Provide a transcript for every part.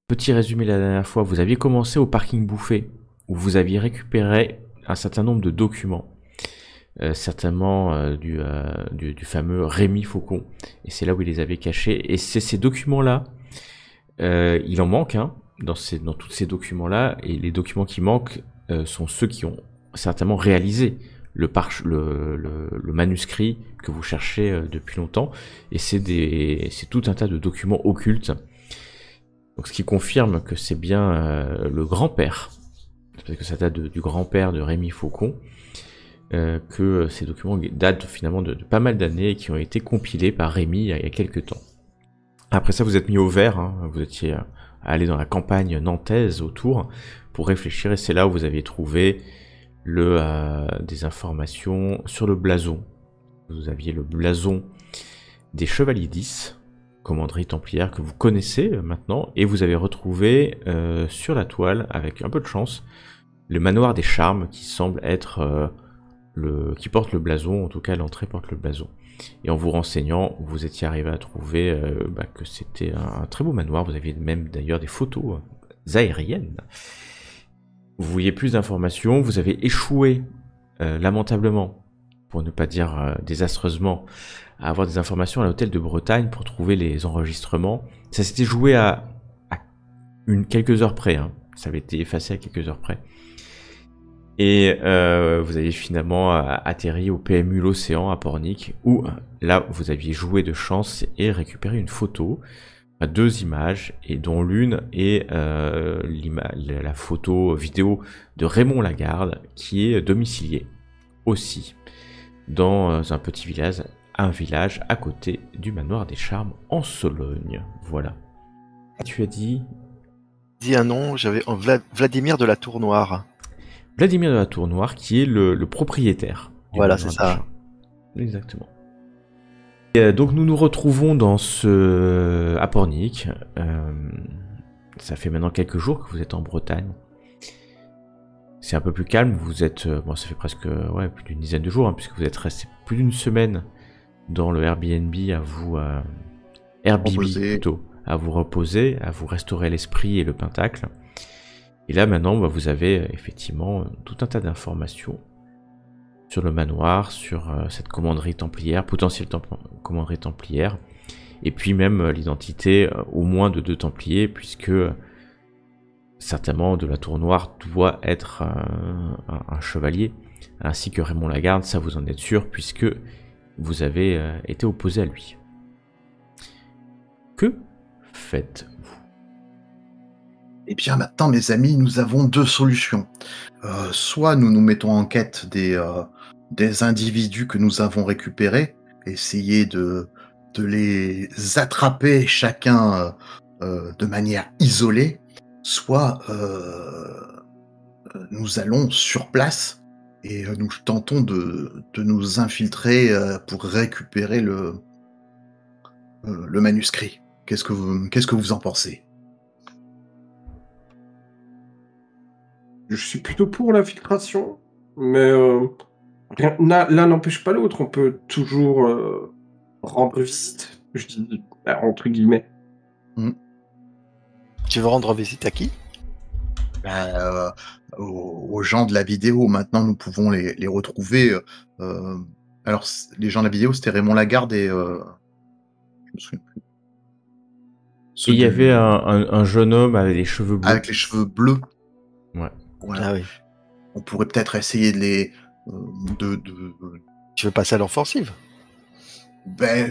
Petit résumé la dernière fois, vous aviez commencé au parking bouffé, où vous aviez récupéré un certain nombre de documents, certainement du fameux Rémi Faucon, et c'est là où il les avait cachés, et c'est ces documents-là, il en manque, hein, dans tous ces documents-là, et les documents qui manquent sont ceux qui ont certainement réalisé le manuscrit que vous cherchez depuis longtemps, et c'est tout un tas de documents occultes. Donc, ce qui confirme que c'est bien le grand-père, parce que ça date du grand-père de Rémi Faucon, que ces documents datent finalement de pas mal d'années et qui ont été compilés par Rémi il y a quelques temps. Après ça, vous êtes mis au vert, hein, vous étiez allé dans la campagne nantaise autour pour réfléchir, et c'est là où vous aviez trouvé des informations sur le blason. Vous aviez le blason des Chevaliers 10, commanderie templière que vous connaissez maintenant, et vous avez retrouvé sur la toile, avec un peu de chance, le manoir des Charmes qui semble être qui porte le blason, en tout cas l'entrée porte le blason. Et en vous renseignant, vous étiez arrivé à trouver que c'était un très beau manoir. Vous aviez même d'ailleurs des photos aériennes. Vous vouliez plus d'informations, vous avez échoué lamentablement, pour ne pas dire désastreusement, à avoir des informations à l'hôtel de Bretagne pour trouver les enregistrements. Ça s'était joué à quelques heures près, hein. Ça avait été effacé à quelques heures près. Et vous avez finalement atterri au PMU L'Océan à Pornic, où là vous aviez joué de chance et récupéré une photo, 2 images, et dont l'une est la photo vidéo de Raymond Lagarde, qui est domicilié aussi dans un petit village, à côté du manoir des Charmes en Sologne. Voilà. Tu as dit Dis un nom, j'avais Vladimir de la Tour Noire. Vladimir de la Tour Noire, qui est le propriétaire du Voilà, manoir c'est des ça. Charmes. Exactement. Et donc nous nous retrouvons dans à Pornic. Ça fait maintenant quelques jours que vous êtes en Bretagne. C'est un peu plus calme. Vous êtes, ça fait presque plus d'une dizaine de jours, hein, puisque vous êtes resté plus d'une semaine dans le Airbnb à vous à vous reposer, à vous restaurer l'esprit et le pentacle. Et là maintenant, vous avez effectivement tout un tas d'informations sur le manoir, sur cette commanderie templière, potentielle commanderie templière, et puis même l'identité au moins de 2 templiers, puisque certainement de la Tour Noire doit être un chevalier, ainsi que Raymond Lagarde, ça vous en êtes sûr, puisque vous avez été opposé à lui. Que faites-vous ? Eh bien maintenant, mes amis, nous avons 2 solutions. Soit nous nous mettons en quête des individus que nous avons récupérés, essayer de les attraper chacun de manière isolée, soit nous allons sur place et nous tentons de nous infiltrer pour récupérer le manuscrit. Qu'est-ce que vous en pensez ? Je suis plutôt pour l'infiltration, mais l'un n'empêche pas l'autre. On peut toujours rendre visite, je dis entre guillemets. Tu veux rendre visite à qui ? Aux gens de la vidéo. Maintenant, nous pouvons les retrouver. Alors, les gens de la vidéo, c'était Raymond Lagarde et... je me souviens plus. Et il y avait un jeune homme avec les cheveux bleus. Avec les cheveux bleus. Ouais. Voilà. Ah oui. On pourrait peut-être essayer de les... Tu veux passer à l'offensive ? Ben...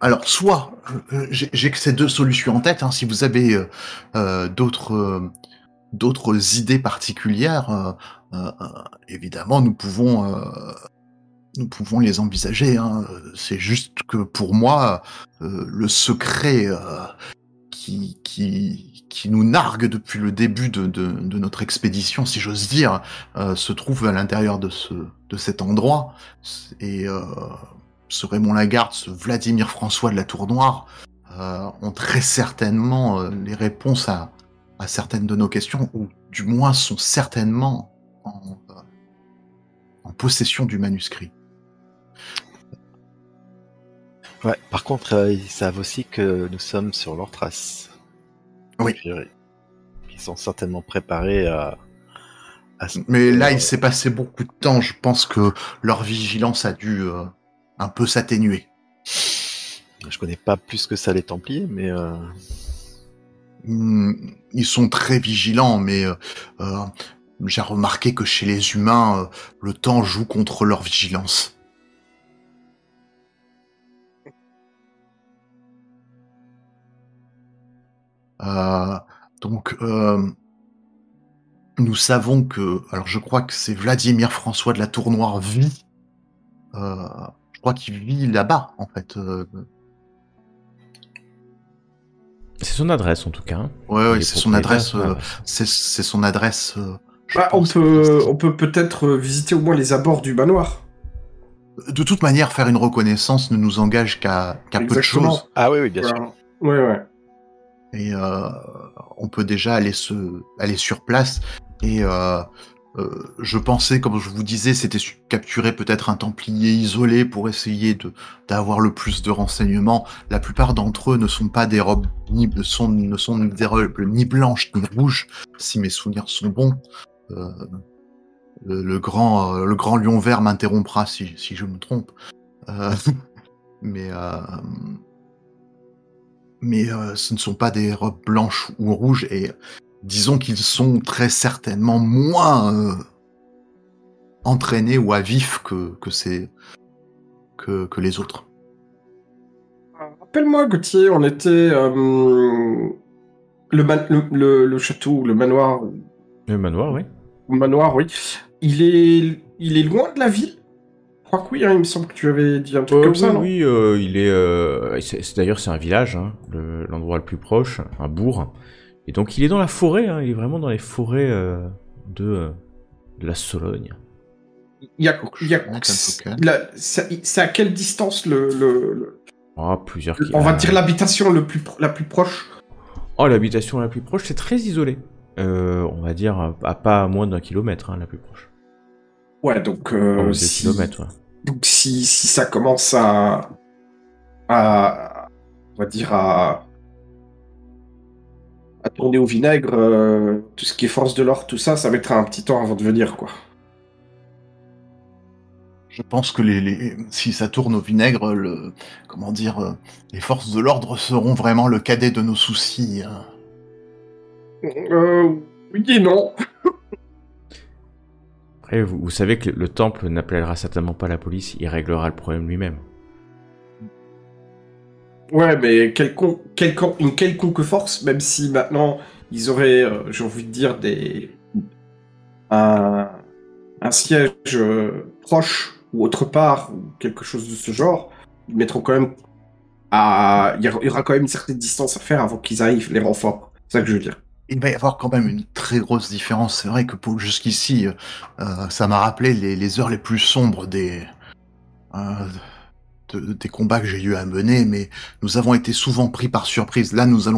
Alors, soit... j'ai que ces 2 solutions en tête. Hein, si vous avez d'autres idées particulières, évidemment, nous pouvons les envisager. Hein. C'est juste que pour moi, le secret qui nous nargue depuis le début de notre expédition, si j'ose dire, se trouve à l'intérieur de cet endroit. Et ce Raymond Lagarde, ce Vladimir François de la Tour Noire, ont très certainement les réponses à certaines de nos questions, ou du moins sont certainement en possession du manuscrit. Ouais, par contre, ils savent aussi que nous sommes sur leurs traces. Oui. Ils sont certainement préparés à Mais là, il s'est passé beaucoup de temps. Je pense que leur vigilance a dû un peu s'atténuer. Je connais pas plus que ça les Templiers, mais Ils sont très vigilants, mais j'ai remarqué que chez les humains, le temps joue contre leur vigilance. Euh, donc, nous savons que... Alors, je crois que c'est Vladimir François de la Tour Noire vit. Je crois qu'il vit là-bas, en fait. C'est son adresse en tout cas. Ouais, c'est son adresse. C'est son adresse. On peut peut-être visiter au moins les abords du manoir. De toute manière, faire une reconnaissance ne nous engage qu'à peu de choses. Ah oui, bien sûr. Ouais. Et on peut déjà aller sur place. Et je pensais, comme je vous disais, c'était capturer peut-être un Templier isolé pour essayer d'avoir le plus de renseignements. La plupart d'entre eux ne sont pas des robes ne sont des robes ni blanches ni rouges, si mes souvenirs sont bons. Le grand lion vert m'interrompra si je me trompe. Mais ce ne sont pas des robes blanches ou rouges, et disons qu'ils sont très certainement moins entraînés ou à vif que les autres. Rappelle-moi, Gauthier, on était le château, le manoir. Le manoir, oui. Le manoir, oui. Il est loin de la ville. Je crois que oui, il me semble que tu avais dit un truc comme ça, non? Oui, il est... d'ailleurs, c'est un village, hein, l'endroit le plus proche, un bourg. Et donc, il est dans la forêt, hein, il est vraiment dans les forêts de la Sologne. C'est à quelle distance plusieurs on va dire l'habitation la plus proche? Oh, l'habitation la plus proche, c'est très isolé. On va dire à pas moins d'1 kilomètre, hein, la plus proche. Ouais, donc... 2 kilomètres, ouais. Donc si ça commence on va dire à tourner au vinaigre, tout ce qui est force de l'ordre, tout ça, ça mettra un petit temps avant de venir, quoi. Je pense que si ça tourne au vinaigre, les forces de l'ordre seront vraiment le cadet de nos soucis. Oui et non. Après, vous savez que le temple n'appellera certainement pas la police, il réglera le problème lui-même. Ouais, mais une quelconque force, même si maintenant ils auraient, j'ai envie de dire, un siège proche ou autre part, ou quelque chose de ce genre, ils mettront quand même il y aura quand même une certaine distance à faire avant qu'ils arrivent, les renforts. C'est ça que je veux dire. Il va y avoir quand même une très grosse différence. C'est vrai que jusqu'ici, ça m'a rappelé les heures les plus sombres des combats que j'ai eu à mener, mais nous avons été souvent pris par surprise. Là, nous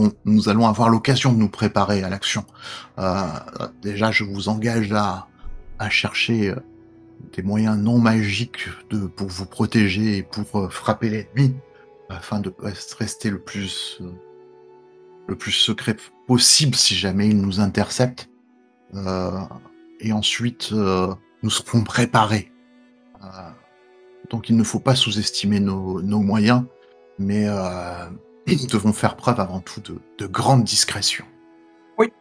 allons avoir l'occasion de nous préparer à l'action. Déjà, je vous engage à chercher des moyens non magiques pour vous protéger et pour frapper l'ennemi, afin de rester le plus secret possible si jamais il nous intercepte. Et ensuite, nous serons préparés. Donc il ne faut pas sous-estimer nos moyens, mais nous devons faire preuve avant tout de grande discrétion. Oui.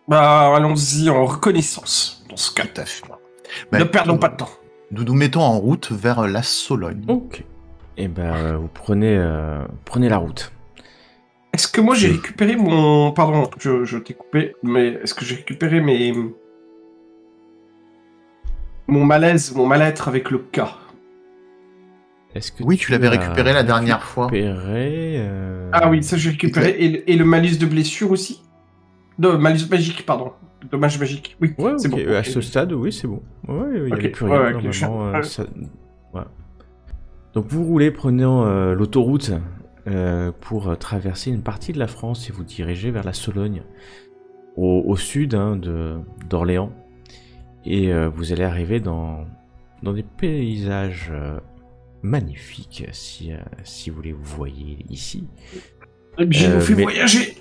Bah, allons-y en reconnaissance, dans ce cas. Tout à fait. Ne perdons pas de temps. Nous nous mettons en route vers la Sologne. Ok. Et vous prenez la route. Est-ce que moi j'ai récupéré mon... Pardon, je t'ai coupé, mais est-ce que j'ai récupéré mon mal-être avec le cas? Est-ce que oui, tu l'avais récupéré la dernière fois. Ah oui, ça j'ai récupéré. Et le malus de blessure aussi? Non, malus magique, pardon. Dommage magique. Oui, ouais, c'est okay. bon. À ce stade, oui, c'est bon. Ouais, il n'y avait plus rien, normalement. Ouais. Donc vous roulez, prenant l'autoroute pour traverser une partie de la France et vous dirigez vers la Sologne, au sud d'Orléans. Et vous allez arriver dans des paysages magnifiques, si vous les voyez ici. J'ai nous fait mais- voyager.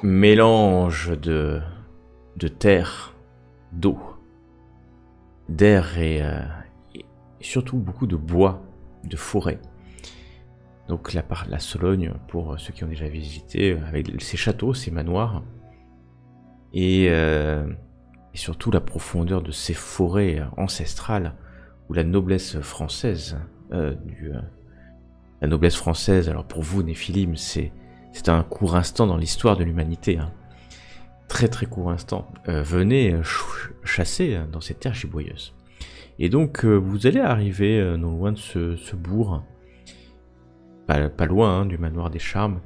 Mélange de terre, d'eau, d'air et surtout beaucoup de bois, de forêt. Donc la Sologne, pour ceux qui ont déjà visité, avec ses châteaux, ses manoirs, et surtout la profondeur de ces forêts ancestrales, où la noblesse française, la noblesse française, alors pour vous, Néphilim, c'est un court instant dans l'histoire de l'humanité, hein. Très très court instant, venez chasser dans ces terres giboyeuses. Et donc vous allez arriver non loin de ce bourg, pas loin du manoir des Charmes.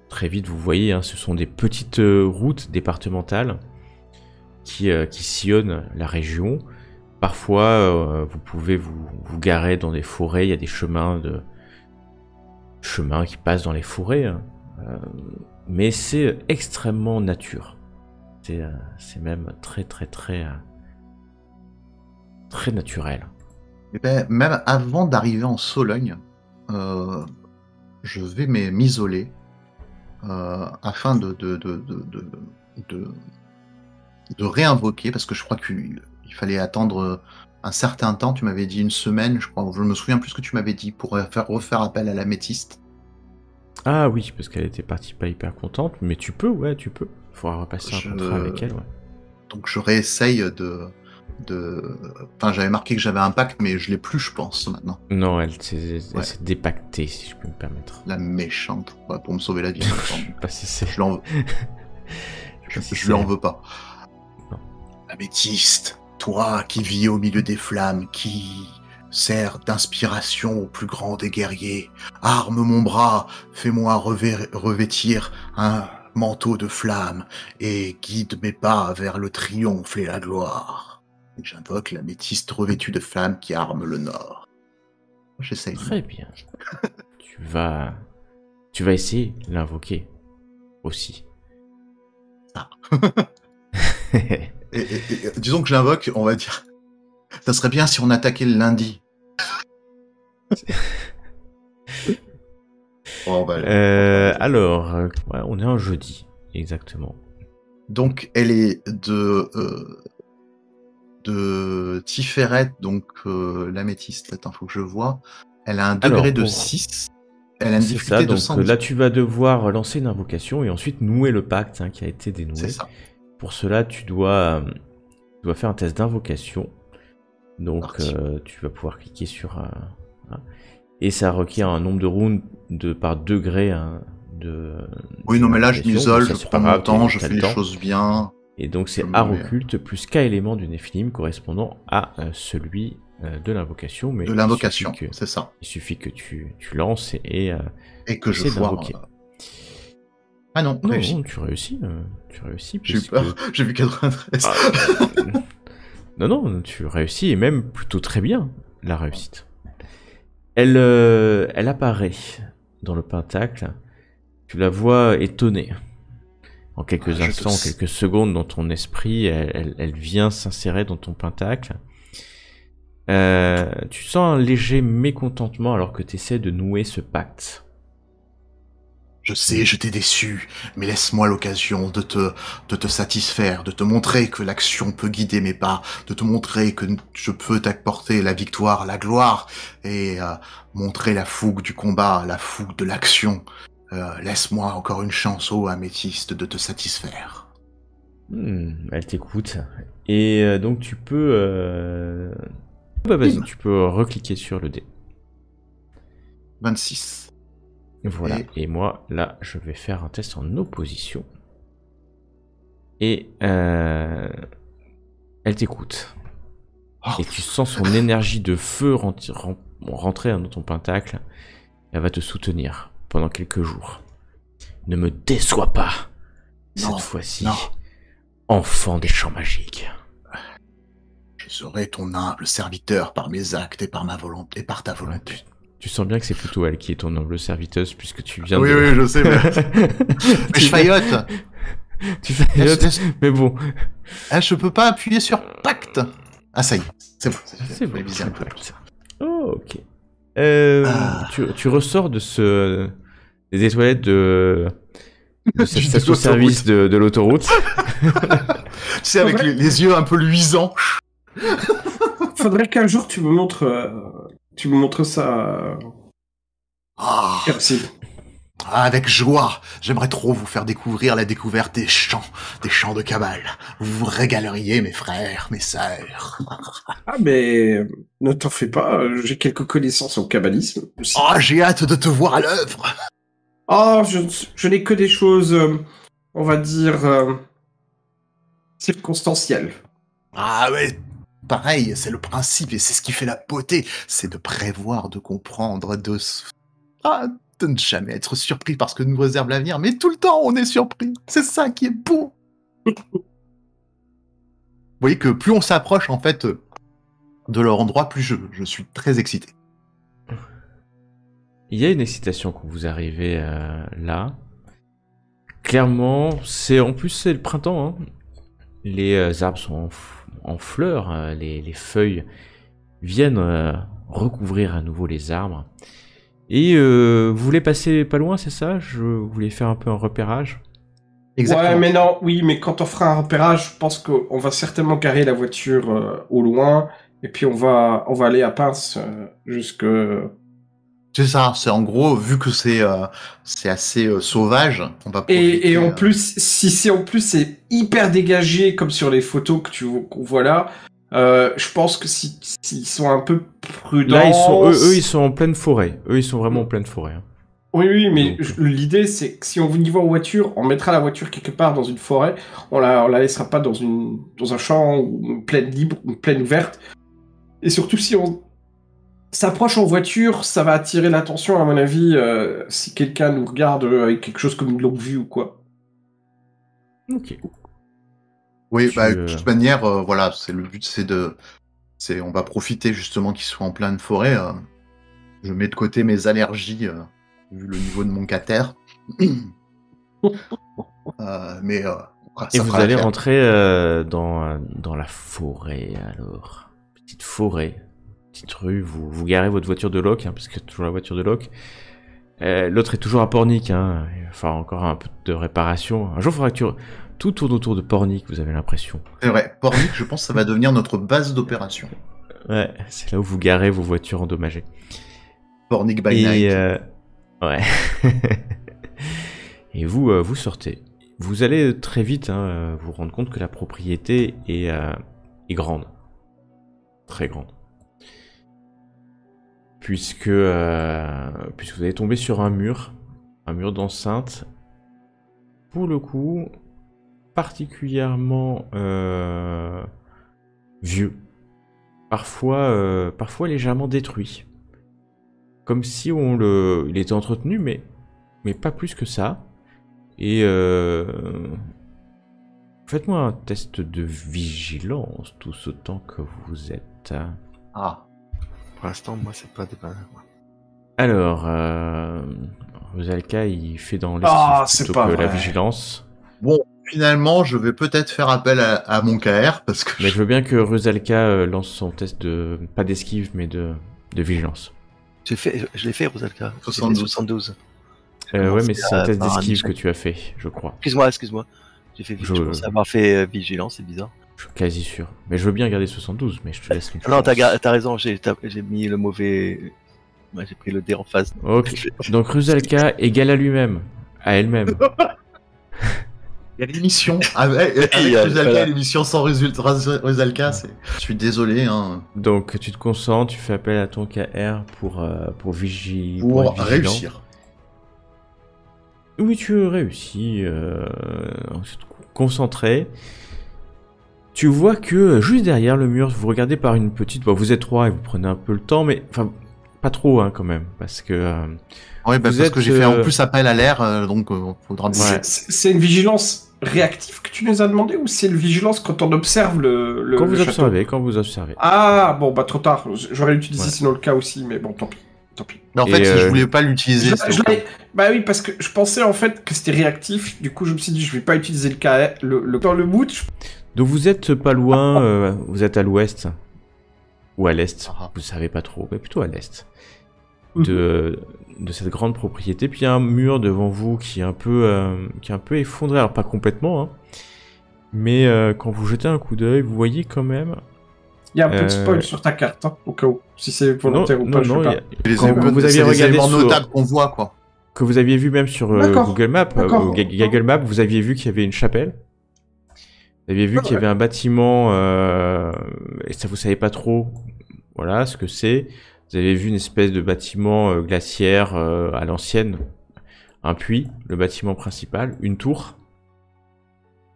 Très vite vous voyez, ce sont des petites routes départementales qui sillonnent la région. Parfois vous pouvez vous garer dans des forêts, il y a des chemins qui passent dans les forêts, mais c'est extrêmement nature. C'est même très naturel. Eh ben, même avant d'arriver en Sologne, je vais m'isoler afin de réinvoquer, parce que je crois qu'il fallait attendre un certain temps. Tu m'avais dit une semaine, je crois. Je me souviens plus ce que tu m'avais dit pour refaire appel à l'améthyste. Ah oui, parce qu'elle était partie pas hyper contente, mais tu peux. Faudra repasser un contrat avec elle, ouais. Donc je réessaye Enfin, j'avais marqué que j'avais un pacte, mais je l'ai plus, je pense, maintenant. Non, elle s'est dépactée, si je peux me permettre. La méchante, ouais, pour me sauver la vie. Pas si c'est... Je lui en veux pas. Non. Améthyste, toi qui vis au milieu des flammes, qui sert d'inspiration au plus grand des guerriers, arme mon bras, fais-moi revêtir un manteau de flammes et guide mes pas vers le triomphe et la gloire. Et j'invoque l'améthyste revêtue de flammes qui arme le nord. J'essaye. Très bien. tu vas essayer de l'invoquer aussi. Ah. et disons que je l'invoque, on va dire. Ça serait bien si on attaquait le lundi. On est un jeudi, exactement. Donc, elle est de Tiferet, donc l'améthyste. Attends, faut que je vois. Elle a un degré de 6. Elle a une difficulté de 100. Là, tu vas devoir lancer une invocation et ensuite nouer le pacte qui a été dénoué. C'est ça. Pour cela, tu dois faire un test d'invocation. Donc, tu vas pouvoir cliquer sur... et ça requiert un nombre de rounds par degré Oui, non, mais là, je m'isole, je prends mon temps, je fais les choses bien. Et donc, c'est art occulte plus K élément du Néphilim correspondant à celui de l'invocation. De l'invocation, c'est ça. Il suffit que tu lances et que je vois. Ah non, réussi. Non, tu réussis. J'ai eu peur, j'ai vu 93. Non, tu réussis, et même plutôt très bien, la réussite. Elle apparaît dans le pentacle. Tu la vois étonnée. En quelques instants, quelques secondes dans ton esprit, elle vient s'insérer dans ton pentacle. Tu sens un léger mécontentement alors que tu essaies de nouer ce pacte. Je sais, je t'ai déçu, mais laisse-moi l'occasion de te satisfaire, de te montrer que l'action peut guider mes pas, de te montrer que je peux t'apporter la victoire, la gloire, et montrer la fougue du combat, la fougue de l'action. Laisse-moi encore une chance, ô améthyste, de te satisfaire. Elle t'écoute. Et donc tu peux... vas-y, tu peux recliquer sur le dé. 26. Voilà, et moi, là, je vais faire un test en opposition. Et elle t'écoute. Et tu sens son énergie de feu rentrer dans ton pentacle. Elle va te soutenir pendant quelques jours. Ne me déçois pas, cette fois-ci, enfant des champs magiques. Je serai ton humble serviteur par mes actes et par ma volonté, et par ta volonté. Tu sens bien que c'est plutôt elle qui est ton humble serviteuse, puisque tu viens Oui, je sais, mais je faillote. Tu faillotes, mais bon. Je peux pas appuyer sur pacte. Ah, ça y est, c'est bon. C'est bon, c'est pacte. Oh, ok. Tu ressors de des étoilettes de cette Du- de station-service de l'autoroute. Tu sais, avec les yeux un peu luisants. Faudrait qu'un jour tu me montres ça. Ah, Merci. avec joie. J'aimerais trop vous faire découvrir la découverte des champs de Cabal. Vous vous régaleriez, mes frères, mes sœurs. Ah, mais ne t'en fais pas, j'ai quelques connaissances en kabbalisme aussi. Oh, j'ai hâte de te voir à l'œuvre. Oh, je n'ai que des choses, on va dire, circonstancielles. Ah ouais, pareil, c'est le principe et c'est ce qui fait la beauté. C'est de prévoir, de comprendre, de ne jamais être surpris parce que nous réserve l'avenir, mais tout le temps on est surpris. C'est ça qui est beau. Vous voyez que plus on s'approche en fait de leur endroit, plus je suis très excité. Il y a une excitation quand vous arrivez là. Clairement, en plus c'est le printemps. Hein. Les arbres sont en fleurs, les feuilles viennent recouvrir à nouveau les arbres. Et vous voulez passer pas loin, c'est ça? Vous voulais faire un peu un repérage? Ouais, mais non, oui, mais quand on fera un repérage, je pense qu'on va certainement garer la voiture au loin, et puis on va aller à Pince jusque... C'est ça, c'est en gros, vu que c'est assez sauvage, on va profiter, Et en plus, si c'est hyper dégagé, comme sur les photos qu'on voit là, je pense que s'ils sont un peu prudents... Là, eux, ils sont en pleine forêt. Eux, ils sont vraiment en pleine forêt. Hein. Oui, mais Donc, l'idée, c'est que si on y va en voiture, on mettra la voiture quelque part dans une forêt, on la laissera pas dans un champ ou une plaine libre, une plaine ouverte. Et surtout, si on s'approche en voiture, ça va attirer l'attention, à mon avis, si quelqu'un nous regarde avec quelque chose comme une longue vue ou quoi. Ok. Oui, de toute manière, voilà, le but, on va profiter justement qu'ils soient en pleine forêt. Je mets de côté mes allergies, vu le niveau de mon cater. Mais Et ça vous fera allez l'affaire. rentrer dans la forêt, alors. Petite forêt, petite rue, vous garez votre voiture de loc, hein, parce que c'est toujours la voiture de loc. L'autre est toujours à Pornic, hein. Il va falloir encore un peu de réparation. Un jour, il faudra que tout tourne autour de Pornic, vous avez l'impression. C'est vrai, Pornic, je pense que ça va devenir notre base d'opération. Ouais, c'est là où vous garez vos voitures endommagées. Pornic by night. Ouais. Et vous sortez. Vous allez très vite vous rendre compte que la propriété est grande. Très grande. Puisque vous allez tomber sur un mur d'enceinte. Pour le coup, particulièrement vieux. Parfois légèrement détruit. Comme si il était entretenu, mais pas plus que ça. Et faites-moi un test de vigilance, tout ce temps que vous êtes. Ah. Pour l'instant, moi, c'est pas des balles. Alors, Rosalka, il fait dans l'esquive c'est plutôt pas que la vrai. vigilance. Bon, finalement, je vais peut-être faire appel à mon KR, parce que Mais je veux bien que Rosalka lance son test de... pas d'esquive, mais de vigilance. Je l'ai fait, Rosalka. J'ai fait 72. 72. Ouais, mais c'est un test par un d'esquive échec. que tu as fait, je crois. Excuse-moi. Je pensais avoir fait vigilance, c'est bizarre. Je suis quasi sûr. Mais je veux bien garder 72, mais je te laisse une Non, chance. t'as raison, j'ai mis le mauvais. Ouais, j'ai pris le dé en face. Ok. Donc Rusalka égale à lui-même. À elle-même. il y a l'émission. Avec voilà. Rosalka, l'émission sans Rosalka, je suis désolé. Hein, Donc tu te concentres, tu fais appel à ton KR pour être pour vigilant. réussir. Oui, tu réussis. Concentré. Tu vois que juste derrière le mur, vous regardez par une petite... Bon, vous êtes trois et vous prenez un peu le temps, mais... Enfin, pas trop hein, quand même, parce que... Oui, vous parce êtes, que j'ai fait en plus appel à l'air, donc faudra me Ouais. C'est une vigilance réactive que tu nous as demandé, ou c'est une vigilance quand on observe le Quand vous château observez, quand vous observez. Ah, bon, bah trop tard. J'aurais utilisé Ouais. sinon le cas aussi, mais bon, tant pis. Mais en fait, Et, si je voulais pas l'utiliser, Je l'avais- Bah oui, parce que je pensais en fait que c'était réactif, du coup je me suis dit je vais pas utiliser le cas, dans le boot. Donc vous êtes pas loin, vous êtes à l'ouest. Ou à l'est, Ah. vous savez pas trop, mais plutôt à l'est. de cette grande propriété. Puis il y a un mur devant vous qui est un peu effondré, alors pas complètement, hein, mais quand vous jetez un coup d'œil, vous voyez quand même. Il y a un peu de spoil sur ta carte, hein, au cas où, si c'est volontaire ou pas, je sais pas. Vous aviez regardé notables qu'on voit, quoi. Que vous aviez vu même sur Google Maps, Google Maps, vous aviez vu qu'il y avait une chapelle. Vous aviez vu qu'il y avait un bâtiment, et ça vous savez pas trop, voilà, ce que c'est. Vous avez vu une espèce de bâtiment glaciaire à l'ancienne, un puits, le bâtiment principal, une tour.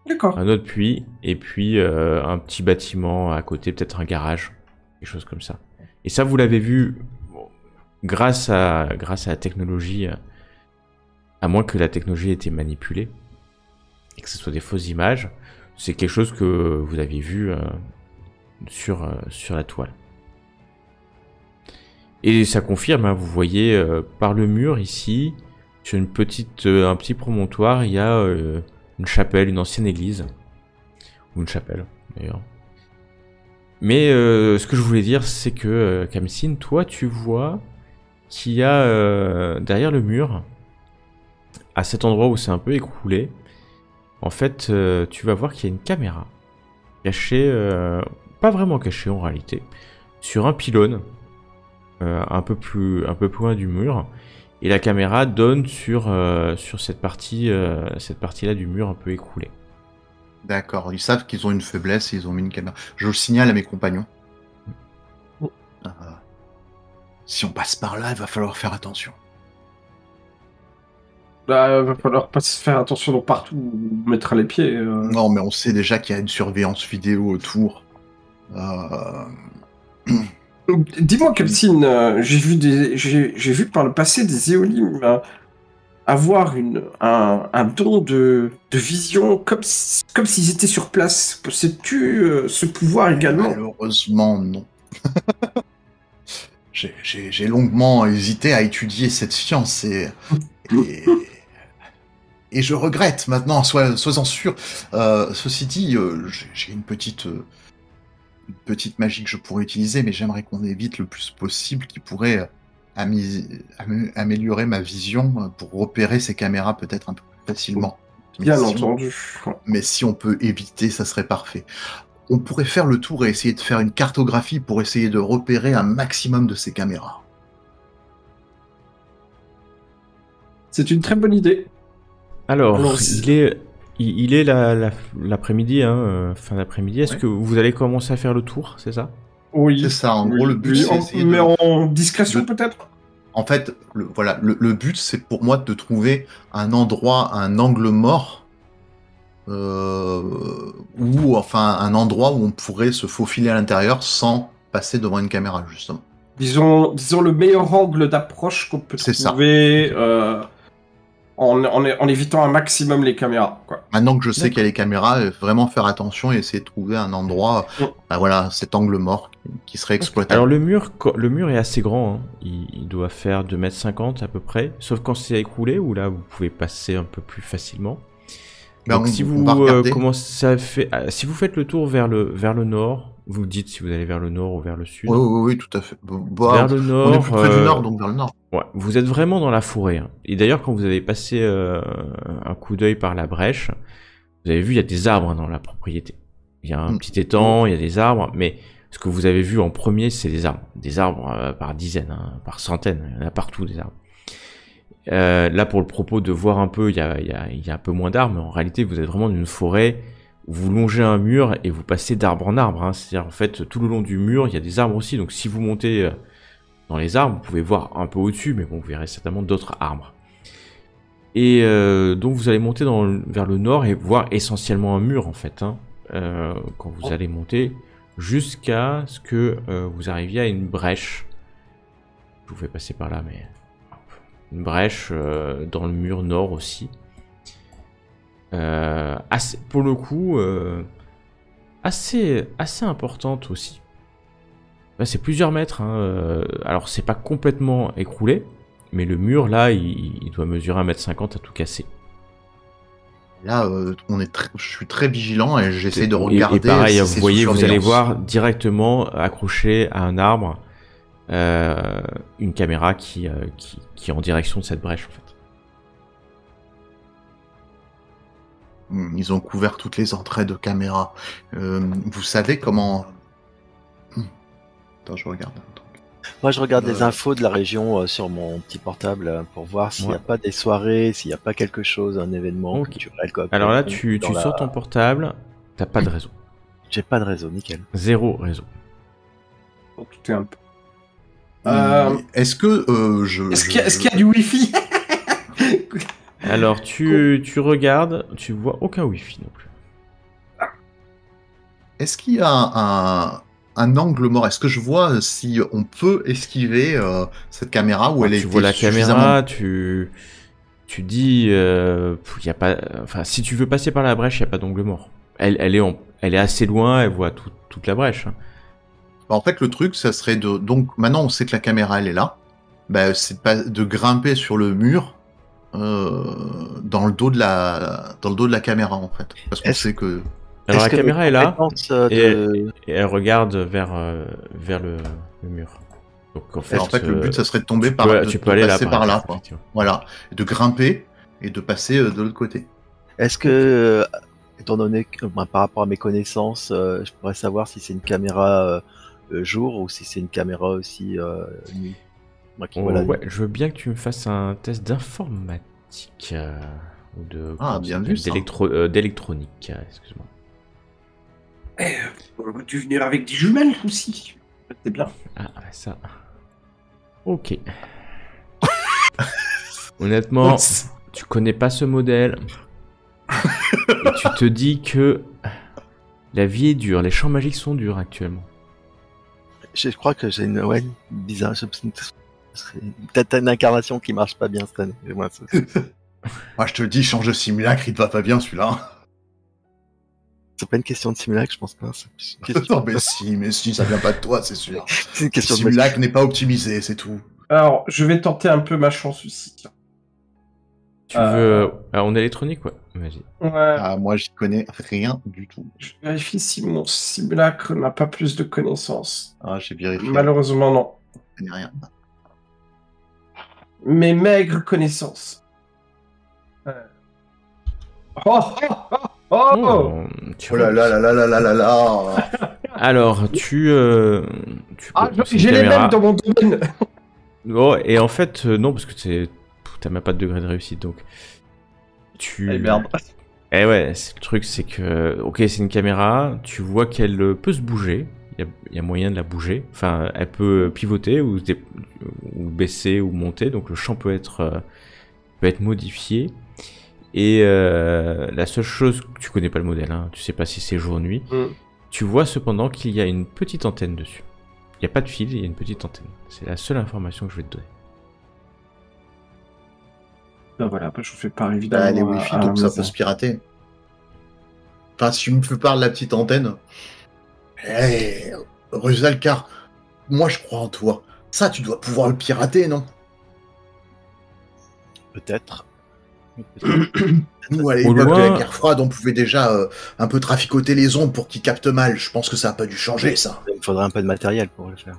D'accord. Un autre puits, et puis un petit bâtiment à côté, peut-être un garage, quelque chose comme ça. Et ça, vous l'avez vu grâce à la technologie, à moins que la technologie ait été manipulée, et que ce soit des fausses images, c'est quelque chose que vous aviez vu sur la toile. Et ça confirme, hein, vous voyez par le mur ici, sur un petit promontoire, il y a une chapelle, une ancienne église. Ou une chapelle, d'ailleurs. Mais ce que je voulais dire, c'est que, Kamsin, toi, tu vois qu'il y a derrière le mur, à cet endroit où c'est un peu écroulé, en fait, tu vas voir qu'il y a une caméra cachée, pas vraiment cachée en réalité, sur un pylône, un peu plus loin du mur. Et la caméra donne sur cette partie-là du mur un peu écroulée. D'accord, ils savent qu'ils ont une faiblesse et ils ont mis une caméra. Je le signale à mes compagnons. Si on passe par là, il va falloir faire attention. Bah, va falloir pas se faire attention de partout où mettre les pieds. Non, mais on sait déjà qu'il y a une surveillance vidéo autour. Dis-moi, Kamsin, j'ai vu par le passé des éolimes avoir un don de vision comme s'ils étaient sur place. Possèdes-tu ce pouvoir également? Malheureusement, non. J'ai longuement hésité à étudier cette science et je regrette maintenant, sois-en sûr. Ceci dit, j'ai une petite magie que je pourrais utiliser, mais j'aimerais qu'on évite le plus possible, qui pourrait améliorer ma vision pour repérer ces caméras peut-être un peu plus facilement. Bien entendu. Mais si on peut éviter, ça serait parfait. On pourrait faire le tour et essayer de faire une cartographie pour essayer de repérer un maximum de ces caméras. C'est une très bonne idée. Alors il est l'après-midi, hein, fin d'après-midi. Est-ce que vous allez commencer à faire le tour, c'est ça? Oui. C'est ça, en gros, le but, c'est essayer mais en discrétion, peut-être? En fait, le but, c'est pour moi de trouver un endroit, un angle mort, ou enfin un endroit où on pourrait se faufiler à l'intérieur sans passer devant une caméra, justement. Disons le meilleur angle d'approche qu'on peut trouver en évitant un maximum les caméras, quoi. Maintenant que je sais qu'il y a les caméras, vraiment faire attention et essayer de trouver un endroit, voilà, cet angle mort qui serait exploitable. Alors le mur est assez grand, hein. Il doit faire 2,50 m à peu près, sauf quand c'est écroulé, où là vous pouvez passer un peu plus facilement. Donc si vous commencez à faire, si vous faites le tour vers le nord, vous dites si vous allez vers le nord ou vers le sud. Oui, tout à fait. Vers le nord. On est plus près du nord, donc vers le nord. Ouais, vous êtes vraiment dans la forêt, hein. Et d'ailleurs, quand vous avez passé un coup d'œil par la brèche, vous avez vu, il y a des arbres, hein, dans la propriété. Il y a un petit étang, il y a des arbres, mais ce que vous avez vu en premier, c'est des arbres. Des arbres par dizaines, hein, par centaines, il y en a partout des arbres. Là, pour le propos de voir un peu, il y a un peu moins d'arbres, mais en réalité, vous êtes vraiment dans une forêt où vous longez un mur et vous passez d'arbre en arbre, hein. C'est-à-dire, en fait, tout le long du mur, il y a des arbres aussi. Donc, si vous montez dans les arbres, vous pouvez voir un peu au-dessus, mais bon, vous verrez certainement d'autres arbres. Et donc, vous allez monter vers le nord et voir essentiellement un mur, en fait, hein, quand vous allez monter, jusqu'à ce que vous arriviez à une brèche. Je vous fais passer par là, mais... Une brèche dans le mur nord aussi. Pour le coup, assez importante aussi. Là, c'est plusieurs mètres, hein. Alors, c'est pas complètement écroulé, mais le mur, là, il doit mesurer 1,50 m à tout casser. Là, je suis très vigilant et j'essaie de regarder. Et pareil, vous voyez, vous allez voir directement accroché à un arbre une caméra qui est en direction de cette brèche en fait. Ils ont couvert toutes les entrées de caméra. Vous savez comment... Attends, je regarde un truc. Moi, je regarde les infos de la région sur mon petit portable pour voir s'il n'y a pas des soirées, s'il n'y a pas quelque chose, un événement culturel. Quoi, alors là, tu sors ton portable, t'as pas de réseau. J'ai pas de réseau, nickel. 0 réseau. Donc, tout est un peu... Est-ce que Est-ce qu'il y a du Wi-Fi? Alors tu regardes, tu vois aucun wifi non plus. Est-ce qu'il y a un angle mort? Est-ce que je vois si on peut esquiver cette caméra ou elle est Tu vois la caméra, tu dis, y a pas, enfin si tu veux passer par la brèche, il y a pas d'angle mort. Elle est assez loin, elle voit toute la brèche. Hein. En fait, le truc, ça serait de... Donc, maintenant, on sait que la caméra, elle est là. Bah, c'est pas de grimper sur le mur dans le dos de la caméra, en fait. Parce qu'on sait que... Alors, la caméra est là, et elle regarde vers le mur. Donc, en fait, le but, ça serait de tomber tu peux aller passer là, par là. Quoi. Voilà. De grimper et de passer de l'autre côté. Est-ce que, étant donné que, par rapport à mes connaissances, je pourrais savoir si c'est une caméra... jour ou si c'est une caméra aussi nuit. Ouais, je veux bien que tu me fasses un test d'informatique ou d'électronique, excuse-moi. On aurait dû venir avec des jumelles aussi. C'est bien. Ah, ça. Ok. Honnêtement, tu connais pas ce modèle. Et tu te dis que la vie est dure, les champs magiques sont durs actuellement. Je crois que j'ai une bizarre. Peut-être une incarnation qui marche pas bien cette année. Moi, je te le dis, change de simulacre, il te va pas bien celui-là. C'est pas une question de simulacre, je pense pas. Non, mais si, ça vient pas de toi, c'est sûr. C'est une question le simulacre n'est pas optimisé, c'est tout. Alors, je vais tenter un peu ma chance aussi. Tu veux... en électronique, ouais. Vas-y. Ouais. Ah, moi, j'y connais rien du tout. Je vérifie si mon simulacre n'a pas plus de connaissances. Ah, j'ai vérifié. Malheureusement, non. Je connais rien. Mes maigres connaissances. Oh là là là là là là là là. Alors, j'ai les mêmes dans mon domaine. Oh, et en fait, non, parce que t'as même pas de degré de réussite, donc... merde. Eh ouais, le truc, c'est que... Ok, c'est une caméra, tu vois qu'elle peut se bouger, il y a moyen de la bouger. Enfin, elle peut pivoter, ou baisser, ou monter, donc le champ peut être modifié. Et la seule chose... Tu connais pas le modèle, hein, tu sais pas si c'est jour ou nuit. Tu vois cependant qu'il y a une petite antenne dessus. Il n'y a pas de fil, il y a une petite antenne. C'est la seule information que je vais te donner. Ben voilà, je vous fais part évidemment. Les Wi-Fi, donc ça peut se pirater. Enfin, si tu me fais part de la petite antenne. Hey, Rusalkar, moi je crois en toi. Ça, tu dois pouvoir le pirater, non? Peut-être. Nous, à l'époque de la guerre froide, on pouvait déjà un peu traficoter les ondes pour qu'ils captent mal. Je pense que ça n'a pas dû changer, ça. Il me faudrait un peu de matériel pour le faire.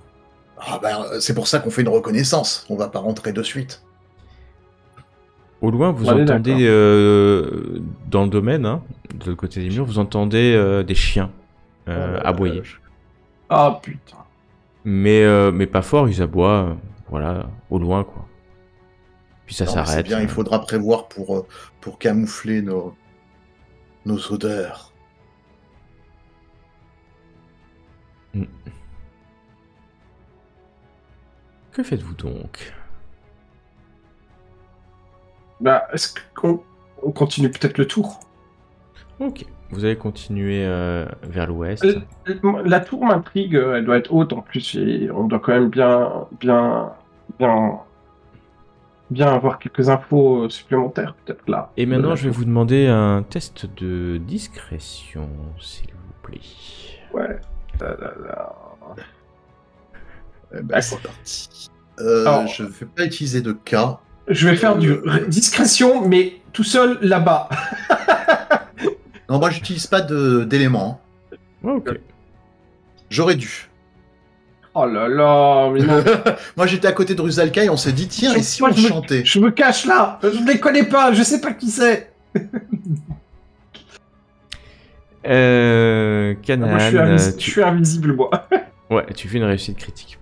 Ah c'est pour ça qu'on fait une reconnaissance. On va pas rentrer de suite. Au loin, vous entendez, dans le domaine, hein, de l'autre côté des murs, vous entendez des chiens aboyer. Ah putain. Mais pas fort, ils aboient, voilà, au loin, quoi. Puis ça s'arrête. C'est bien, il faudra prévoir pour camoufler nos odeurs. Que faites-vous donc? Bah, est-ce qu'on continue peut-être le tour? Ok, vous allez continuer vers l'ouest. La tour m'intrigue, elle doit être haute en plus, et on doit quand même bien avoir quelques infos supplémentaires peut-être là. Et maintenant, je vais vous demander un test de discrétion, s'il vous plaît. Ouais. C'est parti. Je ne vais pas utiliser de cas. Je vais faire du discrétion, mais tout seul là-bas. Non, moi j'utilise pas d'éléments. Ok. J'aurais dû. Oh là là, mais non. Moi, j'étais à côté de Rusalka et on s'est dit, tiens, et si on chantait? Je me cache là. Je ne les connais pas. Je sais pas qui c'est. Canaan, Moi, je suis invisible, moi. Ouais, tu fais une réussite critique.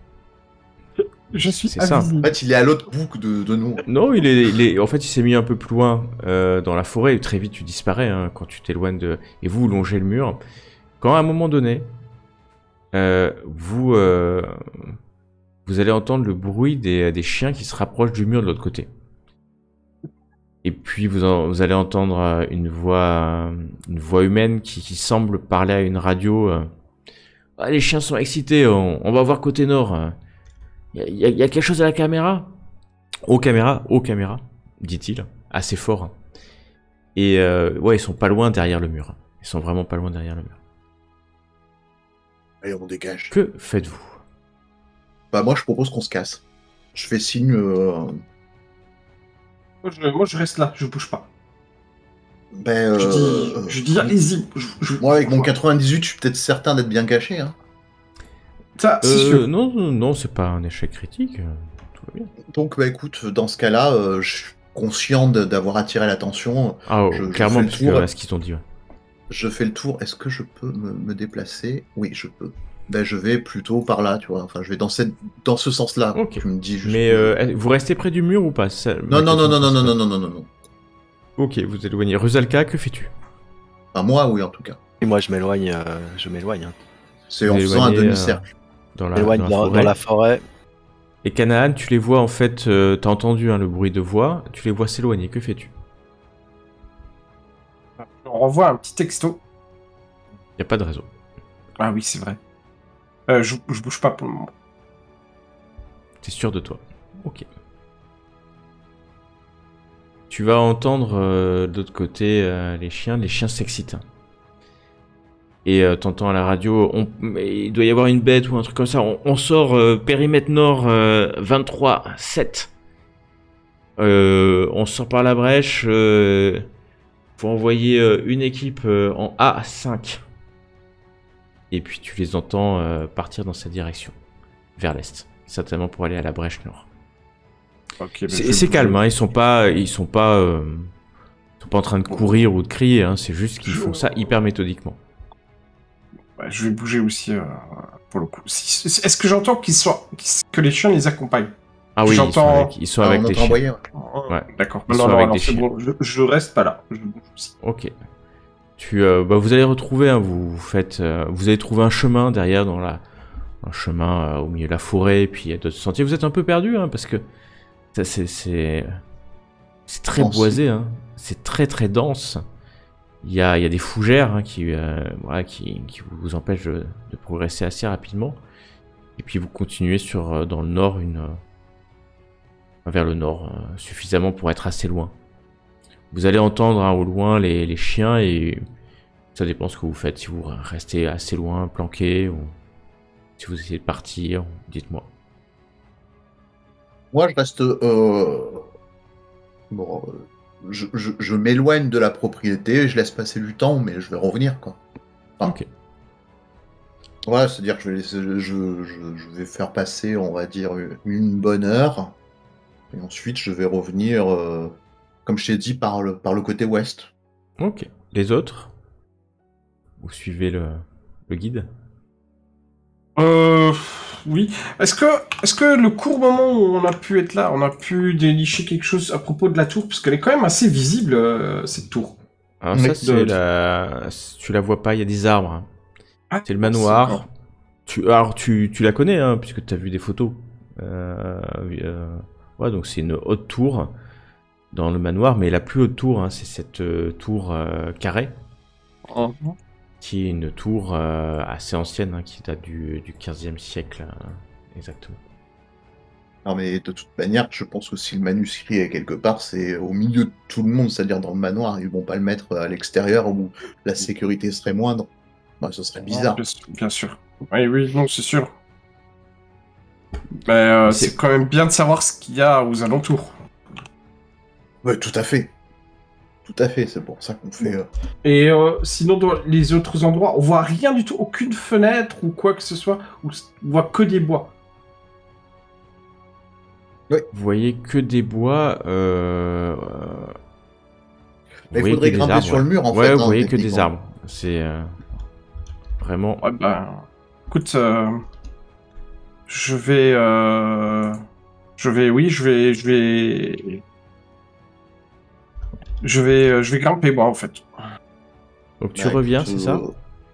Je suis C'est ça. invisible. En fait, il est à l'autre bout de nous. Non, en fait, il s'est mis un peu plus loin dans la forêt et très vite tu disparais hein, quand tu t'éloignes de. Et vous longez le mur. Quand à un moment donné, vous allez entendre le bruit des chiens qui se rapprochent du mur de l'autre côté. Et puis vous allez entendre une voix humaine qui semble parler à une radio. Ah, les chiens sont excités, on va voir côté nord. Il y a quelque chose à la caméra? Aux caméras, dit-il, assez fort. Et ouais, ils sont pas loin derrière le mur. Ils sont vraiment pas loin derrière le mur. Allez, on dégage. Que faites-vous? Bah, moi, je propose qu'on se casse. Je fais signe. Moi, je reste là. Je bouge pas. Ben, Je dis allez-y. Moi, avec mon 98, je suis peut-être certain d'être bien caché. Hein. Ça, c'est sûr. Non, c'est pas un échec critique. Tout va bien. Donc, bah écoute, dans ce cas-là, je suis conscient d'avoir attiré l'attention. Ah, clairement, fais le parce tour. que ce qu'ils t'ont dit. Ouais. Je fais le tour. Est-ce que je peux me déplacer? Oui, je peux. Ben, je vais plutôt par là, tu vois. Enfin, je vais dans ce sens-là. Ok. Tu me dis juste. Mais vous restez près du mur ou pas? Non. Ok, vous éloignez. Rusalka, que fais-tu? Enfin, moi, oui, en tout cas. Et moi, je m'éloigne. Hein. C'est Vous en faisant un éloignez, demi-cercle. Dans Je la m'éloigne dans la forêt. Et Canaan, tu les vois en fait, t'as entendu hein, le bruit de voix, tu les vois s'éloigner, que fais-tu? On renvoie un petit texto. Y a pas de réseau. Ah oui, c'est vrai. Je bouge pas pour le moment. T'es sûr de toi? Ok. Tu vas entendre de l'autre côté les chiens s'excitent. Et t'entends à la radio, il doit y avoir une bête ou un truc comme ça, on sort périmètre nord 23-7. On sort par la brèche, faut envoyer une équipe en A5. Et puis tu les entends partir dans cette direction, vers l'est, certainement pour aller à la brèche nord. Okay, c'est calme, hein, ils sont pas en train de courir ou de crier, hein, c'est juste qu'ils font ça hyper méthodiquement. Ouais, je vais bouger aussi pour le coup. Est-ce que j'entends que les chiens les accompagnent? Ah oui, j'entends... ils sont avec les chiens. Envoyé, ouais. D'accord. Ils sont avec des c'est chiens. bon. Je reste pas là. Je bouge aussi. Ok. Vous allez retrouver, hein, vous allez trouver un chemin derrière un chemin au milieu de la forêt, et puis il y a d'autres sentiers. Vous êtes un peu perdu, hein, parce que c'est très boisé, hein. C'est très très dense. Il y a des fougères hein, qui vous empêchent de progresser assez rapidement. Et puis vous continuez dans le nord, vers le nord, suffisamment pour être assez loin. Vous allez entendre hein, au loin les chiens et ça dépend ce que vous faites. Si vous restez assez loin, planqué, ou si vous essayez de partir, dites-moi. Moi, je reste... je m'éloigne de la propriété, je laisse passer du temps, mais je vais revenir, quoi. Enfin, ok. Ouais, c'est-à-dire que je vais faire passer, on va dire, une bonne heure, et ensuite je vais revenir, comme je t'ai dit, par le côté ouest. Ok. Les autres? Vous suivez le guide? Oui. Est-ce que le court moment où on a pu être là, on a pu dénicher quelque chose à propos de la tour, parce qu'elle est quand même assez visible, cette tour. Alors ça, tu la vois pas, il y a des arbres. Hein. Ah, c'est le manoir. Tu la connais, hein, puisque tu as vu des photos. Ouais, donc c'est une haute tour dans le manoir, mais la plus haute tour, hein, c'est cette tour carrée. Qui est une tour assez ancienne, hein, qui date du 15e siècle, exactement. Non mais de toute manière, je pense que si le manuscrit est quelque part, c'est au milieu de tout le monde, c'est-à-dire dans le manoir, ils vont pas le mettre à l'extérieur où la sécurité serait moindre. Bah, ce serait bizarre. Bien sûr. Oui, non, c'est sûr. Mais c'est quand même bien de savoir ce qu'il y a aux alentours. Ouais, tout à fait. Tout à fait, c'est pour ça qu'on fait... Et sinon, dans les autres endroits, on voit rien du tout, aucune fenêtre ou quoi que ce soit, on voit que des bois. Vous voyez que des bois. Il faudrait grimper sur le mur, en fait. Ouais, vous voyez que des arbres. C'est vraiment... Ouais, bah... Écoute, je vais... Oui, je vais grimper, moi, en fait. Donc tu reviens, c'est ça?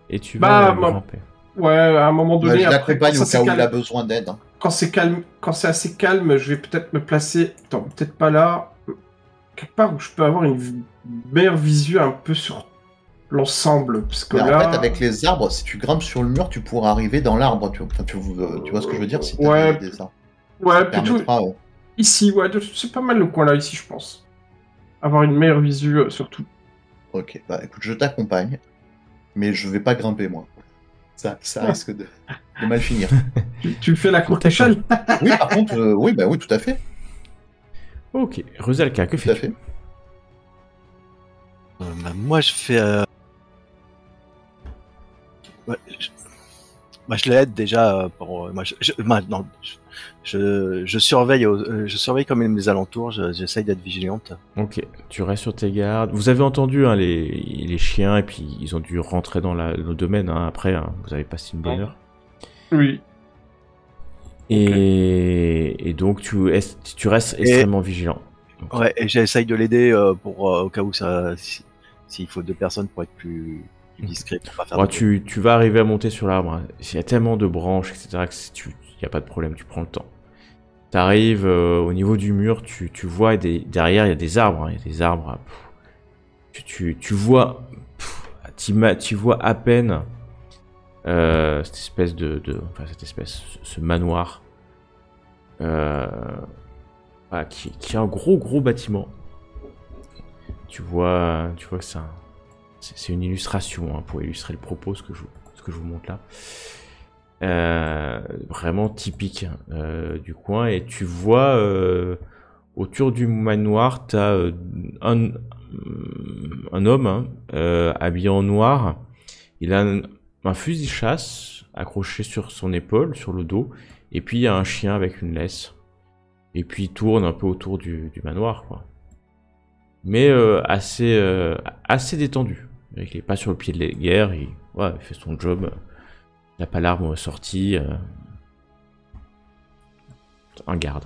Et tu Bah, vas grimper. Ouais, à un moment donné... je après, l'accompagne quand au ça cas où s'est il a calmé- besoin d'aide. Hein. Quand c'est calme, quand c'est assez calme, je vais peut-être me placer... Attends, peut-être pas là. Quelque part où je peux avoir une meilleure visu un peu sur l'ensemble. Parce que Mais là... en fait, avec les arbres, si tu grimpes sur le mur, tu pourras arriver dans l'arbre. Tu vois ce que je veux dire si t'as Ouais, des arbres. ouais, plutôt Permettra, ici, ouais, c'est pas mal le coin là, ici, je pense. Avoir une meilleure visu, surtout. Ok, bah écoute, je t'accompagne, mais je vais pas grimper, moi. Ça risque de mal finir. Tu fais la courte échelle. Oui, par contre, oui, bah oui, tout à fait. Ok, Rusalka, que Tout à fais-tu? fait. Bah, moi, je fais. Ouais, je l'aide déjà pour. Moi, non, je surveille, je surveille quand même les alentours. J'essaye d'être vigilante. Ok, tu restes sur tes gardes. Vous avez entendu hein, les chiens et puis ils ont dû rentrer dans le domaine hein, après. Hein, vous avez passé une bonne heure. Oui. Et donc tu restes extrêmement vigilant. Okay. Ouais, et j'essaye de l'aider pour au cas où s'il faut 2 personnes pour être plus discret, pour pas faire. Ouais, tu vas arriver à monter sur l'arbre. Hein. Il y a tellement de branches, etc. que y a pas de problème, tu prends le temps. T'arrives au niveau du mur, tu vois derrière il y a des arbres. Hein, il y a des arbres. Tu vois, tu vois à peine cette espèce ce manoir. Voilà, qui est un gros bâtiment. Tu vois que c'est une illustration hein, pour illustrer le propos, ce que je vous montre là. Vraiment typique du coin. Et tu vois autour du manoir, t'as un homme hein, habillé en noir. Il a un fusil de chasse accroché sur son épaule, sur le dos. Et puis il y a un chien avec une laisse. Et puis il tourne un peu autour du manoir, quoi. Mais assez détendu. Il n'est pas sur le pied de la guerre, il fait son job. Il n'a pas l'arme sortie. Un garde.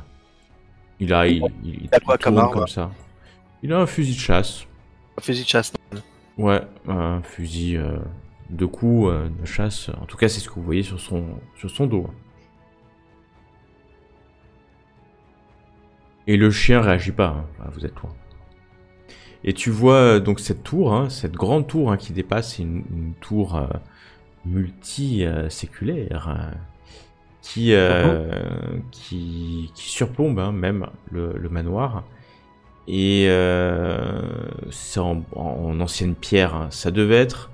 Il a quoi comme arme comme ça. Il a un fusil de chasse. Un fusil de chasse. Ouais, un fusil de coups de chasse. En tout cas, c'est ce que vous voyez sur son dos. Et le chien réagit pas, hein. Vous êtes loin. Et tu vois donc cette tour, hein, cette grande tour hein, qui dépasse une tour multi-séculaire qui surplombe hein, même le manoir. Et c'est en ancienne pierre. Hein. Ça devait être,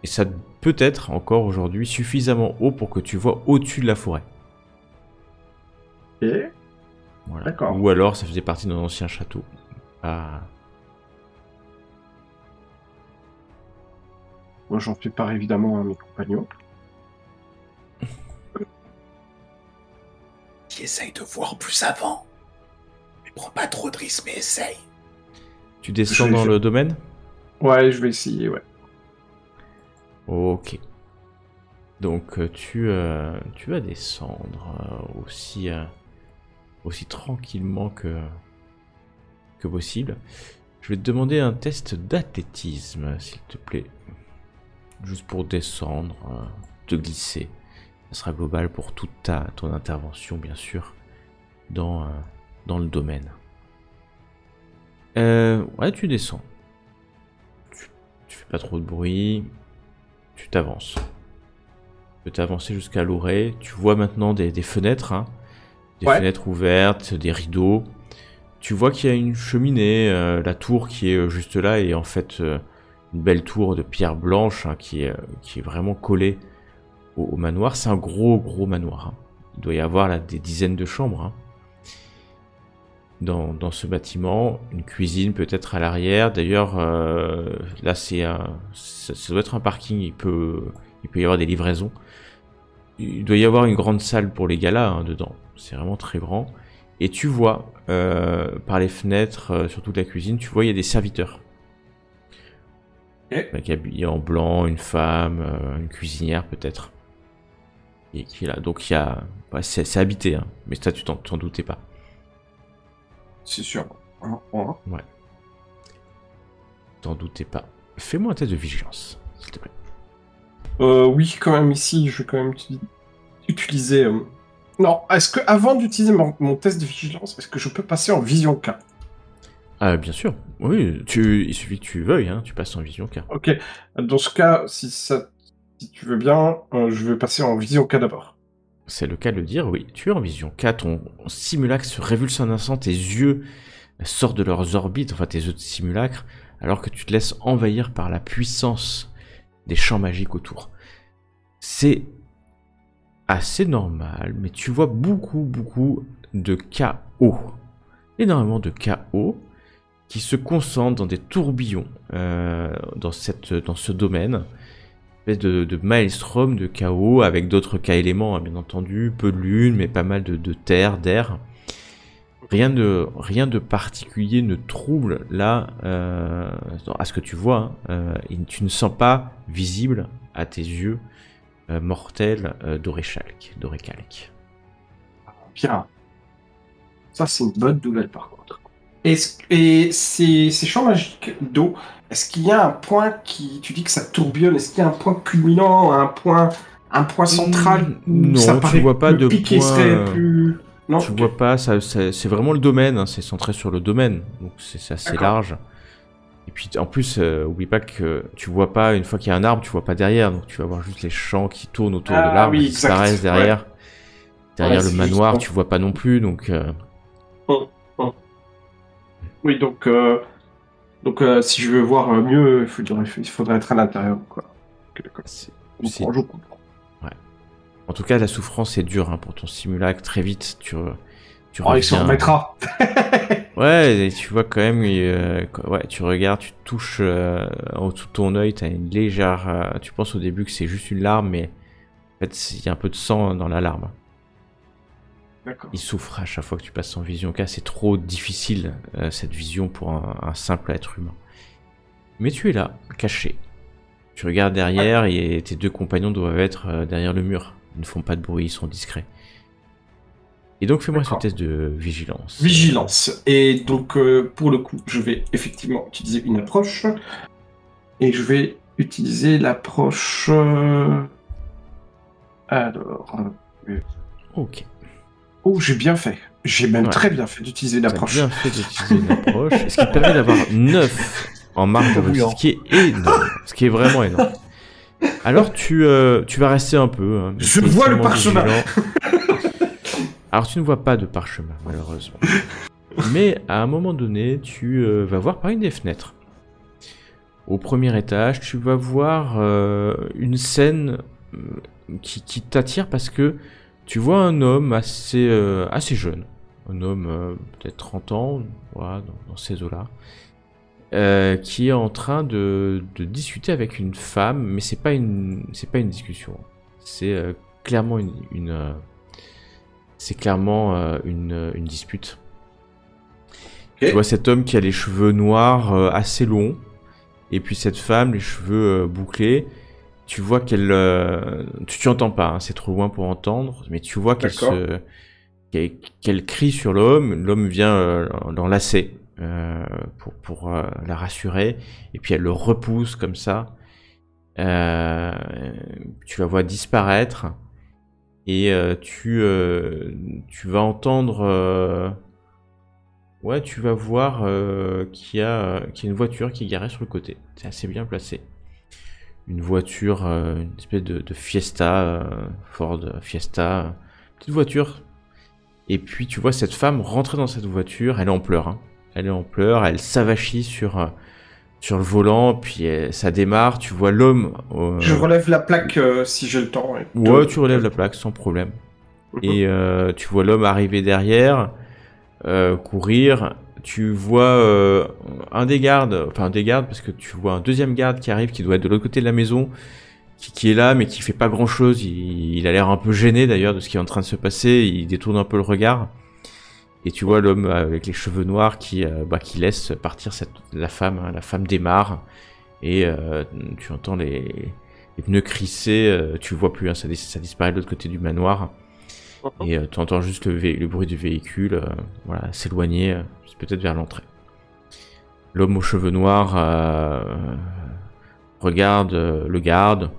et ça peut être encore aujourd'hui, suffisamment haut pour que tu vois au-dessus de la forêt. Et voilà. D'accord. Ou alors ça faisait partie d'un ancien château. Moi, j'en fais part évidemment à mes compagnons. Qui essaye de voir plus avant. Mais prends pas trop de risques, mais essaye. Tu descends dans le domaine ? Ouais, je vais essayer, ouais. Ok. Donc tu vas descendre aussi tranquillement que possible. Je vais te demander un test d'athlétisme, s'il te plaît. Juste pour descendre, te glisser. Ça sera global pour toute ton intervention, bien sûr, dans le domaine. Ouais, tu descends. Tu fais pas trop de bruit. Tu t'avances. Tu peux t'avancer jusqu'à l'orée. Tu vois maintenant des fenêtres, hein. Des fenêtres ouvertes, des rideaux. Tu vois qu'il y a une cheminée, la tour qui est juste là est en fait une belle tour de pierre blanche hein, qui est vraiment collée au manoir. C'est un gros manoir. Hein. Il doit y avoir là des dizaines de chambres. Hein. dans ce bâtiment, une cuisine peut-être à l'arrière. D'ailleurs, là ça doit être un parking, il peut y avoir des livraisons. Il doit y avoir une grande salle pour les galas hein, dedans, c'est vraiment très grand. Et tu vois, par les fenêtres, sur toute la cuisine, tu vois, il y a des serviteurs. Avec habillés en blanc, une femme, une cuisinière peut-être. Et qui est là. Donc il y a... Ouais, c'est habité, hein. Mais ça tu t'en doutais pas. C'est sûr. Ouais. T'en doutais pas. Fais-moi un test de vigilance, s'il te plaît. Oui, quand même, ici, je vais quand même utiliser... Non, est-ce que avant d'utiliser mon test de vigilance, est-ce que je peux passer en vision K? Ah, bien sûr. Oui, il suffit que tu veuilles, hein. Tu passes en vision K. Ok. Dans ce cas, si tu veux bien, je vais passer en vision K d'abord. C'est le cas de le dire, oui. Tu es en vision K, ton simulacre se révulse un instant, tes yeux sortent de leurs orbites, enfin tes yeux de simulacre, alors que tu te laisses envahir par la puissance des champs magiques autour. C'est assez normal, mais tu vois beaucoup de chaos. Énormément de chaos qui se concentrent dans des tourbillons dans ce domaine. Espèce de maelstrom, de chaos, avec d'autres cas éléments, hein, bien entendu, peu de lune, mais pas mal de terre, d'air. Rien de particulier ne trouble là, à ce que tu vois, hein, et tu ne sens pas visible à tes yeux mortels d'Orécalque. Bien. Ça, c'est une bonne nouvelle par contre. Et ces champs magiques d'eau, est-ce qu'il y a un point qui... Tu dis que ça tourbillonne, est-ce qu'il y a un point culminant, un point central non, ça tu vois pas de point... serait plus... Non, tu vois pas, c'est vraiment le domaine, hein, c'est centré sur le domaine, donc c'est assez large. Et puis en plus, oublie pas que tu vois pas, une fois qu'il y a un arbre, tu vois pas derrière, donc tu vas voir juste les champs qui tournent autour de l'arbre, qui disparaissent derrière. Ouais. Derrière le manoir, tu vois pas non plus, donc... Oui, donc si je veux voir mieux, il faudrait être à l'intérieur, quoi. Okay, d'accord. Je comprends. Ouais. En tout cas, la souffrance est dure hein, pour ton simulacre. Très vite, tu il s'en remettra. Ouais, et tu vois quand même, ouais, tu regardes, tu touches en dessous de ton œil, t'as une légère... tu penses au début que c'est juste une larme, mais en fait, il y a un peu de sang dans la larme. Il souffre à chaque fois que tu passes en vision K, c'est trop difficile cette vision pour un simple être humain. Mais tu es là, caché. Tu regardes derrière et tes deux compagnons doivent être derrière le mur. Ils ne font pas de bruit, ils sont discrets. Et donc fais-moi ce test de vigilance. Vigilance. Et donc pour le coup, je vais effectivement utiliser une approche. Et je vais utiliser l'approche... Alors... Ok. Oh, j'ai bien fait. J'ai même très bien fait d'utiliser une approche. Bien fait d'utiliser une approche. Ce qui te permet d'avoir 9 en marge de réussite, ce qui est énorme. Ce qui est vraiment énorme. Alors tu vas rester un peu. Hein, je vois le parchemin. Alors tu ne vois pas de parchemin, malheureusement. Mais à un moment donné, tu vas voir par une des fenêtres. Au premier étage, tu vas voir une scène qui t'attire parce que tu vois un homme assez jeune, un homme peut-être 30 ans, voilà, dans ces eaux-là, qui est en train de discuter avec une femme, mais c'est pas une discussion, c'est clairement une dispute. Okay. Tu vois cet homme qui a les cheveux noirs assez longs, et puis cette femme les cheveux bouclés. Tu vois qu'elle... tu n'entends pas, hein, c'est trop loin pour entendre, mais tu vois qu'elle crie sur l'homme. L'homme vient l'enlacer pour la rassurer, et puis elle le repousse comme ça. Tu la vois disparaître, et tu vas entendre... ouais, tu vas voir qu'il y a une voiture qui est garée sur le côté. C'est assez bien placé. Une voiture, une espèce de Fiesta, Ford Fiesta, petite voiture. Et puis tu vois cette femme rentrer dans cette voiture, elle est en pleurs. Hein. Elle est en pleurs, elle s'avachit sur le volant, puis ça démarre, tu vois l'homme... Je relève la plaque si j'ai le temps. Ouais, tu relèves la plaque sans problème. Et tu vois l'homme arriver derrière, courir. Tu vois un des gardes, parce que tu vois un deuxième garde qui arrive, qui doit être de l'autre côté de la maison, qui est là, mais qui fait pas grand chose. Il a l'air un peu gêné d'ailleurs de ce qui est en train de se passer. Il détourne un peu le regard. Et tu vois l'homme avec les cheveux noirs qui laisse partir la femme démarre. Et tu entends les pneus crisser. Tu le vois plus, hein, ça disparaît de l'autre côté du manoir. Et tu entends juste le bruit du véhicule s'éloigner, peut-être vers l'entrée. L'homme aux cheveux noirs regarde le garde.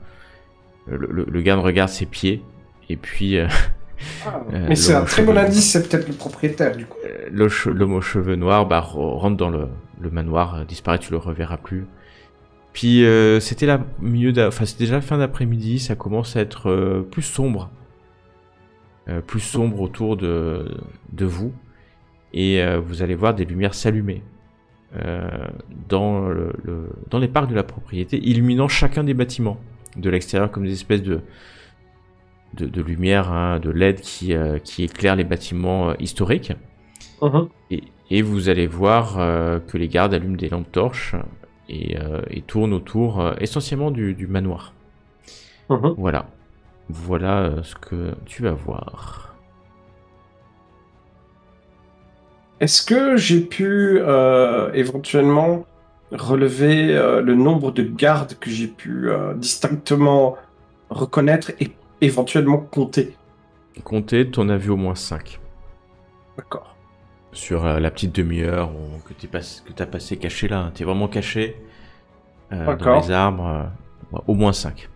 Le garde regarde ses pieds. Et puis... mais c'est un très bon indice, c'est peut-être le propriétaire du coup. L'homme aux cheveux noirs rentre dans le manoir, disparaît, tu le reverras plus. Puis c'était c'était déjà la fin d'après-midi, ça commence à être plus sombre. Plus sombre autour de vous. Et vous allez voir des lumières s'allumer dans les parcs de la propriété, illuminant chacun des bâtiments de l'extérieur comme des espèces de lumière, hein, de LED qui éclairent les bâtiments historiques. Et vous allez voir que les gardes allument des lampes torches et tournent autour essentiellement du manoir. Voilà ce que tu vas voir. Est-ce que j'ai pu éventuellement relever le nombre de gardes que j'ai pu distinctement reconnaître et éventuellement compter? Compter, t'en as vu au moins 5. D'accord. Sur la petite demi-heure que t'as passé caché là. T'es vraiment caché dans les arbres. Au moins 5.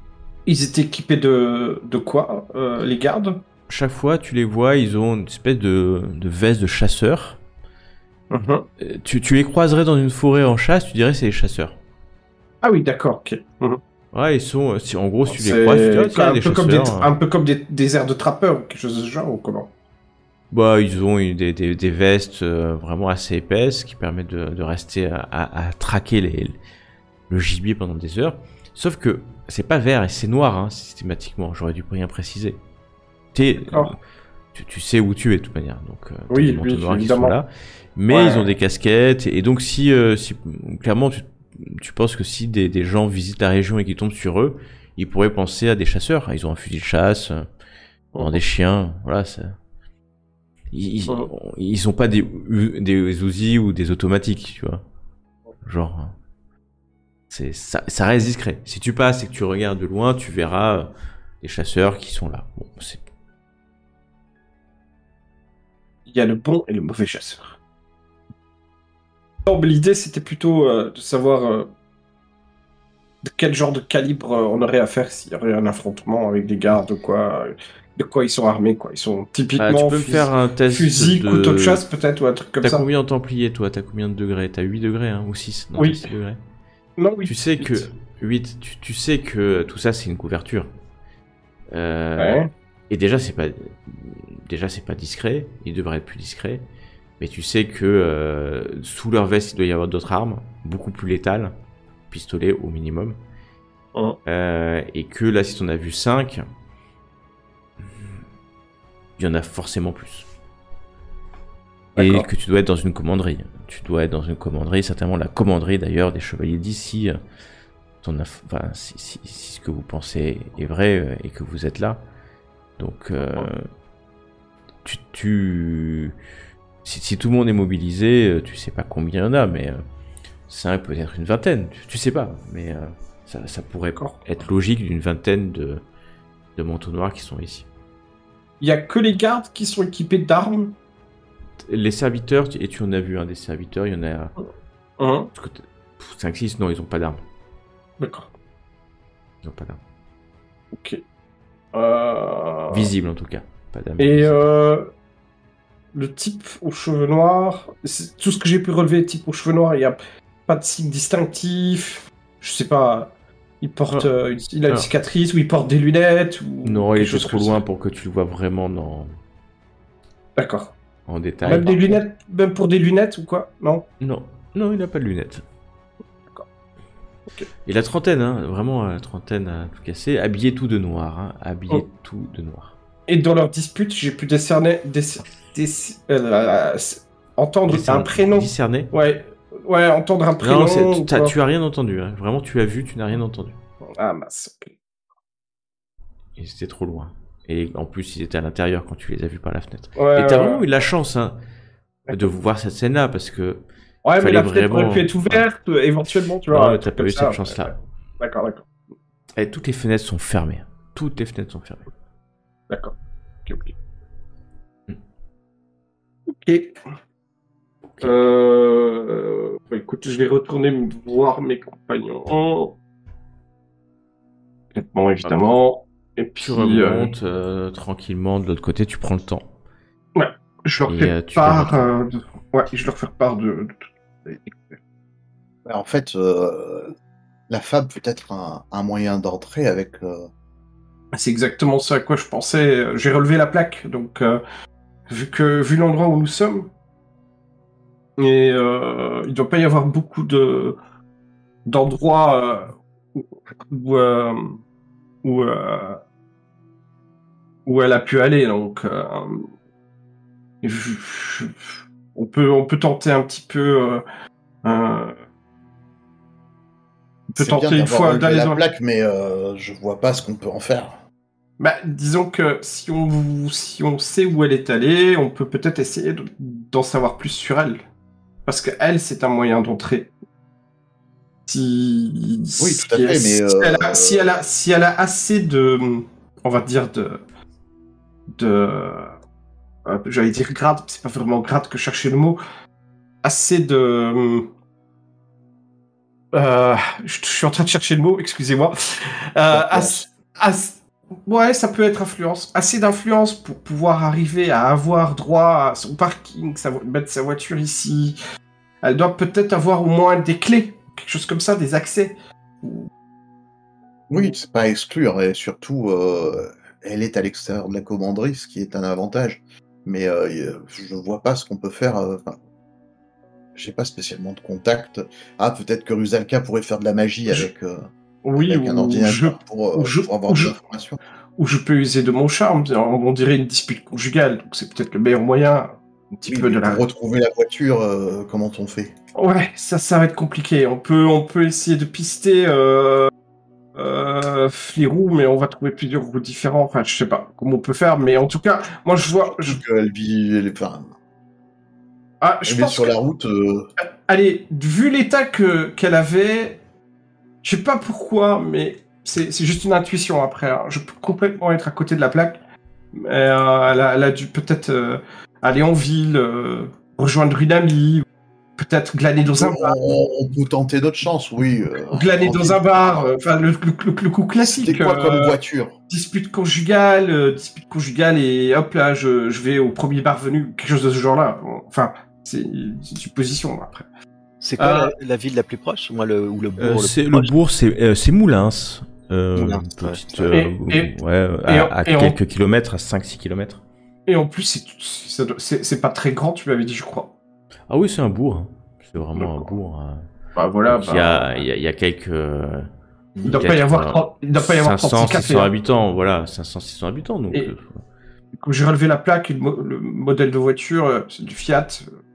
Ils étaient équipés de quoi, les gardes? Chaque fois, tu les vois, ils ont une espèce de veste de chasseur. Tu les croiserais dans une forêt en chasse, tu dirais c'est les chasseurs. Ah oui, d'accord, ok. Ouais, ils sont... en gros, si tu les croises, tu dirais c'est des chasseurs. Un peu comme des airs de trappeurs ou quelque chose de ce genre, ou comment? Bah, ils ont des vestes vraiment assez épaisses qui permettent de rester à traquer le gibier pendant des heures. Sauf que c'est pas vert et c'est noir, hein, systématiquement. J'aurais dû rien préciser. Tu sais où tu es de toute manière, donc oui, des manteaux noirs évidemment. qui sont là. Mais ils ont des casquettes et donc si clairement tu penses que si des gens visitent la région et qu'ils tombent sur eux, ils pourraient penser à des chasseurs. Ils ont un fusil de chasse, des chiens, voilà. Ils ont pas des Uzi ou des automatiques, tu vois. Genre, ça reste discret. Si tu passes et que tu regardes de loin, tu verras des chasseurs qui sont là. Bon, il y a le bon et le mauvais chasseur. L'idée, c'était plutôt de savoir de quel genre de calibre on aurait à faire s'il y aurait un affrontement avec des gardes ou quoi. De quoi ils sont armés, quoi. Ils sont typiquement tu peux me faire un test fusil, couteau de chasse peut-être, ou un truc comme ça. T'as combien en templier, toi? T'as combien de degrés? T'as 8 degrés, hein, ou 6? Non, oui. 6 degrés. Non, oui. Tu sais que 8, tu sais que tout ça c'est une couverture. Ouais. Et déjà c'est pas discret, il devrait être plus discret. Mais tu sais que sous leur veste il doit y avoir d'autres armes, beaucoup plus létales, pistolet au minimum. Et que là si t'en as vu 5, il y en a forcément plus. Et que tu dois être dans une commanderie. Tu dois être dans une commanderie, certainement la commanderie d'ailleurs des chevaliers d'ici. Si ce que vous pensez est vrai et que vous êtes là. Donc, si tout le monde est mobilisé, tu sais pas combien il y en a, mais 5, peut-être une vingtaine. Tu sais pas, mais ça pourrait être logique d'une vingtaine de manteaux noirs qui sont ici. Il y a que les gardes qui sont équipés d'armes? Les serviteurs, et tu en as vu un des serviteurs, il y en a 5-6, non, ils ont pas d'armes. D'accord. Ils ont pas d'armes. Ok. Visible en tout cas. Pas d'armes. Et le type aux cheveux noirs, tout ce que j'ai pu relever, type aux cheveux noirs, il n'y a pas de signe distinctif. Je sais pas. Il porte, il a une cicatrice ou il porte des lunettes ou non, il est trop loin pour que tu le vois vraiment D'accord. En détail. Même des lunettes, même pour des lunettes ou quoi? Non. Non, il n'a pas de lunettes. D'accord. Ok. Et la trentaine, hein, vraiment la trentaine à tout casser, habillé tout de noir, hein, tout de noir. Et dans leur dispute, j'ai pu décerner entendre un prénom. Discerner. Ouais, entendre un prénom. Non, tu as rien entendu. Hein. Vraiment, tu as vu, tu n'as rien entendu. Ah, mince. Ok. Et c'était trop loin. Et en plus, ils étaient à l'intérieur quand tu les as vus par la fenêtre. Ouais, et t'as vraiment eu la chance de voir cette scène-là, parce que... Ouais, mais la fenêtre vraiment... aurait pu être ouverte, éventuellement, tu vois. Non, mais t'as pas eu cette chance-là. D'accord. Et toutes les fenêtres sont fermées. Toutes les fenêtres sont fermées. D'accord. Ok. Écoute, je vais retourner voir mes compagnons. Complètement, évidemment. Et puis, tu remontes tranquillement de l'autre côté, tu prends le temps. Ouais, je leur fais part. Je leur fais part de tout. En fait, la fab peut être un moyen d'entrée avec. C'est exactement ça à quoi je pensais. J'ai relevé la plaque, donc vu l'endroit où nous sommes, et il doit pas y avoir beaucoup d'endroits où elle a pu aller, donc on peut tenter un petit peu. On peut C'est bien tenter une fois relevé d'aller la dans plaque, mais je vois pas ce qu'on peut en faire. Bah, disons que si on sait où elle est allée, on peut peut-être essayer d'en savoir plus sur elle. Parce que elle, c'est un moyen d'entrée. Oui, tout à fait, mais si elle a assez de, on va dire j'allais dire grade, c'est pas vraiment grade que chercher le mot, assez de, je suis en train de chercher le mot, excusez-moi, ouais, ça peut être influence. Assez d'influence pour pouvoir arriver à avoir droit à son parking, mettre sa voiture ici. Elle doit peut-être avoir au moins des clés, quelque chose comme ça, des accès. Oui, c'est pas à exclure, et surtout, elle est à l'extérieur de la commanderie, ce qui est un avantage. Mais je vois pas ce qu'on peut faire. J'ai pas spécialement de contact. Ah, peut-être que Rusalka pourrait faire de la magie avec un ordinateur pour avoir des informations. Ou je peux user de mon charme, on dirait une dispute conjugale, donc c'est peut-être le meilleur moyen. Un petit peu de pour retrouver la voiture, comment on fait? Ouais, ça va être compliqué. On peut essayer de pister les roues, mais on va trouver plusieurs roues différents. Enfin, je sais pas comment on peut faire, mais en tout cas, moi je vois. Elle vit Je pense sur la route. Allez, vu l'état qu'elle avait, je sais pas pourquoi, mais c'est juste une intuition après. Hein. Je peux complètement être à côté de la plaque. Mais, elle a dû peut-être aller en ville, rejoindre une amie, peut-être glaner dans un bar. On peut tenter d'autres chances, oui. Glaner dans un bar, enfin le coup classique. C'était quoi comme voiture? Dispute conjugale, et hop là, je vais au premier bar venu, quelque chose de ce genre-là. Enfin, c'est une supposition après. C'est quoi la ville la plus proche? Moi, le bourg. Le bourg, c'est Moulins. Moulins, petite, ouais. à quelques kilomètres, à 5-6 kilomètres. Et en plus, c'est pas très grand, tu m'avais dit, je crois. Ah oui, c'est un bourg. C'est vraiment un bourg. Bah voilà. Il y a quelques. Il doit pas y avoir 500, 600 habitants, voilà, 500-600 habitants. Donc, quand j'ai relevé la plaque, le modèle de voiture, c'est du Fiat,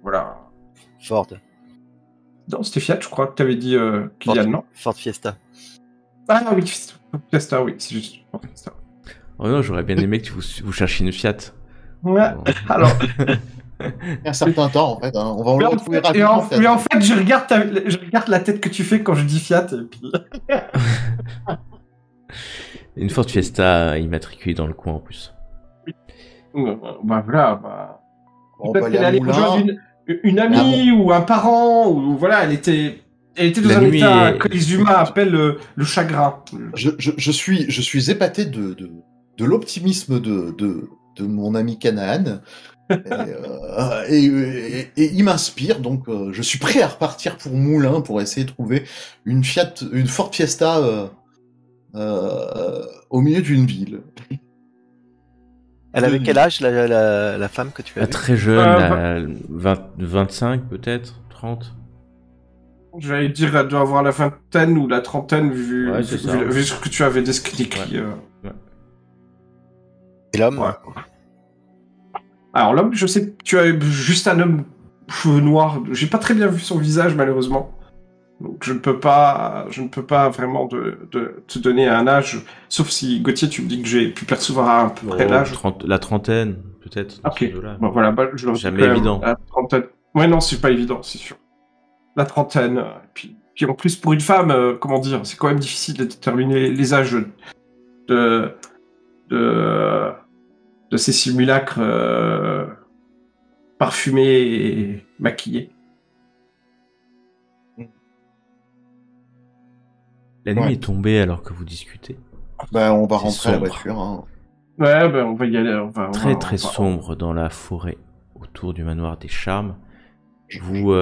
voilà. Ford. Non, c'était Fiat, je crois que t'avais dit Kylian, non? Ford Fiesta. Ah oui, Fiesta, oui, c'est juste Ford Fiesta. Oh non, j'aurais bien aimé que vous cherchiez une Fiat. Ouais, alors... un certain temps, en fait. Hein. On va le retrouver rapidement. Mais en fait, je regarde la tête que tu fais quand je dis Fiat, et puis... Une Ford Fiesta immatriculée dans le coin, en plus. Bah voilà, On peut-être va aller qu'elle à allait Moulins. rejoindre une amie ou un parent, ou voilà, elle était dans La un nuit état est- que les humains appellent le chagrin. Je suis épaté de l'optimisme de mon ami Canaan. Et il m'inspire, donc je suis prêt à repartir pour Moulins pour essayer de trouver une Ford Fiesta au milieu d'une ville. Elle avait quel âge, la femme que tu as vue? Très jeune, 25 peut-être, 30. J'allais dire, elle doit avoir la vingtaine ou la trentaine, vu ce que tu avais décrit. Ouais. Et l'homme? Ouais. Alors l'homme, je sais que tu as juste un homme cheveux noirs. J'ai pas très bien vu son visage, malheureusement. Donc je ne peux pas vraiment te donner un âge, sauf si Gauthier, tu me dis que j'ai pu percevoir à peu près l'âge. La trentaine, peut-être. Ok, bon, voilà, je le jamais évident. La trentaine. Ouais, non, c'est pas évident, c'est sûr. La trentaine, puis en plus pour une femme, comment dire, c'est quand même difficile de déterminer les âges de ces simulacres parfumés et maquillés. La nuit est tombée alors que vous discutez. Bah, on va C'est rentrer à la sombre. voiture. Hein. Ouais, ben on va y aller. Très sombre dans la forêt autour du manoir des Charmes. Vous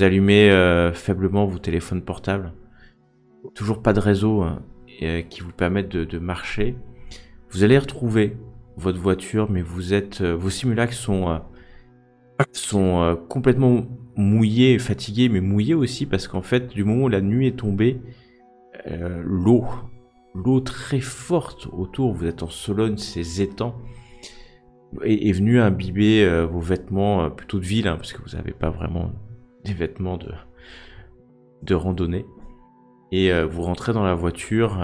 allumez faiblement vos téléphones portables. Toujours pas de réseau qui vous permettent de marcher. Vous allez retrouver votre voiture, mais vos simulacres sont complètement mouillés, fatigués, mais mouillés aussi parce qu'en fait, du moment où la nuit est tombée, l'eau très forte autour, vous êtes en Sologne, ces étangs, est venue imbiber vos vêtements plutôt de ville, parce que vous n'avez pas vraiment des vêtements de randonnée. Et vous rentrez dans la voiture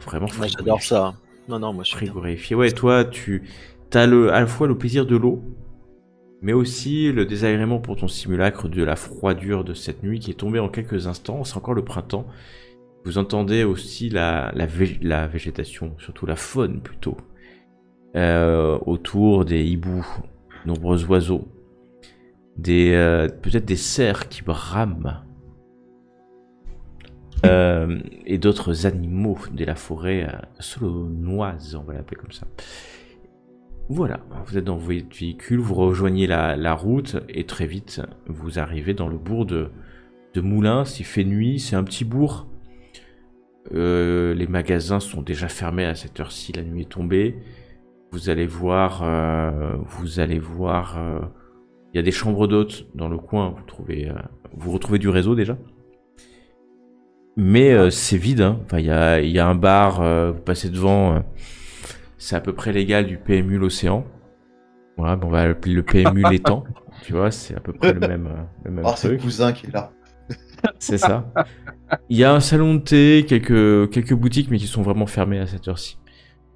vraiment Moi, j'adore ça. Non, moi je suis frigorifié. Ouais, toi, tu as à la fois le plaisir de l'eau, mais aussi le désagrément pour ton simulacre de la froidure de cette nuit qui est tombée en quelques instants. C'est encore le printemps. Vous entendez aussi la végétation, surtout la faune plutôt, autour des hiboux, nombreux oiseaux, peut-être des cerfs qui brament, et d'autres animaux de la forêt solonoise, on va l'appeler comme ça. Voilà, vous êtes dans votre véhicule, vous rejoignez la route et très vite vous arrivez dans le bourg de Moulins. Il fait nuit, c'est un petit bourg. Les magasins sont déjà fermés à cette heure-ci, la nuit est tombée. Vous allez voir, il y a des chambres d'hôtes dans le coin. Vous retrouvez du réseau déjà. Mais c'est vide, hein. Enfin, il y a un bar, vous passez devant, c'est à peu près l'égal du PMU l'Océan. Voilà, on va l'appeler le PMU l'étang. Tu vois, c'est à peu près le même c'est le truc. cousin qui est là. C'est ça. Il y a un salon de thé, quelques boutiques, mais qui sont vraiment fermées à cette heure-ci.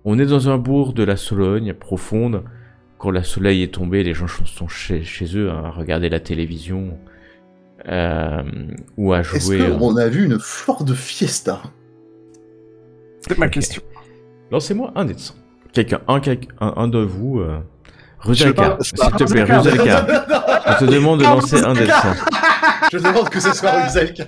On est dans un bourg de la Sologne profonde. Quand le soleil est tombé, les gens sont chez eux, hein, à regarder la télévision ou à jouer. Est-ce qu'on a vu une flore de fiesta? C'est ma question. Lancez-moi un des 100. Un de vous. Rusalka, s'il te plaît, Rusalka. Rusalka. On te demande de lancer un des 100. Je demande que ce soit Rusalka.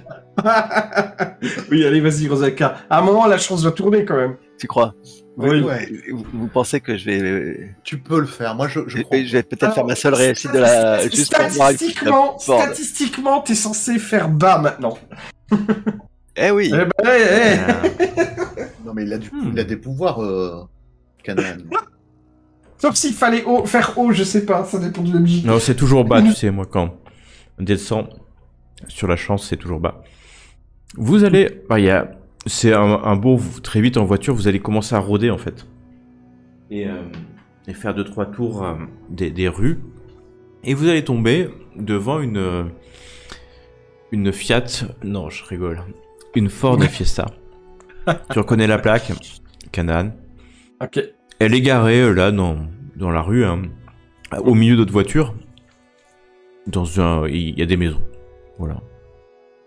Oui, allez, vas-y, Rusalka. À un moment, la chance va tourner quand même. Tu crois? Oui. Vous pensez que je vais... Tu peux le faire. Moi, je crois. Je vais peut-être faire ma seule réussite de la... Juste pour voir Statistiquement, t'es censé faire bas maintenant. Eh oui. Eh ben, Non, mais il a des pouvoirs, Canaan. Sauf s'il fallait faire haut, je sais pas, ça dépend de la musique. Non, c'est toujours bas, tu sais, moi, quand un dé de 100 sur la chance, c'est toujours bas. Vous allez... c'est un beau... Très vite, en voiture, vous allez commencer à rôder, en fait. Et faire 2-3 tours des rues. Et vous allez tomber devant une Fiat... Non, je rigole. Une Ford Fiesta. Tu reconnais la plaque, Canaan. Ok. Elle est garée, là, dans la rue, hein, au milieu d'autres voitures. Il y a des maisons. Voilà.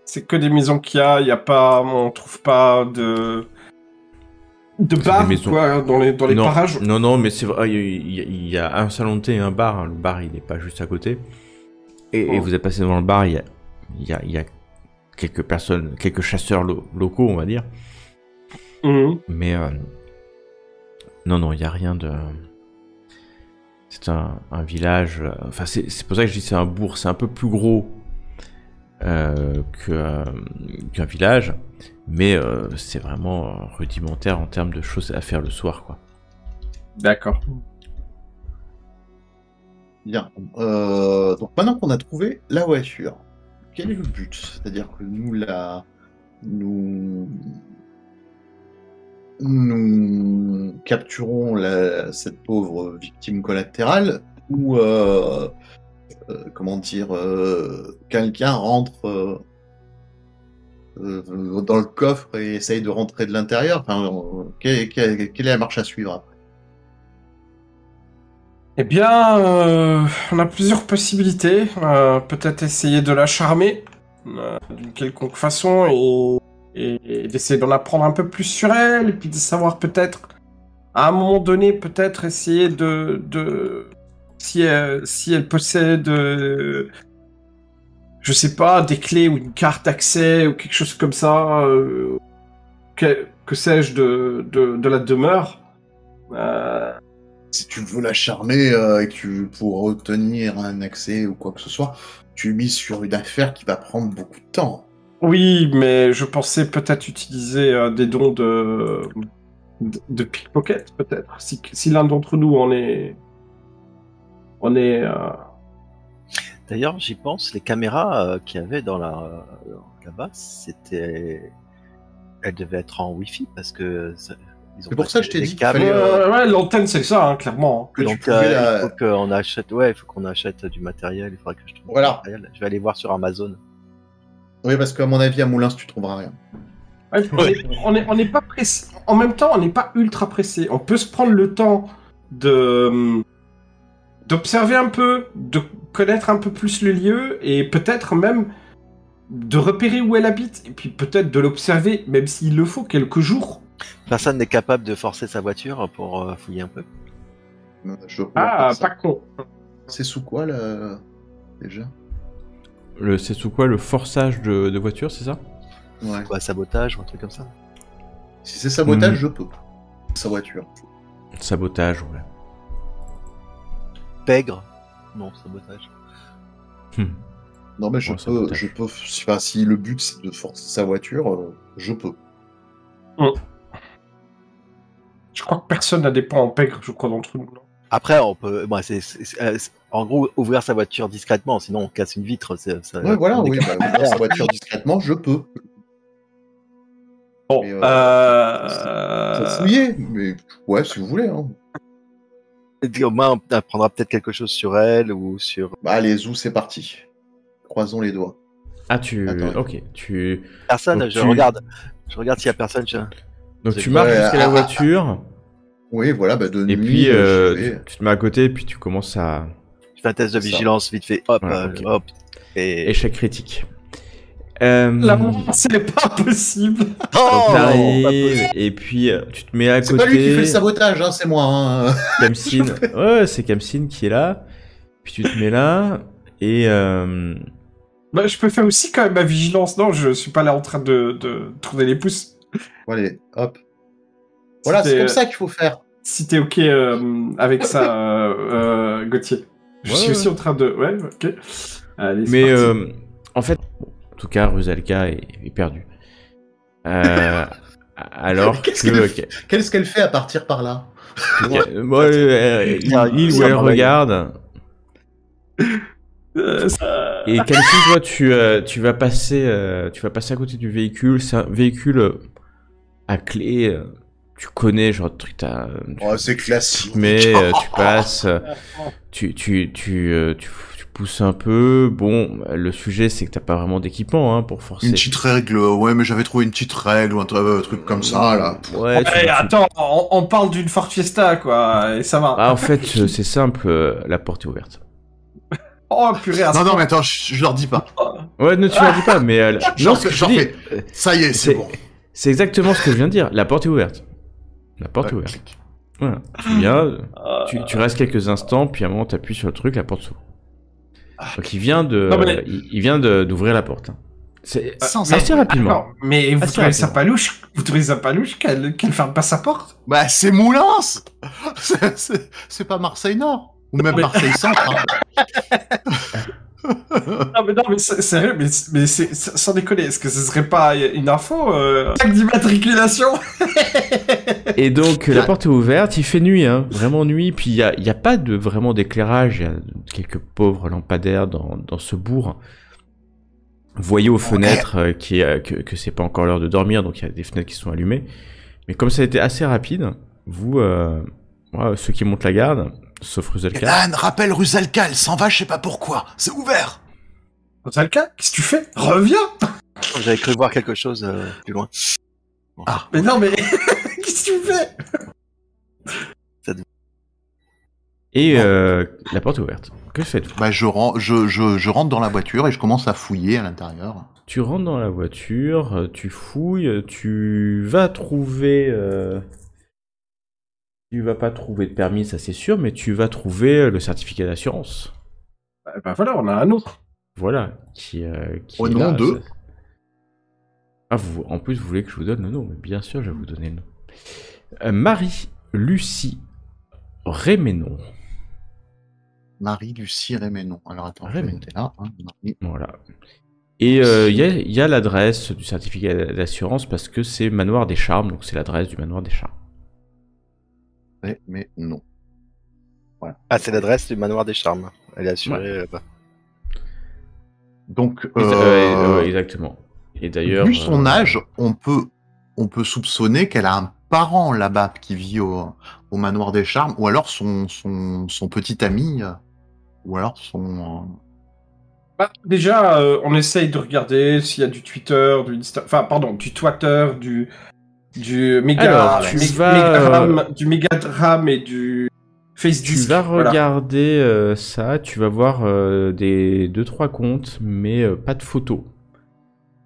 C'est que des maisons qu'il y a pas, on trouve pas de bar, quoi, dans les parages. Non, mais c'est vrai, il y a un salon de thé et un bar, hein. Le bar, il n'est pas juste à côté. Et vous êtes passé devant le bar, il y a quelques personnes, quelques chasseurs locaux, on va dire. Mhm. Mais non, il n'y a rien de... C'est un village... Enfin, c'est pour ça que je dis c'est un bourg. C'est un peu plus gros qu'un village. Mais c'est vraiment rudimentaire en termes de choses à faire le soir, quoi. D'accord. Bien. Donc maintenant qu'on a trouvé la voiture, quel est le but? C'est-à-dire que nous capturons cette pauvre victime collatérale, ou comment dire, quelqu'un rentre dans le coffre et essaye de rentrer de l'intérieur. Enfin, quelle est la marche à suivre après? Eh bien, on a plusieurs possibilités. Peut-être essayer de la charmer d'une quelconque façon et d'essayer d'en apprendre un peu plus sur elle, et puis de savoir peut-être, à un moment donné, peut-être essayer si elle possède, je sais pas, des clés ou une carte d'accès ou quelque chose comme ça, que sais-je de la demeure. Si tu veux la charmer et que pour obtenir un accès ou quoi que ce soit, tu mises sur une affaire qui va prendre beaucoup de temps. Oui, mais je pensais peut-être utiliser des dons de pickpocket, peut-être. Si l'un d'entre nous en est... D'ailleurs, j'y pense, les caméras qu'il y avait là-bas, c'était... Elles devaient être en Wi-Fi parce que... C'est pour ça que je t'ai dit qu'il câbles. fallait... Ouais, l'antenne, c'est ça, hein, clairement. que Donc, tu pouvais la- il faut qu'on achète... Ouais, il faut qu'on achète du matériel. Il faudra que je trouve Voilà. du matériel. Je vais aller voir sur Amazon. Oui, parce qu'à mon avis, à Moulins, tu trouveras rien. Ouais, on n'est pas pressé. En même temps, on n'est pas ultra pressé. On peut se prendre le temps d'observer un peu, de connaître un peu plus le lieu et peut-être même de repérer où elle habite et puis peut-être de l'observer, même s'il le faut, quelques jours. Personne n'est capable de forcer sa voiture pour fouiller un peu. Je vois Ah, ça. pas con. C'est sous quoi, là, déjà? C'est sous quoi, le forçage de voiture, c'est ça? Ouais. Quoi, sabotage ou un truc comme ça. Si c'est sabotage, Mhm. je peux. Sa voiture. Sabotage, ouais. Pègre. Non, sabotage. Non, mais Ouais, sabotage. je peux. Enfin, si le but c'est de forcer sa voiture, je peux. Je crois que personne n'a des points en pègre, je crois, d'entre nous. Non. Après, on peut... Bon, en gros, ouvrir sa voiture discrètement, sinon on casse une vitre. Ouais, voilà, on est oui. capable Bah, de ouvrir faire. sa voiture discrètement, je peux. Bon, Mais, Pour fouiller, mais ouais, si vous voulez. Hein. Et au moins, on apprendra peut-être quelque chose sur elle ou sur... Bah, allez, Zou, c'est parti. Croisons les doigts. Ah, tu... Attends. Ok, tu... Personne, Donc je tu- regarde. Je regarde s'il y a personne. Donc C'est tu marches vrai, jusqu'à la voiture, Oui, voilà, bah, de et nuit, puis j'y vais. tu te mets à côté, et puis tu commences à... Je fais un test de Ça. vigilance vite fait. Hop, Voilà, ok. hop. Et... Échec critique. l'amour, c'est pas possible. Oh, Donc pas t'arrives, possible. et puis tu te mets à C'est pas lui qui fait le côté, sabotage, hein, c'est moi. Hein. Kamsin, ouais, c'est Kamsin qui est là, puis tu te mets là, et... Bah, je peux faire aussi quand même ma vigilance. Non, je suis pas là en train de tourner les pouces. Bon, allez, hop. Voilà, Si c'est t'es- comme ça qu'il faut faire. Si t'es ok avec ça, Gauthier. Je Ouais, suis ouais. aussi en train de... Ouais, ok. Allez, c'est Mais parti. en fait, en tout cas, Rusalka est perdue. Alors Qu'est-ce que... Qu'est-ce qu'elle fait à partir par là? Bon, il ou elle regarde... Et Kamsin, toi, tu vas passer à côté du véhicule. C'est un véhicule à clé. Tu connais, genre, le truc, Oh, c'est classique. mais tu passes, tu pousses un peu. Bon, le sujet, c'est que t'as pas vraiment d'équipement, hein, pour forcer. Une petite règle, ouais, mais j'avais trouvé une petite règle ou un truc comme ça, là. Ouais, Attends, on parle d'une Ford Fiesta, quoi, et ça va. Ah, en fait, c'est simple, la porte est ouverte. Oh, purée, à ce Non, non, point. mais attends, je leur dis pas. Ouais, ne tu leur dis pas, mais... non, ce que je j'en dis, fais. Ça y est, c'est bon. c'est exactement ce que je viens de dire. La porte est ouverte. La porte est Ouais, ouverte. clic. Voilà. Tu viens, tu restes quelques instants, puis à un moment, t'appuies sur le truc, la porte s'ouvre. Donc il vient Non, mais- il vient d'ouvrir la porte. Hein. C'est Sans assez rapidement. Attends, mais vous Assez trouvez ça rapidement. pas louche? Vous trouvez ça pas louche qu'elle ferme pas sa porte? Bah, c'est Moulins. C'est pas Marseille-Nord. Ou même Mais- Marseille-Centre. Hein. Non, mais sérieux, mais c'est sans déconner, est-ce que ce serait pas une info? Plaque d'immatriculation? Et donc la porte est ouverte, il fait nuit, hein, vraiment nuit, puis il y a pas de vraiment d'éclairage, il y a quelques pauvres lampadaires dans ce bourg. Vous voyez aux fenêtres que c'est pas encore l'heure de dormir, donc il y a des fenêtres qui sont allumées. Mais comme ça a été assez rapide, vous, ceux qui montent la garde, Sauf Rusalka. Kenan, rappelle Rusalka, elle s'en va, je sais pas pourquoi. C'est ouvert. Zalka, qu'est-ce que tu fais? Reviens! J'avais cru voir quelque chose plus loin. Bon. Ah. Mais non, mais qu'est-ce que tu fais? Et la porte est ouverte. Que faites-vous? Bah, je rentre dans la voiture et je commence à fouiller à l'intérieur. Tu rentres dans la voiture, tu fouilles, tu vas trouver... Tu vas pas trouver de permis, ça c'est sûr, mais tu vas trouver le certificat d'assurance. Bah voilà, on a un autre. Voilà, qui Au est nom là. de- Ah, en plus, vous voulez que je vous donne le nom, mais bien sûr, je vais vous donner le nom. Marie-Lucie Réménon. Marie-Lucie Réménon. Alors attends, je vais Réménon. noter là. Hein, Marie. Voilà. Et il y a l'adresse du certificat d'assurance parce que c'est Manoir des Charmes, donc c'est l'adresse du Manoir des Charmes. Réménon. Voilà. Ah, c'est l'adresse du manoir des Charmes. Elle est assurée là-bas. Donc, Exactement. Et d'ailleurs, vu son âge, on peut soupçonner qu'elle a un parent là-bas qui vit au manoir des Charmes, ou alors son petit ami, ou alors son... Bah, déjà, on essaye de regarder s'il y a du Twitter, du Insta... Enfin, pardon, du Twitter, du Alors, tu vas, du Megadram et du tu Facebook. vas Voilà. regarder ça, tu vas voir des 2-3 comptes, mais pas de photos.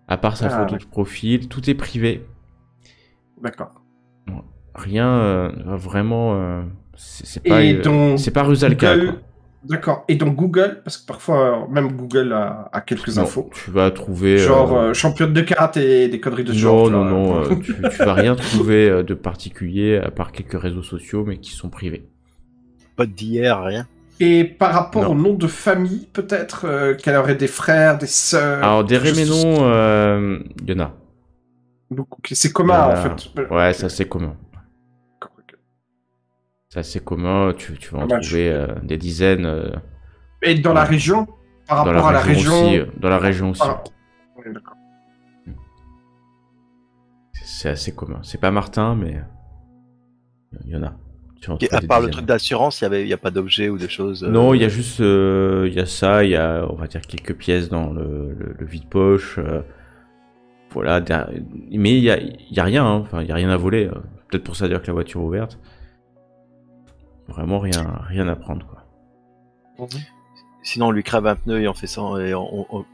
À part sa photo de profil, tout est privé. D'accord. Rien vraiment. C'est Et pas, donc, c'est pas Rusalka. Google- Quoi. D'accord. Et donc Google, parce que parfois, même Google a quelques Non, infos. tu vas trouver. Genre championne de karaté, des conneries de ce genre. Non, tu vois. tu vas rien trouver de particulier à part quelques réseaux sociaux, mais qui sont privés. Pas d'hier, rien. Et par rapport Non. au nom de famille, peut-être qu'elle aurait des frères, des sœurs. Alors des quelque chose de- Réménon, il y en a. Beaucoup. C'est commun en Voilà. fait. Ouais, ça c'est commun. D'accord, ok. Ça c'est commun. Tu vas en Ah bah, trouver des dizaines. Et dans la région, par Dans rapport à la région région. aussi. Dans la région aussi. par- Ouais, d'accord. C'est assez commun. C'est pas Martin, mais il y en a. Tu en Et trouves à des part le dizaines. truc d'assurance, il y a pas d'objet ou de choses. Non, il y a juste, il y a ça, il y a, on va dire, quelques pièces dans le vide-poche. Voilà, mais il y a rien, hein. Enfin, il y a rien à voler. Peut-être pour ça dire que la voiture est ouverte. Vraiment rien à prendre, quoi. Sinon, on lui crève un pneu et on fait ça. Et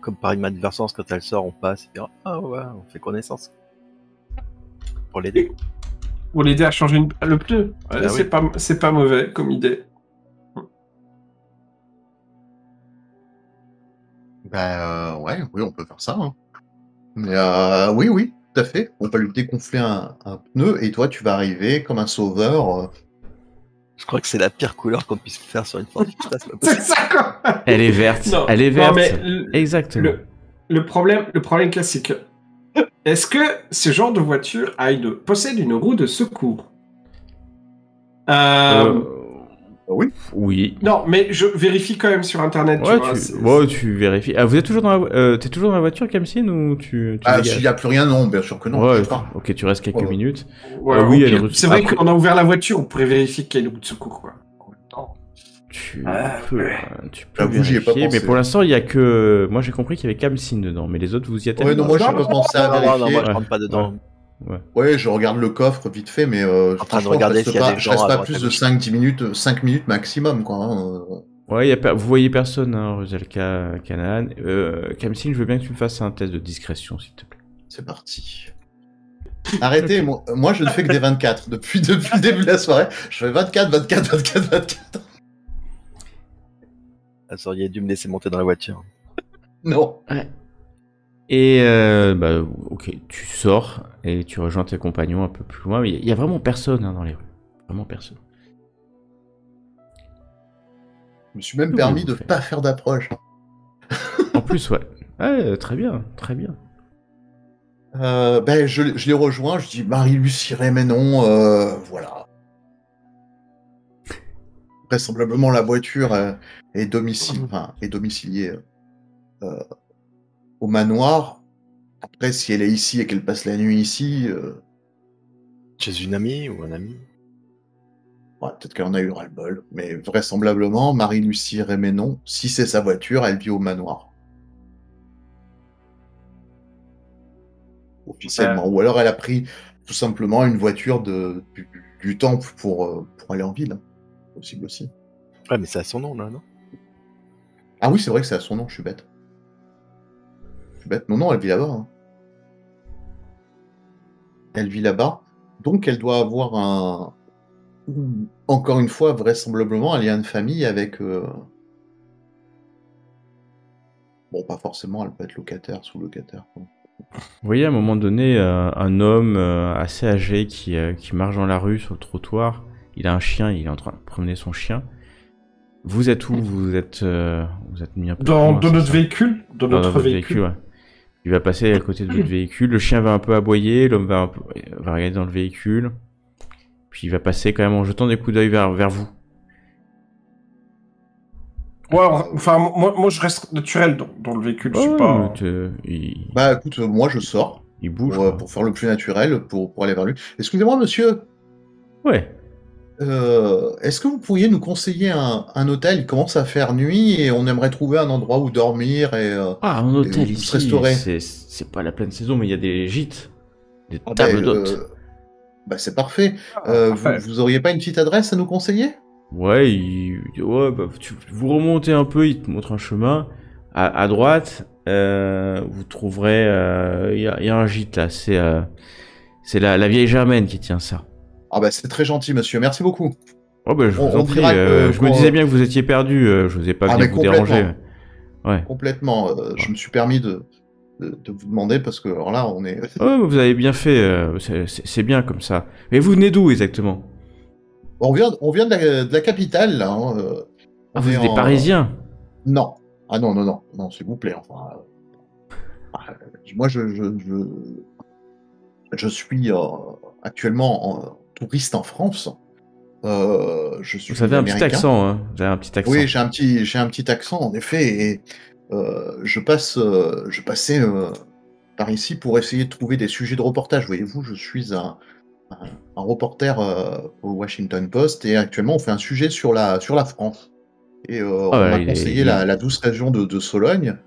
comme par inadvertance, quand elle sort, on passe. Et ah ouais, on fait connaissance. Pour l'aider. Pour l'aider à changer le pneu. Ouais, Ah c'est pas mauvais comme idée. Ben ouais, oui, on peut faire ça. Hein. Mais oui, tout à fait. On va lui dégonfler un pneu et toi, tu vas arriver comme un sauveur. Je crois que c'est la pire couleur qu'on puisse faire sur une Ford Fiesta, c'est pas C'est possible. ça quoi. Elle est verte. Non, Elle est non, verte. mais Exactement. le problème classique. Est-ce que ce genre de voiture possède une roue de secours? Oui. Non, mais je vérifie quand même sur internet. Ouais, tu vois, tu vérifies. Ah, vous êtes toujours t'es toujours dans la voiture, Kamsin, ou tu dégages S'il n'y a plus rien, non, bien sûr que non. Ouais, je sais pas. ok, tu restes quelques Ouais. minutes. Ouais, oui, ok. elle est C'est vrai après- qu'on a ouvert la voiture, on pourrait vérifier qu'il y a une roue de secours, quoi. Tu Ah, peux, ouais. tu peux J'avoue, j'y ai pas vérifier, mais pensé. pour l'instant, il y a que. Moi, j'ai compris qu'il y avait Kamsin dedans, mais les autres, vous y êtes Ouais, allés non, dans moi, le j'ai car pas pensé à Non, vérifier. moi je Ouais. rentre pas dedans. Ouais, je regarde le coffre vite fait, mais train de franchement, regarder je s'il y a des je gens reste à pas droite, plus à de gauche. 5 minutes, 5 minutes maximum, quoi. Hein. Ouais, vous voyez personne, hein, Rusalka, Canaan. Kamsin, je veux bien que tu me fasses un test de discrétion, s'il te plaît. C'est parti. Arrêtez, moi je ne fais que des 24. Depuis le début de la soirée, je fais 24. Vous auriez dû me laisser monter dans la voiture. Non. Et ok, tu sors et tu rejoins tes compagnons un peu plus loin. Il y a vraiment personne hein, dans les rues. Vraiment personne. Je me suis même Que permis voulez-vous de faire pas faire d'approche. En plus, ouais. Ouais, très bien, très bien. Je les rejoins, je dis Marie-Lucie Réménon, voilà. Vraisemblablement, la voiture est domiciliée au manoir. Après, si elle est ici et qu'elle passe la nuit ici, Chez une amie ou un ami. Ouais, peut-être qu'elle en a eu ras-le-bol, mais vraisemblablement, Marie-Lucie Réménon, si c'est sa voiture, elle vit au manoir. Officiellement. Ou alors elle a pris tout simplement une voiture du temple pour aller en ville. Possible aussi. Ouais, mais c'est à son nom, là, non? Ah oui, c'est vrai que c'est à son nom, je suis bête. Non, elle vit là-bas. Hein. Elle vit là-bas. Donc elle doit avoir encore une fois, vraisemblablement, un lien de famille avec... Bon, pas forcément, elle peut être locataire, sous-locataire. Quoi. Vous voyez à un moment donné un homme assez âgé qui marche dans la rue sur le trottoir. Il a un chien, il est en train de promener son chien. Vous êtes où? Vous êtes mis un peu Dans loin, c'est notre ça véhicule? Dans notre votre véhicule. ouais. Il va passer à côté de votre véhicule. Le chien va un peu aboyer. L'homme va regarder dans le véhicule. Puis il va passer quand même en jetant des coups d'œil vers vous. Ouais, enfin, moi je reste naturel dans le véhicule, je suis pas... Bah écoute, moi je sors. Il bouge. Pour faire le plus naturel, pour aller vers lui. Excusez-moi, monsieur. Ouais. Est-ce que vous pourriez nous conseiller un hôtel? Il commence à faire nuit et on aimerait trouver un endroit où dormir et un hôtel et ici, se restaurer. c'est pas la pleine saison, mais il y a des gîtes, des Ah tables d'hôtes. Bah c'est parfait. parfait. Vous auriez pas une petite adresse à nous conseiller? Ouais, vous remontez un peu, il te montre un chemin. À droite, vous trouverez, il y a un gîte là, c'est la vieille Germaine qui tient ça. Ah bah c'est très gentil, monsieur. Merci beaucoup. Oh bah je vous On en prie, dira je me disais bien que vous étiez perdu, je vous ai pas mais venu vous déranger. Ouais. Complètement. Je me suis permis de vous demander parce que alors là on est. Oh, vous avez bien fait, c'est bien comme ça. Mais vous venez d'où exactement? On vient de la capitale là. Hein. Vous êtes des Parisiens? Non. Ah non, s'il vous plaît. Enfin, moi je suis actuellement touriste en France. Je suis Vous avez un petit américain. accent, hein. Vous avez un petit accent. Oui, j'ai un petit accent en effet, et je passais par ici pour essayer de trouver des sujets de reportage. Voyez-vous, je suis un reporter au Washington Post, et actuellement on fait un sujet sur la France. Et on m'a conseillé la douce région de Sologne,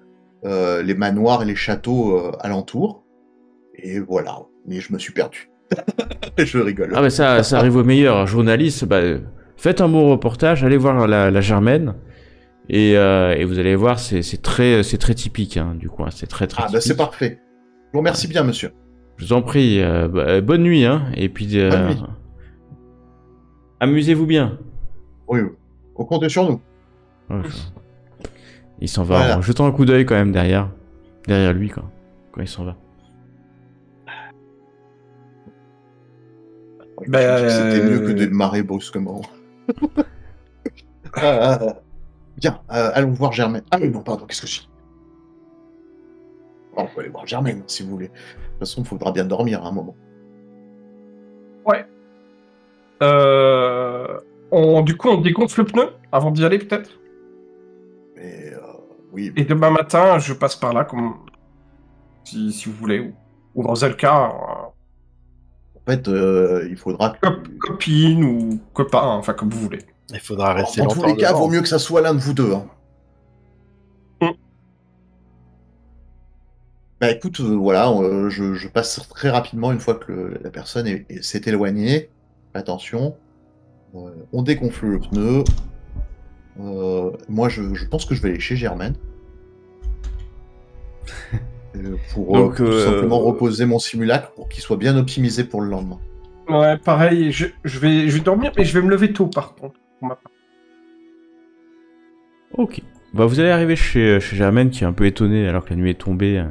les manoirs et les châteaux alentours. Et voilà, mais je me suis perdu. Je rigole. Ah bah ça arrive aux meilleurs journalistes. Bah, faites un bon reportage, allez voir la Germaine et vous allez voir, c'est très typique hein, du coup, c'est très Ah typique. bah c'est parfait. Je vous remercie bien, monsieur. Je vous en prie, bonne nuit hein, et puis Bonne nuit. amusez-vous bien. Oui, on compte sur nous. Ouais, il s'en va Voilà. en jetant un coup d'œil quand même derrière lui quand il s'en va. C'était mieux que de démarrer brusquement. Bien, allons voir Germaine. Ah oui, non, pardon, qu'est-ce que je dis? On peut aller voir Germaine, si vous voulez. De toute façon, il faudra bien dormir à un moment. Ouais. Du coup, on dégonfle le pneu avant d'y aller, peut-être? Mais oui. Et demain matin, je passe par là, comme... si vous voulez. Ou dans un cas, En fait, il faudra que... copine ou copain, enfin, comme vous voulez. Il faudra rester En longtemps tous les cas, devant. vaut mieux que ça soit l'un de vous deux. Hein. Bah écoute, voilà, je passe très rapidement une fois que la personne s'est éloignée. Attention, on dégonfle le pneu. Moi, je pense que je vais aller chez Germaine. Pour Donc, tout simplement reposer mon simulacre pour qu'il soit bien optimisé pour le lendemain. Ouais, pareil, je vais dormir, mais je vais me lever tôt, par contre. pour ma part. Ok. Bah vous allez arriver chez Germaine qui est un peu étonnée alors que la nuit est tombée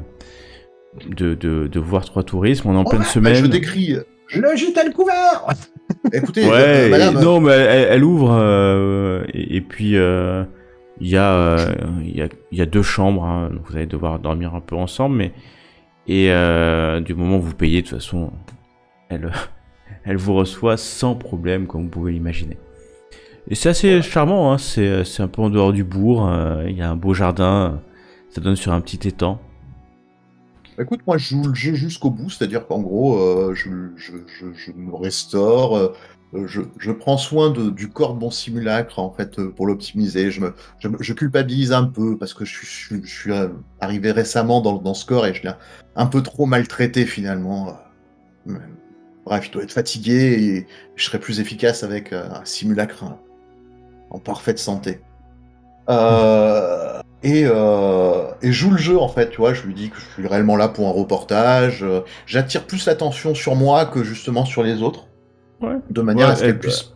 de voir 3 touristes. On est en pleine semaine. Je décris. Le gîte à le couvert. Écoutez, Ouais, madame. non, mais elle ouvre et puis il y a 2 chambres, hein, donc vous allez devoir dormir un peu ensemble, mais du moment où vous payez, de toute façon, elle vous reçoit sans problème, comme vous pouvez l'imaginer. Et c'est assez charmant, hein, c'est un peu en dehors du bourg, il y a un beau jardin, ça donne sur un petit étang. Écoute, moi je joue le jeu jusqu'au bout, c'est-à-dire qu'en gros, je me restaure, je prends soin du corps de mon simulacre en fait pour l'optimiser. Je culpabilise un peu parce que je suis arrivé récemment dans ce corps et je l'ai un peu trop maltraité finalement. Bref, je dois être fatigué et je serai plus efficace avec un simulacre en parfaite santé. Et joue le jeu en fait, tu vois, je lui dis que je suis réellement là pour un reportage. J'attire plus l'attention sur moi que justement sur les autres. Ouais. De manière Ouais, à ce qu'elle puisse.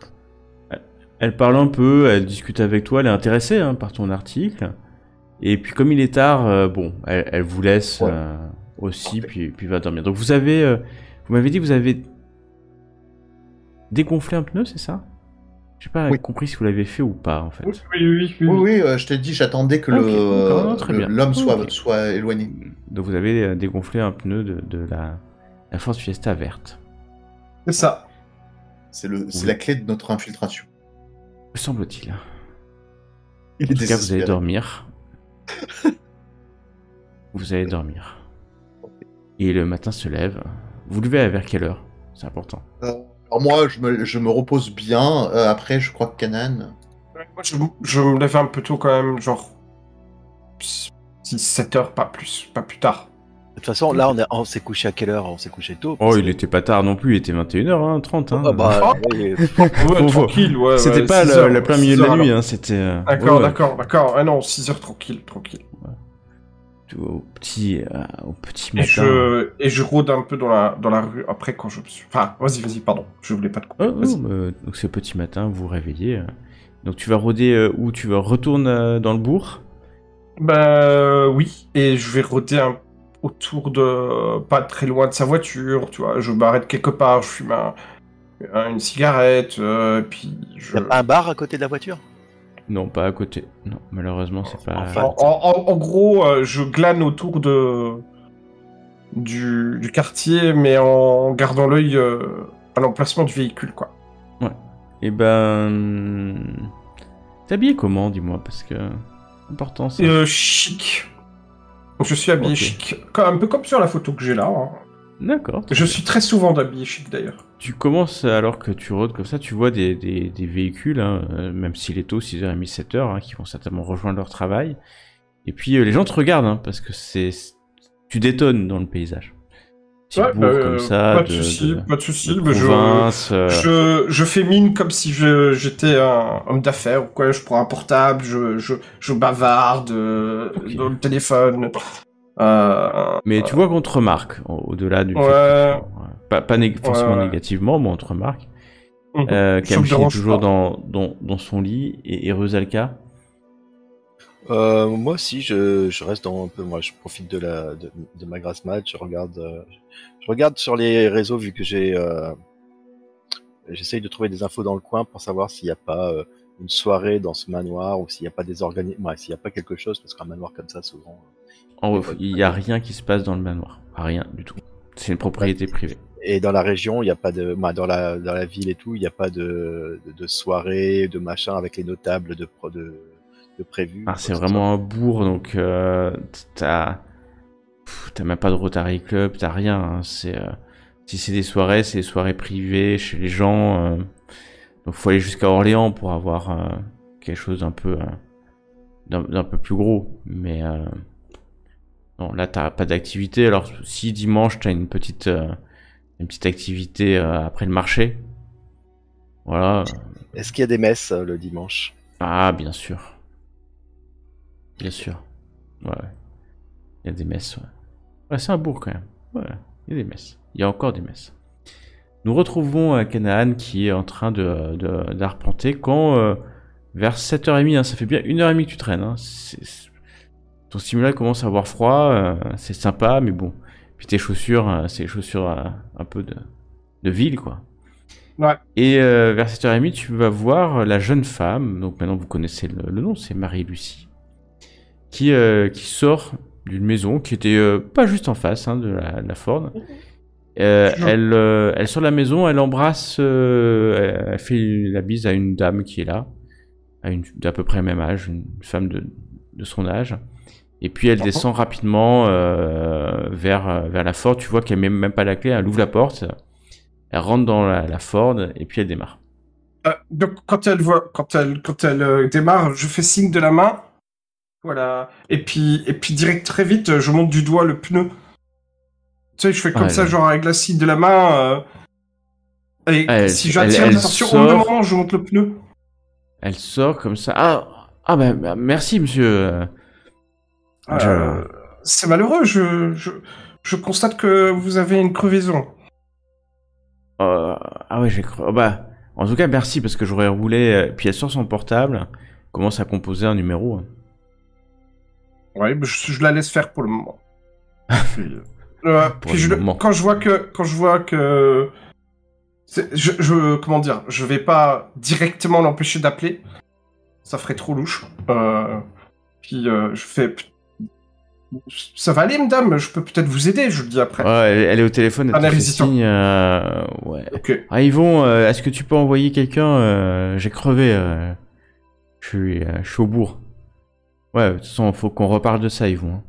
Elle parle un peu, elle discute avec toi, elle est intéressée hein, par ton article. Et puis comme il est tard, bon, elle vous laisse Ouais. aussi, Parfait. puis va dormir. Donc vous avez, vous m'avez dit que vous avez dégonflé un pneu, c'est ça? J'ai pas Oui. compris si vous l'avez fait ou pas en fait. Oui. Oui, je t'ai dit, j'attendais que Ok, d'accord, non, très bien. l'homme Ok. soit éloigné. Donc vous avez dégonflé un pneu de la Ford Fiesta verte. C'est ça. C'est Oui. la clé de notre infiltration. Me semble-t-il. Il En est tout cas, vous allez désespéré. dormir. Vous allez dormir. Et le matin se lève. Vous levez vers quelle heure? C'est important. Alors moi, je me repose bien. Après, je crois que Canaan. Moi, je me lève un peu tôt quand même, genre 6-7 heures, pas plus tard. De toute façon, là, on s'est couché à quelle heure? On s'est couché tôt. Oh, il était pas tard non plus, il était 21h30. Hein. Ah bah, oui. Ouais, tranquille, ouais. C'était ouais, pas 6 heures, la plein 6 milieu de la heures, nuit, alors. hein, c'était... D'accord, ouais, d'accord. Ah non, 6 heures, tranquille. au petit Et matin. je rôde un peu dans la rue après quand je me suis... Enfin, vas-y, pardon, je voulais pas te couper. Oh, Vas-y. donc c'est petit matin, vous vous réveillez. Donc tu vas rôder où? Tu vas retourner dans le bourg? Bah oui, et je vais rôder autour de... pas très loin de sa voiture, tu vois. Je m'arrête quelque part, je fume une cigarette, puis je... Y a pas un bar à côté de la voiture? Non, pas à côté. Non, malheureusement, c'est pas... Enfin, En gros, je glane autour du quartier, mais en gardant l'œil à l'emplacement du véhicule, quoi. Eh ben... T'es habillé comment, dis-moi? Parce que... Important, ça. Chic. Je suis habillé Ok. chic. Un peu comme sur la photo que j'ai là. Hein. D'accord. Je suis très souvent habillé chic, d'ailleurs. Tu commences, alors que tu rôdes comme ça, tu vois des véhicules, hein, même s'il est tôt, 6h30, 7h, hein, qui vont certainement rejoindre leur travail. Et puis les gens te regardent, hein, parce que tu détonnes dans le paysage. Petit bourg comme ça, pas de soucis. de Mais province. je fais mine comme si j'étais un homme d'affaires ou quoi. Je prends un portable, je bavarde Ok. dans le téléphone. Mais tu vois qu'on te remarque, au-delà du fait Ouais. que pas forcément Ouais. négativement, mais on te remarque. Ça me Kamchi est dérange toujours pas. dans son lit, et Rusalka. moi aussi, je reste un peu. Moi, je profite de ma grasse mat. Je regarde sur les réseaux vu que j'essaye de trouver des infos dans le coin pour savoir s'il n'y a pas une soirée dans ce manoir ou s'il n'y a pas s'il n'y a pas quelque chose, parce qu'un manoir comme ça, souvent. Il n'y a rien qui se passe dans le manoir. Rien du tout. C'est une propriété privée. Et dans la région, il n'y a pas de, dans la ville et tout, il n'y a pas de soirée, de machin avec les notables de prévu. Ah, c'est vraiment un bourg, donc t'as même pas de Rotary Club, t'as rien. Hein. Si c'est des soirées, c'est des soirées privées chez les gens. Donc faut aller jusqu'à Orléans pour avoir quelque chose d'un peu plus gros. Mais non, là t'as pas d'activité. Alors si dimanche t'as une petite activité après le marché, voilà. Est-ce qu'il y a des messes le dimanche? Ah, bien sûr. Bien sûr. Ouais. Il y a des messes, ouais. Ouais, c'est un bourg quand même. Ouais, il y a des messes. Il y a encore des messes. Nous retrouvons Canaan qui est en train d'arpenter quand, vers 7h30, hein, ça fait bien 1h30 que tu traînes. Hein, ton simulateur commence à avoir froid, c'est sympa, mais bon. Puis tes chaussures, c'est les chaussures un peu de ville, quoi. Ouais. Et vers 7h30, tu vas voir la jeune femme, donc maintenant vous connaissez le nom, c'est Marie-Lucie, qui sort d'une maison qui était pas juste en face hein, de la Ford. Elle sort de la maison, elle embrasse, elle fait la bise à une dame qui est là, d'à peu près le même âge, une femme de son âge. Et puis elle descend rapidement vers la Ford. Tu vois qu'elle met même pas la clé, elle ouvre la porte, elle rentre dans la Ford et puis elle démarre. Donc quand elle démarre, je fais signe de la main. Voilà. Et puis direct très vite, je monte du doigt le pneu. Tu sais, je fais comme ça, genre avec la cime de la main. Et si j'attire l'attention, au même moment, je monte le pneu. Elle sort comme ça. Ah bah, merci, monsieur. C'est malheureux, je constate que vous avez une crevaison. Ah ouais, j'ai cru. Bah, en tout cas, merci, parce que j'aurais roulé. Puis elle sort son portable, commence à composer un numéro. Ouais, mais je la laisse faire pour le moment. Quand je vois que comment dire, je vais pas directement l'empêcher d'appeler, ça ferait trop louche. Je fais, ça va aller, madame, je peux peut-être vous aider, je le dis après. Ouais, elle est au téléphone, elle te fait signe, ouais. Okay. Ah, Yvon, est-ce que tu peux envoyer quelqu'un? J'ai crevé, je suis au bourg. Ouais, de toute façon, faut qu'on reparle de ça, Yvon.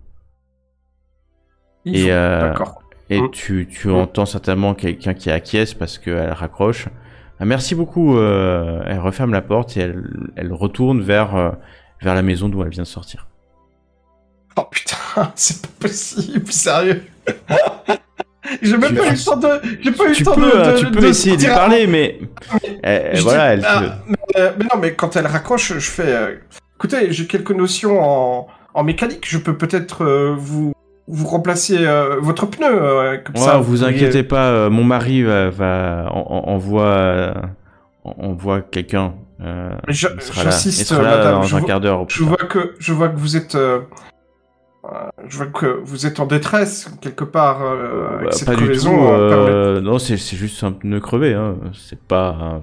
D'accord. Et tu entends certainement quelqu'un qui acquiesce parce qu'elle raccroche. Ah, merci beaucoup. Elle referme la porte et elle retourne vers la maison d'où elle vient de sortir. Oh putain, c'est pas possible, sérieux. J'ai même pas eu le temps de. J'ai pas eu le temps de. Tu peux essayer de parler, mais voilà. Mais non, mais quand elle raccroche, je fais. Écoutez, j'ai quelques notions en mécanique. Je peux peut-être vous remplacer votre pneu comme ça. Vous inquiétez pas. Mon mari envoie quelqu'un. J'insiste, là madame. Dans un quart d'heure. Je vois que vous êtes. Je vois que vous êtes en détresse quelque part avec cette pas crevaison. Du tout. Non, c'est juste un pneu crevé. Hein. C'est pas.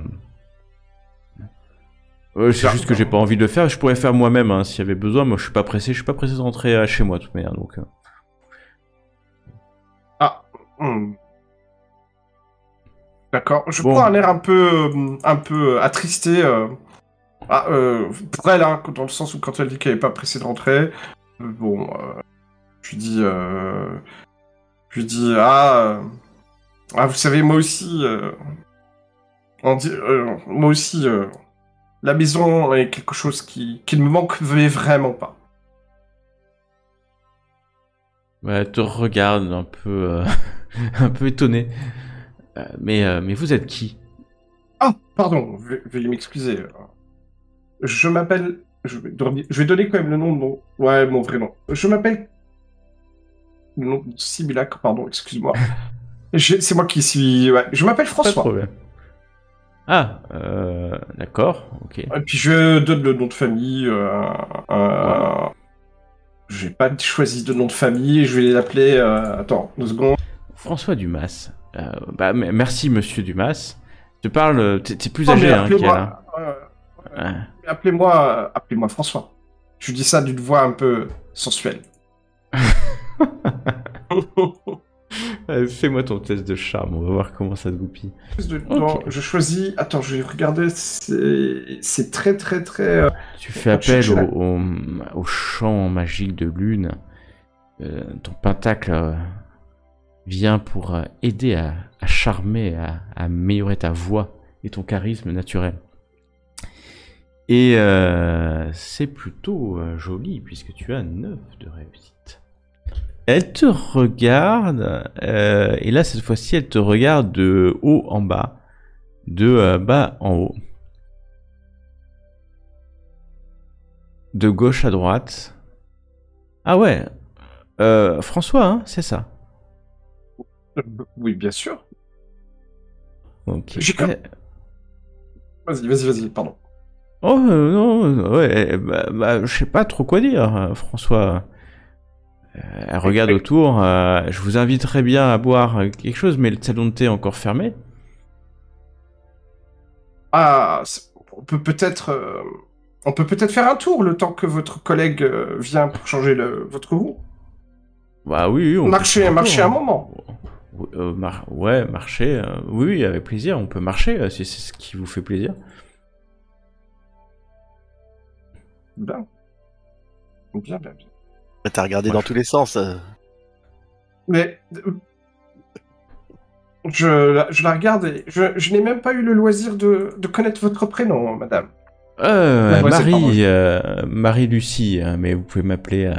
C'est juste que j'ai pas envie de le faire. Je pourrais faire moi-même hein, s'il y avait besoin. Moi, je suis pas pressé. Je suis pas pressé de rentrer chez moi de toute manière. Donc. D'accord. Je prends un air un peu attristé. Pour elle, hein, dans le sens où quand elle dit qu'elle est pas pressée de rentrer. Je lui dis, vous savez, moi aussi, la maison est quelque chose qui ne me manquait vraiment pas. Elle te regarde un peu, un peu étonné. Mais vous êtes qui? Ah, pardon, veuillez m'excuser. Je m'appelle. Je vais donner quand même le nom de mon vrai nom. Je m'appelle. Le nom de Sibyllac, pardon, excuse-moi. C'est moi qui suis. Ouais, je m'appelle François. Pas de problème. Ah, d'accord, ok. Et puis je donne le nom de famille. J'ai pas choisi de nom de famille, je vais l'appeler. Attends, 2 secondes. François Dumas. Merci, monsieur Dumas. Je te parle. T'es plus âgé, hein, qu'elle. Appelez-moi François. Je dis ça d'une voix un peu sensuelle. Fais-moi ton test de charme, on va voir comment ça te goupille. Okay. Je choisis. Attends, je vais regarder. C'est très. Tu fais appel au chant magique de lune. Ton pentacle vient pour aider à charmer, à améliorer ta voix et ton charisme naturel. Et c'est plutôt joli puisque tu as 9 de réussite. Elle te regarde, et là cette fois-ci elle te regarde de haut en bas, de bas en haut, de gauche à droite. Ah ouais, François, hein, c'est ça? Oui, bien sûr. Ok. Vas-y, pardon. Oh non, ouais, je sais pas trop quoi dire, François. Elle regarde autour. Je vous inviterais bien à boire quelque chose, mais le salon de thé est encore fermé. Ah, on peut peut-être faire un tour le temps que votre collègue vient pour changer votre roue. Bah oui, on marcher un moment. Ouais, marcher. Oui, avec plaisir. On peut marcher si c'est ce qui vous fait plaisir. Bien. T'as regardé dans tous les sens. Mais je la regarde et je n'ai même pas eu le loisir de connaître votre prénom, madame. Marie, Marie-Lucie, mais vous pouvez m'appeler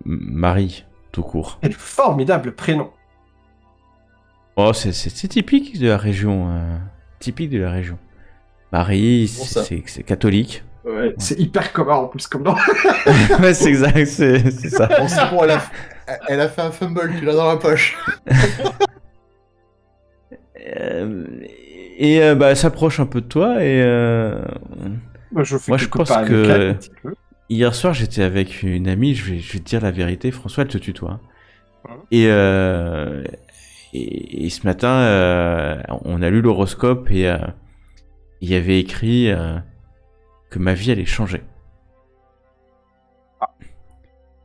Marie, tout court. Quel formidable prénom. Oh, c'est typique de la région, typique de la région. Marie, Bon, ça. c'est catholique. Ouais, c'est hyper commun en plus comme nom. Ouais, c'est exact, c'est ça. Bon, c'est bon, elle a fait un fumble, tu l'as dans la poche. Bah, elle s'approche un peu de toi et Moi, je fais moi, je quelques pense pas avec que- elle, un petit peu. hier soir, j'étais avec une amie, je vais te dire la vérité, François, elle te tutoie. Hein. Ouais. Et ce matin, on a lu l'horoscope et il y avait écrit que ma vie allait changer.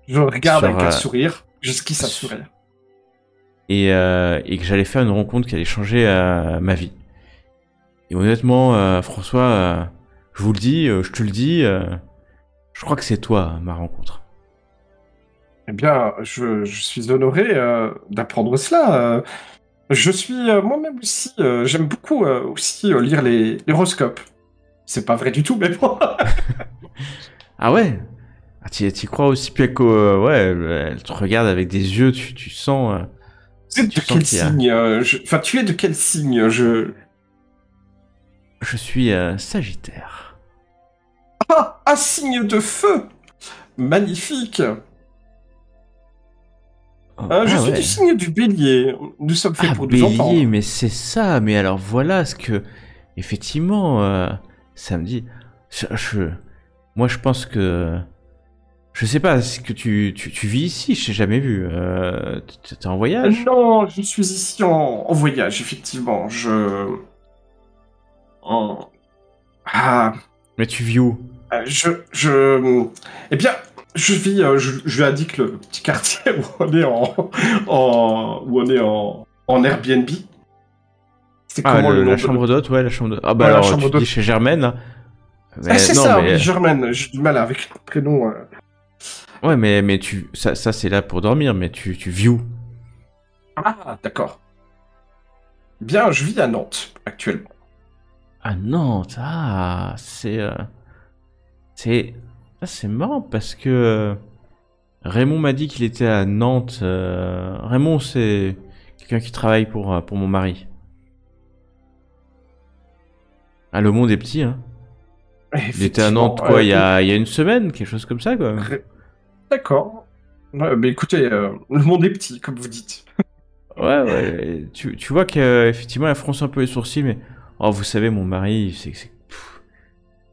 Je regarde Sur, avec un sourire, j'esquisse un sourire. Et que j'allais faire une rencontre qui allait changer ma vie. Et honnêtement, François, je vous le dis, je te le dis, je crois que c'est toi, ma rencontre. Eh bien, je suis honoré d'apprendre cela. Je suis moi-même aussi, j'aime beaucoup aussi lire les horoscopes. C'est pas vrai du tout, mais bon. Ah ouais? Ah, t'y crois aussi, puis ouais, elle te regarde avec des yeux, tu sens... Tu es de Tu sens quel qu'il y a- signe Enfin, tu es de quel signe Je suis Sagittaire. Ah, un signe de feu. Magnifique. Oh, Je ah suis ouais. du signe du bélier. Nous sommes faits Ah, pour nous entendre. bélier, mais c'est ça. Mais alors voilà ce que... Effectivement, ça me dit... Moi, je pense que... Je sais pas, est-ce que tu vis ici? Je t'ai jamais vu. T'es en voyage? Non, je suis ici en voyage, effectivement. Ah, Mais tu vis où? Eh bien, je vis, je lui indique le petit quartier où on est en Airbnb. C'est Ah, comment le nom la de- chambre d'hôte, ouais, la chambre d'hôte. Ah bah Ouais, la alors, chambre tu d'hôte. dis chez Germaine. Hein. Ah, c'est non, ça, mais... oui, Germaine. J'ai du mal avec le prénom. Ouais, mais ça c'est là pour dormir, mais tu vis où? Ah, d'accord. Bien, je vis à Nantes, actuellement. Ah Nantes, c'est marrant parce que Raymond m'a dit qu'il était à Nantes. Raymond, c'est quelqu'un qui travaille pour mon mari. Ah, le monde est petit, hein. Il était à Nantes, quoi, il y a une semaine, quelque chose comme ça, quoi. D'accord. Ouais, mais écoutez, le monde est petit, comme vous dites. Ouais, tu vois qu'effectivement, elle fronce un peu les sourcils, mais... Oh, vous savez, mon mari,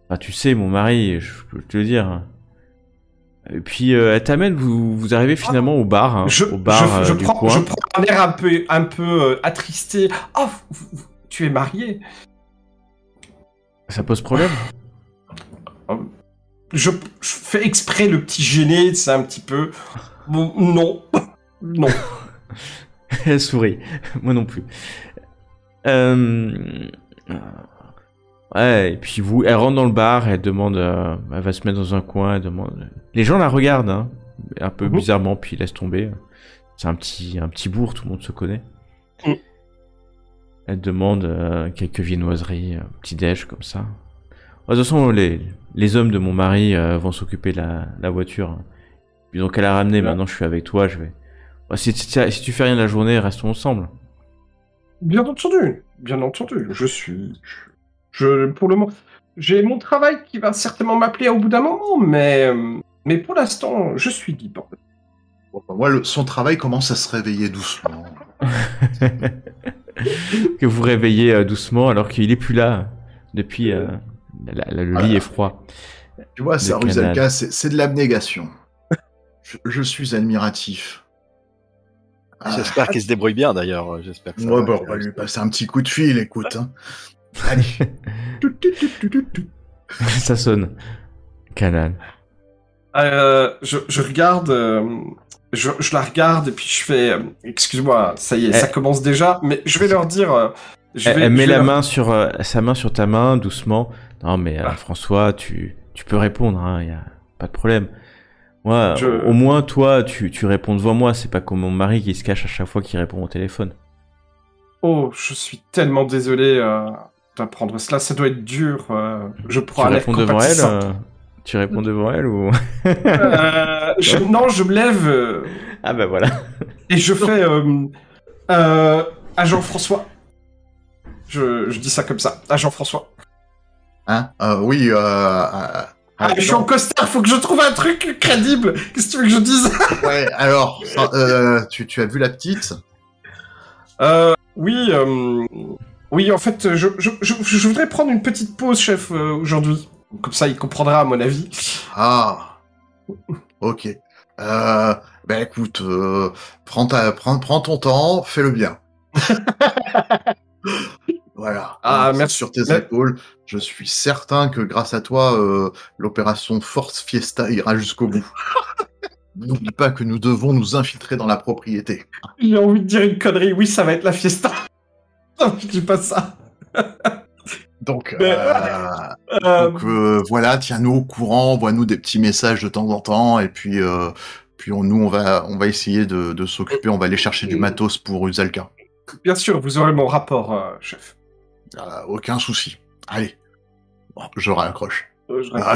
Enfin, tu sais, mon mari, je peux te le dire. Hein. Et puis, elle t'amène, vous arrivez finalement au bar, hein, Je au bar du prends coin. un air un peu attristé. Ah, tu es marié. Ça pose problème? Je fais exprès le petit gêné, c'est un petit peu. Bon, non. Non. Elle sourit. Moi non plus. Ouais, et puis elle rentre dans le bar, elle demande, elle va se mettre dans un coin, elle demande. Les gens la regardent, hein, un peu bizarrement, puis ils laissent tomber. C'est un petit bourg, tout le monde se connaît. Mm. Elle demande quelques viennoiseries, un petit déj comme ça. De toute façon, les hommes de mon mari vont s'occuper de la voiture. Puis donc elle a ramené. Maintenant, je suis avec toi, je vais. Si tu fais rien de la journée, restons ensemble. Bien entendu. Pour le moment, j'ai mon travail qui va certainement m'appeler au bout d'un moment, mais pour l'instant, je suis libre. Bon, bah, moi, son travail commence à se réveiller doucement. Que vous réveillez doucement alors qu'il est plus là depuis le lit est froid. Tu vois, ça, Canal. Rusalka, c'est de l'abnégation. Je suis admiratif. J'espère qu'il se débrouille bien d'ailleurs. J'espère que ça Ouais, va. bah, on va lui passer un petit coup de fil, écoute. Hein. Allez. Ça sonne. Canal. Je regarde, je la regarde et puis je fais, excuse-moi, ça y est, ça commence déjà, mais je vais leur dire, Elle met sa main sur ta main doucement. Non mais François, tu peux répondre, hein, y a pas de problème. Ouais, au moins, toi, tu réponds devant moi. C'est pas comme mon mari qui se cache à chaque fois qu'il répond au téléphone. Oh, je suis tellement désolé d'apprendre cela. Ça doit être dur. Je prends un air compatissant. Tu réponds devant elle ou... Non, je me lève. Ah bah voilà. Et je fais... Agent François. Je dis ça comme ça. Agent François. Hein oui, je suis en costard, faut que je trouve un truc crédible. Qu'est-ce que tu veux que je dise? Ouais, alors, tu as vu la petite? Oui, oui, en fait, je voudrais prendre une petite pause, chef, aujourd'hui. Comme ça, il comprendra, à mon avis. Ah, ok. Ben écoute, prends ton temps, fais-le bien. Voilà. Ah, merci. Sur tes épaules. Je suis certain que grâce à toi, l'opération Force Fiesta ira jusqu'au bout. N'oublie pas que nous devons nous infiltrer dans la propriété. J'ai envie de dire une connerie. Oui, ça va être la fiesta. Non, je dis pas ça. Donc voilà, tiens-nous au courant, envoie-nous des petits messages de temps en temps, et puis on va essayer de s'occuper, on va aller chercher du matos pour Uzalka. Bien sûr, vous aurez mon rapport, chef. Aucun souci. Allez, bon, je raccroche.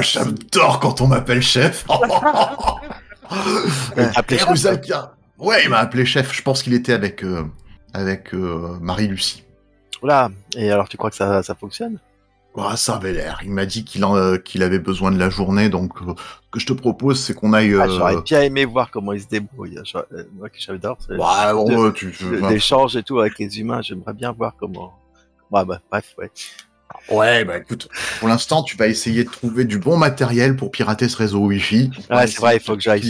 J'adore quand on m'appelle chef. Uzalka. Ouais, il m'a appelé chef. Je pense qu'il était avec Marie-Lucie. Oula, et alors tu crois que ça fonctionne? Ça avait l'air. Il m'a dit qu'il avait besoin de la journée, donc ce que je te propose, c'est qu'on aille... J'aurais bien aimé voir comment il se débrouille. Moi que j'adore, c'est l'échange et tout avec les humains. J'aimerais bien voir comment... bref, ouais. Ouais, écoute, pour l'instant, tu vas essayer de trouver du bon matériel pour pirater ce réseau Wi-Fi. Ouais, c'est vrai, il faut que j'aille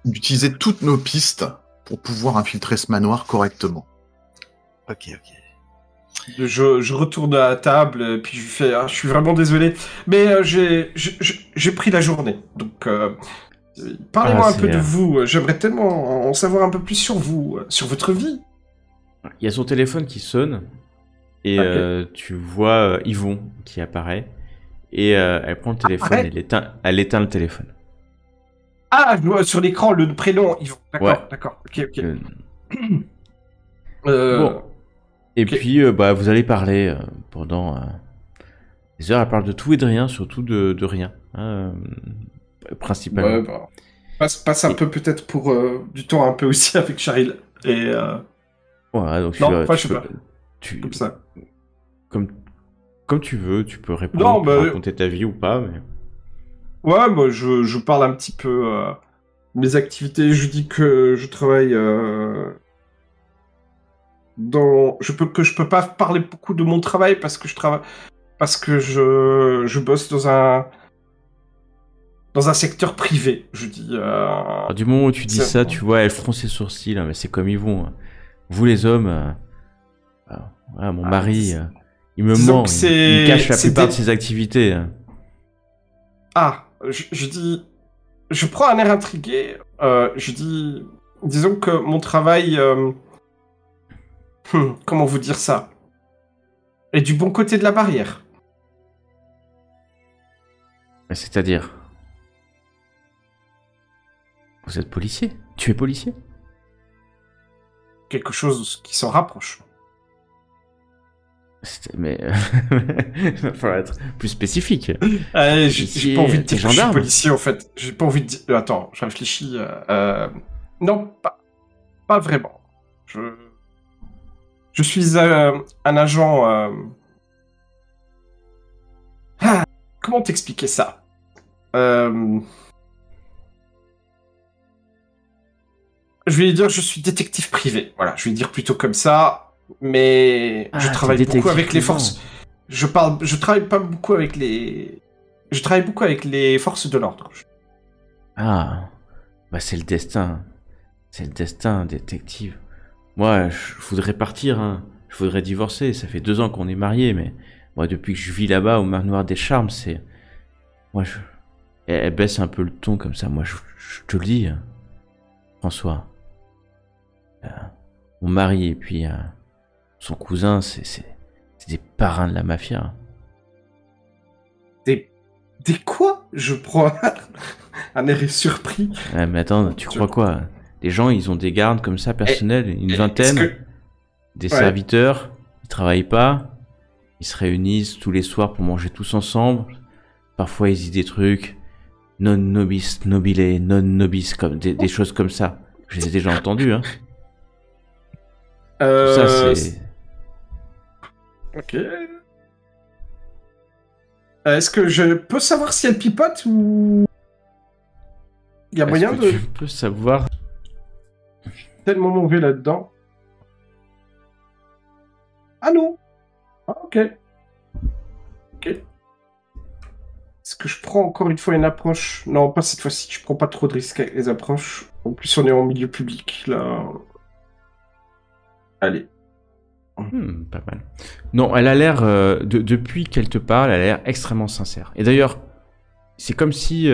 utiliser toutes nos pistes pour pouvoir infiltrer ce manoir correctement. Ok. Je retourne à la table, puis je fais je suis vraiment désolé, mais j'ai pris la journée. Donc, parlez-moi un peu de vous. J'aimerais tellement en savoir un peu plus sur vous, sur votre vie. Il y a son téléphone qui sonne, et tu vois Yvon qui apparaît, et elle prend le téléphone, elle éteint le téléphone. Ah, je vois sur l'écran le prénom Yvon. D'accord. Ok. Bon. Et puis, vous allez parler pendant des heures. Elle parle de tout et de rien, surtout de rien, principalement. Ouais, passe un peu peut-être pour du temps un peu aussi avec Cheryl. Et ouais, donc je sais pas. Comme ça. Comme tu veux, tu peux répondre, raconter ta vie ou pas. Mais... Ouais, moi je parle un petit peu mes activités. Je dis que je travaille. Je peux pas parler beaucoup de mon travail parce que je bosse dans un secteur privé, je dis. Du moment où tu dis ça, tu vois, elle fronce ses sourcils, mais c'est comme ils vont. Vous les hommes, mon mari, il me ment, il me cache la plupart de ses activités. Je dis, je prends un air intrigué. Je dis, disons que mon travail. Comment vous dire ça? Et du bon côté de la barrière. C'est-à-dire? Vous êtes policier? Tu es policier? Quelque chose qui s'en rapproche. Mais il va falloir être plus spécifique. J'ai pas envie de dire que je suis policier, en fait. J'ai pas envie de dire... Attends, je réfléchis. Non, pas vraiment. Je suis un agent... Comment t'expliquer ça? Je vais dire je suis détective privé. Voilà, je vais dire plutôt comme ça. Mais je travaille beaucoup avec les forces... Je travaille pas beaucoup avec les... Je travaille beaucoup avec les forces de l'ordre. C'est le destin. C'est le destin, détective. Moi, je voudrais partir, hein. Je voudrais divorcer. Ça fait 2 ans qu'on est mariés, mais moi, depuis que je vis là-bas au Manoir des Charmes, c'est... Moi, elle baisse un peu le ton comme ça. Moi, je te le dis, François. Mon mari et puis son cousin, c'est des parrains de la mafia. Des quoi? Je prends... un air surpris. Ouais, mais attends, tu crois quoi? Les gens, ils ont des gardes comme ça, personnels, une vingtaine, des serviteurs, ils travaillent pas, ils se réunissent tous les soirs pour manger tous ensemble. Parfois, ils disent des trucs, non nobis nobile, non nobis, comme des choses comme ça. Je les ai déjà entendus, hein. Tout ça, c'est... Ok. Est-ce que je peux savoir si elle pipote ou... Il y a moyen de... Tu peux savoir... Tellement mauvais là-dedans. Ah non. Ah, ok. Ok. Est-ce que je prends encore une fois une approche? Non, pas cette fois-ci. Je prends pas trop de risques avec les approches. En plus, on est en milieu public, là. Allez. Pas mal. Non, elle a l'air... depuis qu'elle te parle, elle a l'air extrêmement sincère. Et d'ailleurs, c'est comme si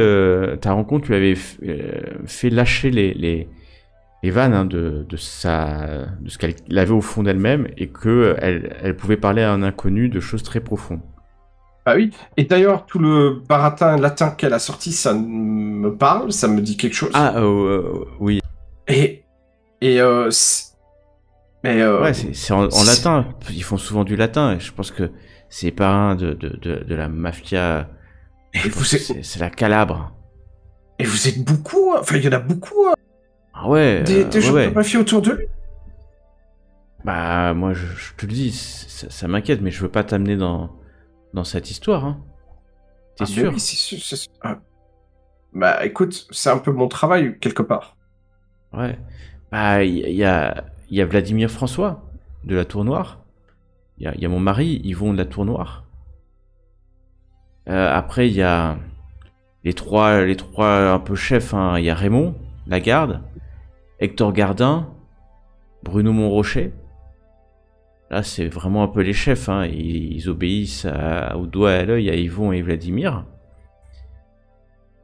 ta rencontre lui avait fait lâcher les vannes, hein, de ce qu'elle avait au fond d'elle-même, et que elle pouvait parler à un inconnu de choses très profondes. Ah oui. Et d'ailleurs, tout le baratin latin qu'elle a sorti, ça me parle, ça me dit quelque chose. Ah, oui. Mais Ouais, c'est en latin. Ils font souvent du latin, et je pense que c'est pas un de la mafia. C'est la Calabre. Et vous êtes beaucoup, enfin, il y en a beaucoup. Ah ouais. Des gens de mafia autour de lui. Bah, moi, je te le dis, ça m'inquiète, mais je veux pas t'amener dans cette histoire, hein. T'es sûr? Oui, c'est sûr. Bah, écoute, c'est un peu mon travail, quelque part. Ouais. Bah, il y a Vladimir François, de la Tour Noire. Il y a mon mari, Yvon de la Tour Noire. Après, il y a les trois un peu chefs, hein. Il y a Raymond, la garde, Hector Gardin, Bruno Montrocher. Là, c'est vraiment un peu les chefs, hein. Ils obéissent au doigt et à l'œil à Yvon et Vladimir.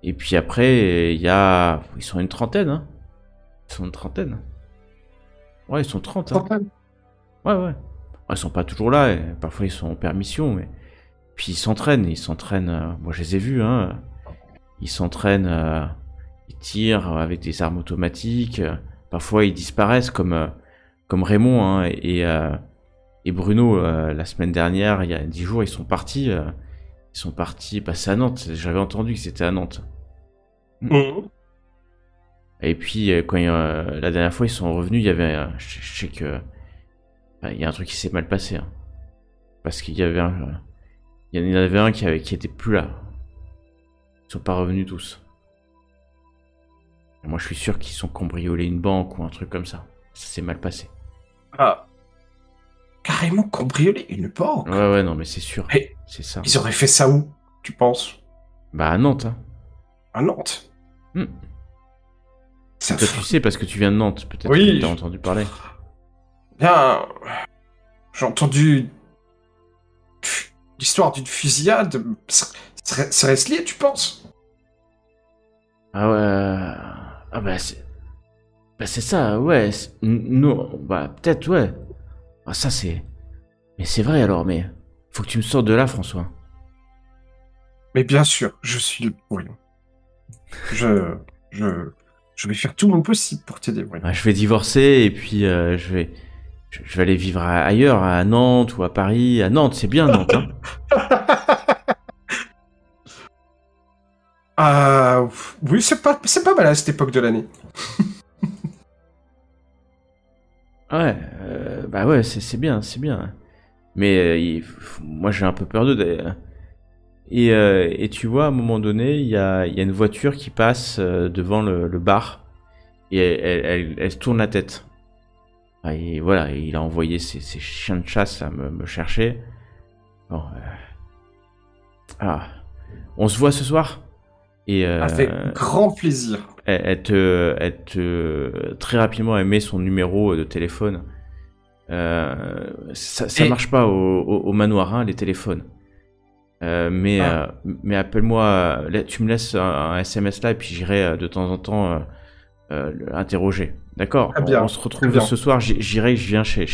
Et puis après, ils sont une trentaine, hein. Ils sont une trentaine. Ouais, ils sont 30. Hein. Ouais. Ils sont pas toujours là, et parfois ils sont en permission, mais... Puis ils s'entraînent, moi je les ai vus, hein. Ils s'entraînent, ils tirent avec des armes automatiques, parfois ils disparaissent comme Raymond, hein, et Bruno, la semaine dernière, il y a 10 jours, ils sont partis passer à Nantes, j'avais entendu que c'était à Nantes. Et puis, quand la dernière fois ils sont revenus, il y avait, je sais que, il y a un truc qui s'est mal passé, hein. Parce qu'il y avait il y en avait un qui était plus là. Ils sont pas revenus tous. Et moi, je suis sûr qu'ils ont cambriolé une banque ou un truc comme ça. Ça s'est mal passé. Ah. Carrément cambriolé une banque? Ouais, non, mais c'est sûr. Et c'est ça. Ils auraient fait ça où, tu penses? Bah, à Nantes, hein. À Nantes? Ça toi, tu sais, parce que tu viens de Nantes, peut-être oui, que t'as entendu parler. Bien, j'ai entendu l'histoire d'une fusillade. Ça reste lié, tu penses? Ah ouais... Ah bah c'est ça, ouais. Non, bah peut-être, ouais. Ah ça c'est... Mais c'est vrai alors, mais... Faut que tu me sortes de là, François. Mais bien sûr, je suis le voyons. Je vais faire tout mon possible pour t'aider, voyons. Ah, je vais divorcer et puis je vais aller vivre ailleurs, à Nantes ou à Paris. À Nantes, c'est bien Nantes, hein. Oui, c'est pas mal à cette époque de l'année. Ouais, bah ouais, c'est bien. Mais moi j'ai un peu peur d'eux d'ailleurs. Et tu vois, à un moment donné, il y a une voiture qui passe devant le bar et elle se tourne la tête. Et voilà, il a envoyé ses chiens de chasse à me chercher. Bon, alors, on se voit ce soir. Et avec grand plaisir. Elle très rapidement elle met son numéro de téléphone. Ça marche pas au manoir, hein, les téléphones. Mais appelle-moi, tu me laisses un SMS là et puis j'irai de temps en temps l'interroger. D'accord? On se retrouve ce soir, je viens chez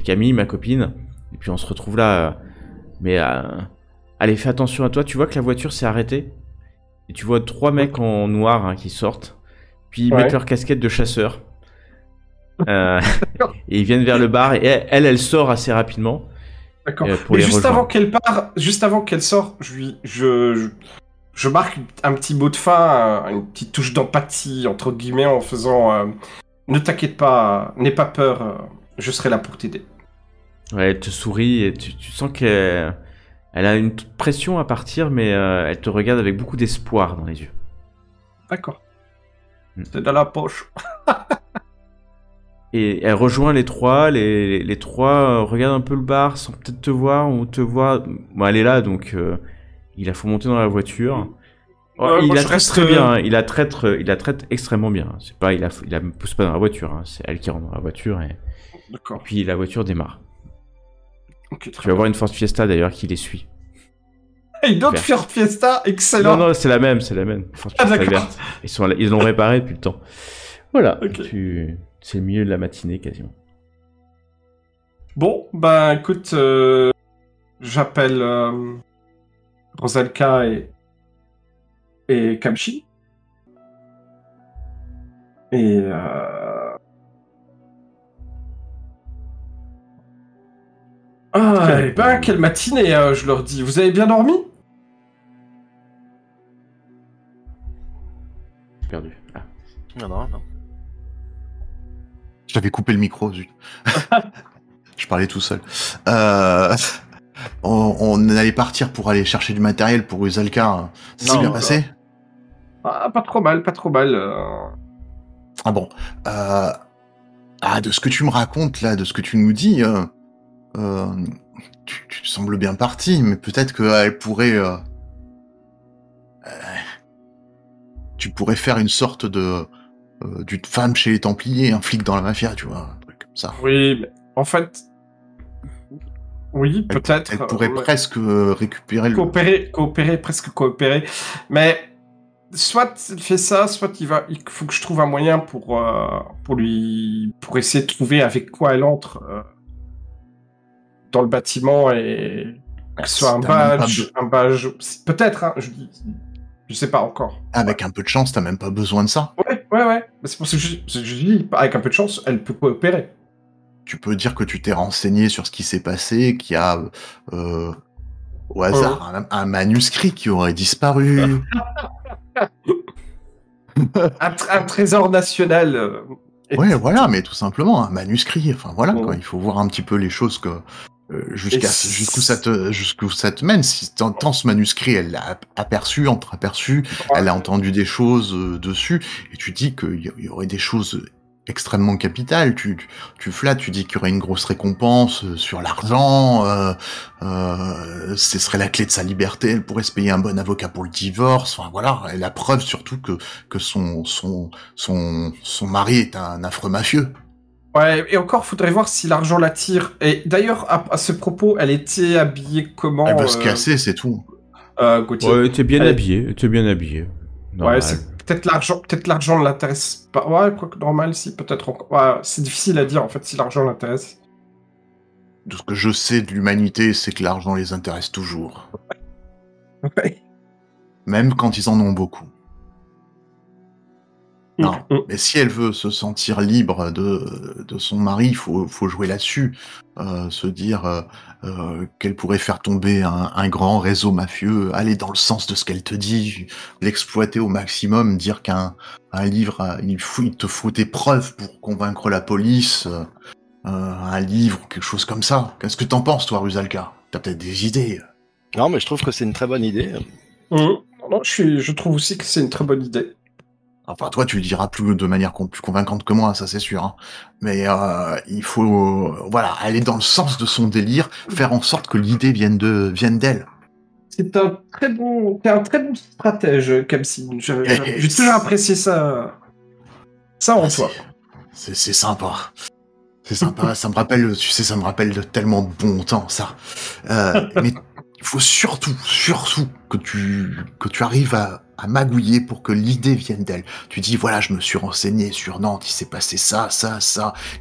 Camille, ma copine, et puis on se retrouve là. Mais allez, fais attention à toi, tu vois que la voiture s'est arrêtée. Et tu vois 3 mecs en noir qui sortent, puis ils Ouais. mettent leur casquette de chasseur. Et ils viennent vers le bar, et elle sort assez rapidement. D'accord. Pour Mais les juste rejoindre. avant qu'elle part, juste avant qu'elle sort, je marque un petit mot de fin, une petite touche d'empathie, entre guillemets, en faisant ne t'inquiète pas, n'aie pas peur, je serai là pour t'aider. Ouais, elle te sourit et tu sens qu'elle a une pression à partir, mais elle te regarde avec beaucoup d'espoir dans les yeux. D'accord. Mm. C'est dans la poche. Et elle rejoint les trois. Les trois regardent un peu le bar sans peut-être te voir ou te voir. Bon, elle est là, donc il la faut monter dans la voiture. Oh, il moi, la je traite reste, très bien. Il la traite extrêmement bien. C'est pas, il me pousse pas dans la voiture. C'est elle qui rentre dans la voiture et D'accord. puis la voiture démarre. Ok, Tu vas voir une Ford Fiesta d'ailleurs qui les suit. Une autre Vert. Ford Fiesta, excellent. Non, c'est la même. Ford Ah, Fiesta d'accord. verte. Ils l'ont réparée depuis le temps. Voilà. Ok. C'est le milieu de la matinée quasiment. Bon, bah écoute, j'appelle Rosalka et Kamchi. Et eh ben, quelle matinée, je leur dis. Vous avez bien dormi? Perdu. Ah. Non. J'avais coupé le micro, zut. Je parlais tout seul. On allait partir pour aller chercher du matériel pour Uzalka. Ça s'est Non, bien non. passé? Ah, pas trop mal, pas trop mal. Ah bon. De ce que tu me racontes là, de ce que tu nous dis, tu sembles bien parti, mais peut-être qu'elle pourrait... tu pourrais faire une sorte de... d'une femme chez les Templiers, un flic dans la mafia, tu vois, un truc comme ça. Oui, mais en fait... Oui, peut-être. Elle pourrait mais- presque récupérer le... coopérer, presque coopérer. Mais soit il fait ça, soit il faut que je trouve un moyen pour essayer de trouver avec quoi elle entre dans le bâtiment et que ce soit un T'as même pas badge. Peut-être, hein, je sais pas encore. Avec un peu de chance, t'as même pas besoin de ça. Ouais. Mais c'est pour ça que je dis, avec un peu de chance, elle peut coopérer. Tu peux dire que tu t'es renseigné sur ce qui s'est passé, qu'il y a au hasard un manuscrit qui aurait disparu. Un trésor national. Ouais, voilà, mais tout simplement un manuscrit. Enfin voilà, Ouais. quoi. Il faut voir un petit peu les choses que Et jusqu'où ça te mène. Si t'entends ce manuscrit, elle l'a aperçu, entreaperçu, elle a entendu des choses dessus, et tu dis qu'il y aurait des choses extrêmement capitales. Tu flattes, tu dis qu'il y aurait une grosse récompense sur l'argent. Ce serait la clé de sa liberté. Elle pourrait se payer un bon avocat pour le divorce. Enfin voilà, et la preuve surtout que son mari est un affreux mafieux. Ouais, et encore, faudrait voir si l'argent l'attire. Et d'ailleurs, à ce propos, elle était habillée comment Elle veut se casser, c'est tout. Gauthier. Ouais, t'es bien Elle- habillé. Normal. Ouais, peut-être l'argent ne l'intéresse pas. Ouais, quoi que normal, si, peut-être encore. Ouais, c'est difficile à dire, en fait, si l'argent l'intéresse. De ce que je sais de l'humanité, c'est que l'argent les intéresse toujours. Ouais. Même quand ils en ont beaucoup. Non, Mm. mais si elle veut se sentir libre de son mari, il faut jouer là-dessus. Se dire qu'elle pourrait faire tomber un grand réseau mafieux, aller dans le sens de ce qu'elle te dit, l'exploiter au maximum, dire qu'un livre, il te faut des preuves pour convaincre la police, un livre ou quelque chose comme ça. Qu'est-ce que t'en penses, toi, Rusalka? T'as peut-être des idées. Non, mais je trouve que c'est une très bonne idée. Non, je trouve aussi que c'est une très bonne idée. Enfin, toi, tu le diras plus de manière plus convaincante que moi, ça c'est sûr. Hein. Mais il faut, aller dans le sens de son délire, faire en sorte que l'idée vienne d'elle. T'es un très bon stratège, Kamsi. J'ai toujours apprécié ça en toi. C'est sympa. C'est sympa. Ça me rappelle, tu sais, ça me rappelle de tellement de bon temps, ça. Mais il faut surtout que tu arrives à magouiller pour que l'idée vienne d'elle. Tu dis, voilà, je me suis renseigné sur Nantes, il s'est passé ça.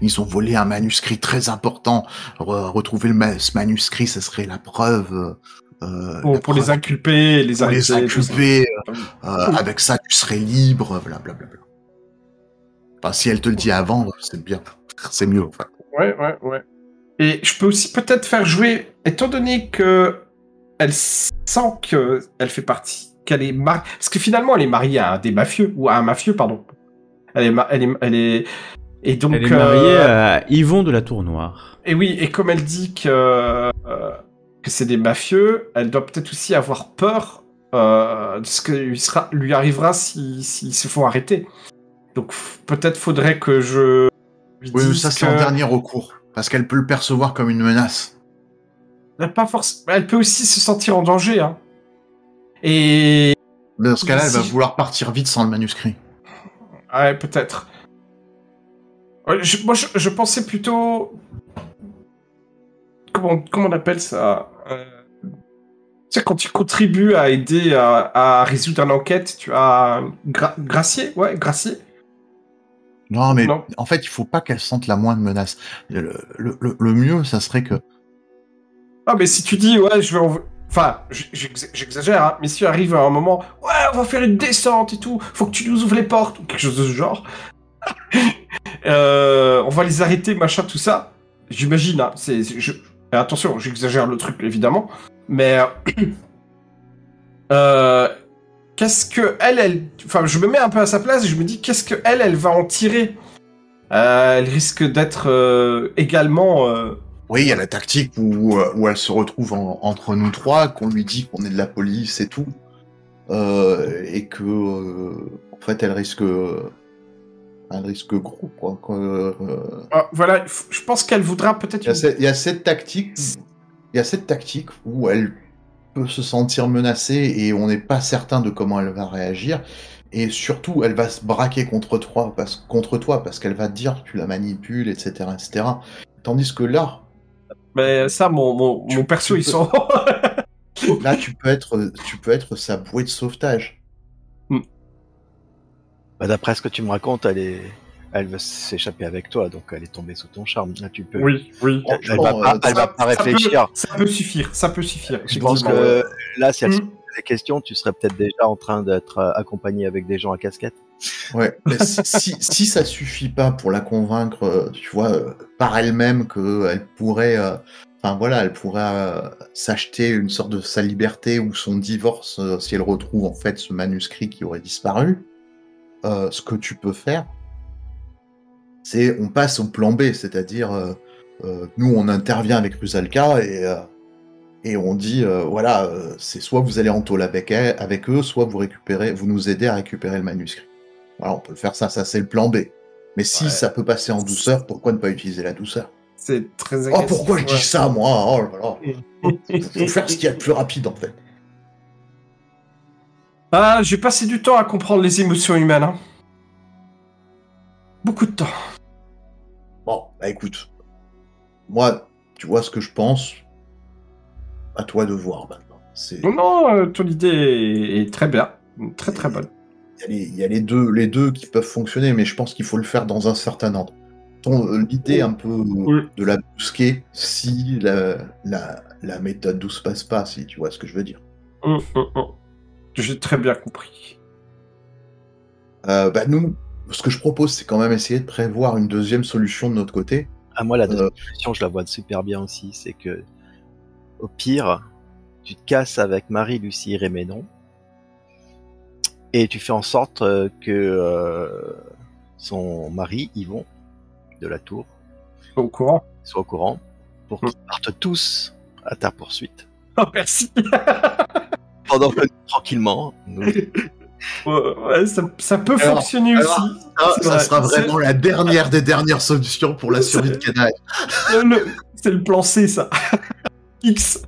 Ils ont volé un manuscrit très important. Retrouver ce manuscrit, ça serait la preuve Pour les inculper, les pour les arrêter. inculper, avec ça tu serais libre, blablabla. Enfin, si elle te le dit avant, c'est bien, c'est mieux. Enfin. Ouais. Et je peux aussi peut-être faire jouer, étant donné que elle sent qu'elle fait partie, qu'elle est mariée, parce que finalement elle est mariée à des mafieux, ou à un mafieux, pardon. Et donc... Elle est mariée à Yvon de la Tour Noire. Et oui, et comme elle dit que c'est des mafieux, elle doit peut-être aussi avoir peur de ce que lui arrivera s'ils se font arrêter. Donc peut-être faudrait que je lui dise Oui, ça c'est en dernier recours, parce qu'elle peut le percevoir comme une menace. Elle peut aussi se sentir en danger, hein. Et... Dans ce cas-là, elle va vouloir partir vite sans le manuscrit. Ouais, peut-être. Moi, je pensais plutôt... Comment on appelle ça Tu sais, quand tu contribues à aider à résoudre une enquête, tu as gracier. Non, mais en fait, il faut pas qu'elle sente la moindre menace. Le mieux, ça serait que... Ah, mais si tu dis, ouais, je vais... Enfin, j'exagère, hein, mais si arrive à un moment, ouais, on va faire une descente et tout, faut que tu nous ouvres les portes, ou quelque chose de ce genre. On va les arrêter, machin, tout ça. J'imagine, hein, attention, j'exagère le truc, évidemment, mais... qu'est-ce que elle... Enfin, je me mets un peu à sa place et je me dis, qu'est-ce que elle va en tirer elle risque d'être également... Oui, il y a la tactique où elle se retrouve entre nous trois, qu'on lui dit qu'on est de la police et tout, et que en fait elle risque gros, quoi. Voilà, je pense qu'elle voudra peut-être... Il y a cette tactique où elle peut se sentir menacée et on n'est pas certain de comment elle va réagir. Et surtout, elle va se braquer contre toi parce qu'elle va te dire que tu la manipules, etc., etc. Tandis que là... Mais ça, mon perso, ils sont... Là, tu peux être sa bouée de sauvetage. Bah, d'après ce que tu me racontes, elle veut s'échapper avec toi, donc elle est tombée sous ton charme. Là, tu peux... Oui. Elle va pas réfléchir. Ça peut suffire. Je pense que là, si elle se pose des questions, tu serais peut-être déjà en train d'être accompagné avec des gens à casquette. Ouais, mais si ça suffit pas pour la convaincre, tu vois, par elle-même qu'elle pourrait, elle pourrait s'acheter une sorte de sa liberté ou son divorce si elle retrouve en fait ce manuscrit qui aurait disparu. Ce que tu peux faire, c'est on passe au plan B, c'est-à-dire nous on intervient avec Rusalka et on dit c'est soit vous allez en tôle avec eux, soit vous nous aidez à récupérer le manuscrit. Voilà, on peut le faire ça c'est le plan B. Mais si ça peut passer en douceur, pourquoi ne pas utiliser la douceur? C'est très agressif. Oh, pourquoi je dis ça, moi? Oh là là. Faut faire ce qu'il y a de plus rapide, en fait. J'ai passé du temps à comprendre les émotions humaines. Hein. Beaucoup de temps. Bon, bah écoute. Moi, tu vois ce que je pense. À toi de voir, maintenant. Non, ton idée est très bien. Très très bonne. Il y a les deux qui peuvent fonctionner, mais je pense qu'il faut le faire dans un certain ordre. L'idée un peu de la brusquer si la méthode douce passe pas, si tu vois ce que je veux dire. J'ai très bien compris. Nous, ce que je propose, c'est quand même essayer de prévoir une deuxième solution de notre côté. Moi, la deuxième solution, je la vois super bien aussi, c'est que au pire, tu te casses avec Marie, Lucie et Réménon, et tu fais en sorte que son mari, Yvon, de la Tour, soit au courant, pour qu'ils partent tous à ta poursuite. Oh, merci. Pendant que tranquillement, nous... Ouais, ça peut fonctionner aussi. Ça sera vraiment la dernière des dernières solutions pour la survie de Canaan. C'est le plan C, ça. X.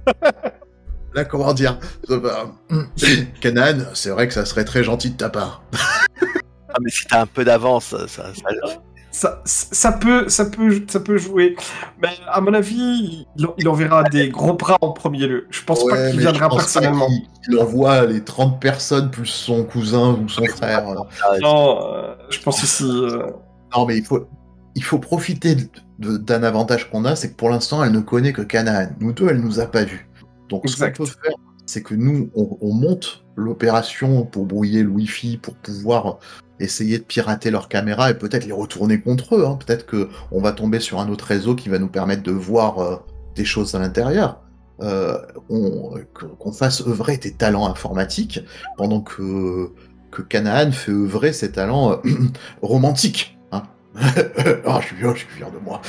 Là, comment dire Canaan, c'est vrai que ça serait très gentil de ta part. Ah, mais si t'as un peu d'avance, ça peut jouer. Mais à mon avis, il enverra des gros bras en premier lieu. Je pense pas qu'il viendra personnellement. Il envoie les 30 personnes plus son cousin ou son frère. Non, je pense aussi... Non, mais il faut profiter d'un avantage qu'on a, c'est que pour l'instant, elle ne connaît que Canaan. Nous deux, elle nous a pas vus. Donc, ce qu'on peut faire, c'est que nous, on monte l'opération pour brouiller le Wi-Fi, pour pouvoir essayer de pirater leurs caméras et peut-être les retourner contre eux. Hein. Peut-être qu'on va tomber sur un autre réseau qui va nous permettre de voir des choses à l'intérieur. Qu'on fasse œuvrer tes talents informatiques pendant que Canaan fait œuvrer ses talents romantiques. Hein. Oh, je suis fier de moi.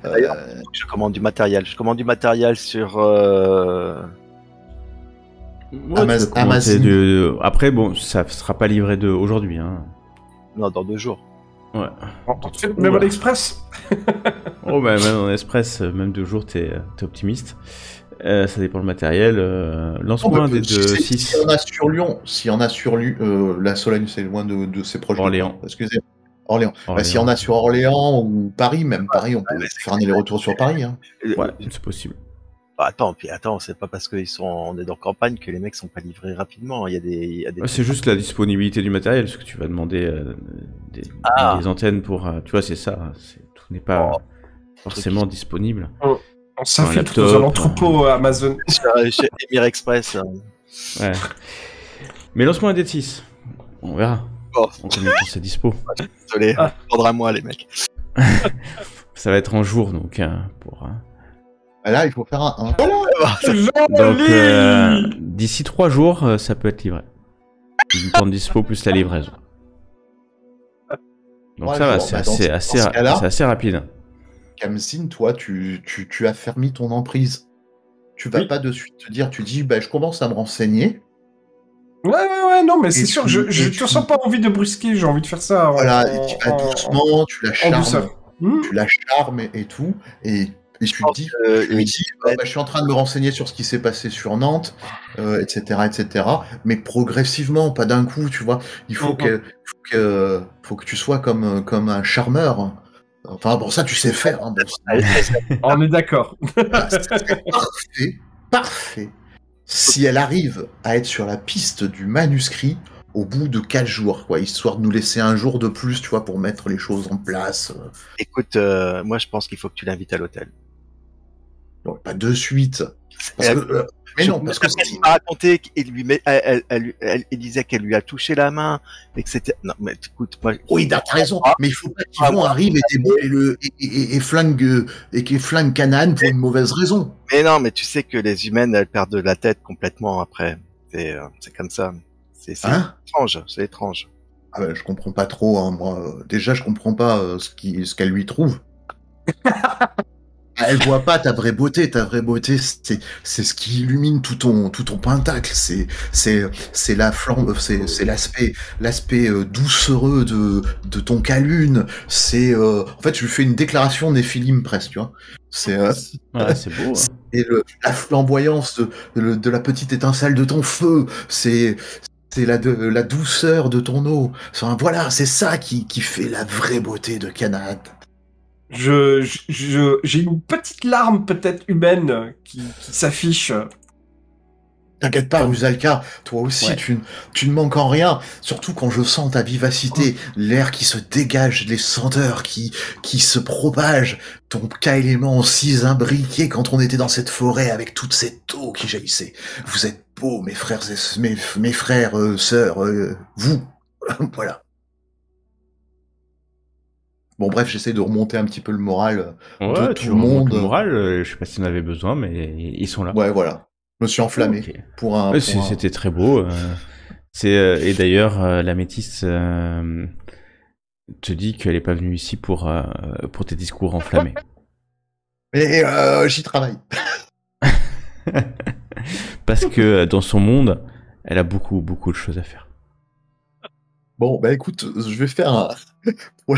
D'ailleurs, je commande du matériel. Je commande du matériel sur. Amazon. Après, bon, ça sera pas livré aujourd'hui. Hein. Non, dans 2 jours. Ouais. Même à l'Express. Oh, bah, même en Express, même 2 jours, t'es optimiste. Ça dépend le matériel. Lance-moi un des 6. S'il y en a sur Lyon, la Sologne, c'est loin de ses proches. Orléans. Excusez. Orléans. Bah, s'il y en a sur Orléans ou Paris, même Paris, on peut faire un aller-retour sur Paris. Hein. Ouais, c'est possible. Bah, attends, c'est pas parce qu'on est dans campagne que les mecs sont pas livrés rapidement. Il y a des. Ouais, c'est juste la disponibilité du matériel, parce que tu vas demander des antennes pour. Tu vois, c'est ça. Tout n'est pas forcément disponible. On s'infiltre tout dans l'entrepôt Amazon. Chez Emir Express. Ouais. Mais lance-moi un dé de 6. On verra. Oh. On combien de temps c'est dispo. Désolé, prendre à moi les mecs. Ça va être en jour, donc pour. Là, il faut faire un. Donc, d'ici 3 jours, ça peut être livré. Du temps de dispo plus la livraison. Donc ça va, c'est assez rapide. Kamsin, toi, tu as fermé ton emprise. Tu vas pas de suite te dire, tu dis, je commence à me renseigner. Ouais, non, mais c'est sûr, je te sens pas envie de brusquer, j'ai envie de faire ça. Voilà, tu vas doucement, tu la charmes. Tu la charmes et tout, et tu te dis, je suis en train de me renseigner sur ce qui s'est passé sur Nantes, etc. Mais progressivement, pas d'un coup, tu vois. Il faut que tu sois comme un charmeur. Enfin, bon, ça, tu sais faire. Hein, on est d'accord. C'est parfait. Si elle arrive à être sur la piste du manuscrit au bout de 4 jours, quoi, histoire de nous laisser un jour de plus, tu vois, pour mettre les choses en place. Écoute, moi, je pense qu'il faut que tu l'invites à l'hôtel. Non, pas de suite. Parce que, mais non, parce que elle m'a raconté elle disait qu'elle lui a touché la main et que c'était. Non, mais écoute, moi. Oui, t'as raison. Mais il faut pas qu'ils vont arriver et flinguent Canaan pour une mauvaise raison. Mais non, mais tu sais que les humaines, elles perdent de la tête complètement après. C'est comme ça. C'est étrange. C'est étrange. Ah ben, je comprends pas trop. Hein, moi, déjà, je comprends pas ce qu'elle lui trouve. Elle voit pas ta vraie beauté. Ta vraie beauté, c'est ce qui illumine tout ton pentacle. C'est la flamme, c'est l'aspect doucereux de ton calune. C'est en fait, je lui fais une déclaration néphilim presque, tu vois. C'est c'est beau. Hein. Et la flamboyance de la petite étincelle de ton feu. C'est la douceur de ton eau. Enfin, voilà, c'est ça qui fait la vraie beauté de Canaan. J'ai une petite larme peut-être humaine qui s'affiche. T'inquiète pas, Rusalka, toi aussi, tu ne manques en rien. Surtout quand je sens ta vivacité, l'air qui se dégage, les senteurs qui se propagent, ton K-élément si imbriqué quand on était dans cette forêt avec toute cette eau qui jaillissait. Vous êtes beaux, mes frères mes frères, sœurs, vous. Voilà. Bon, bref, j'essaie de remonter un petit peu le moral de tout le monde. Le moral, je sais pas s'il en avait besoin, mais ils sont là. Ouais, voilà. Je me suis enflammé C'était très beau. Et d'ailleurs, la métisse te dit qu'elle est pas venue ici pour tes discours enflammés. Mais j'y travaille. Parce que dans son monde, elle a beaucoup de choses à faire. Bon, écoute, je vais faire pour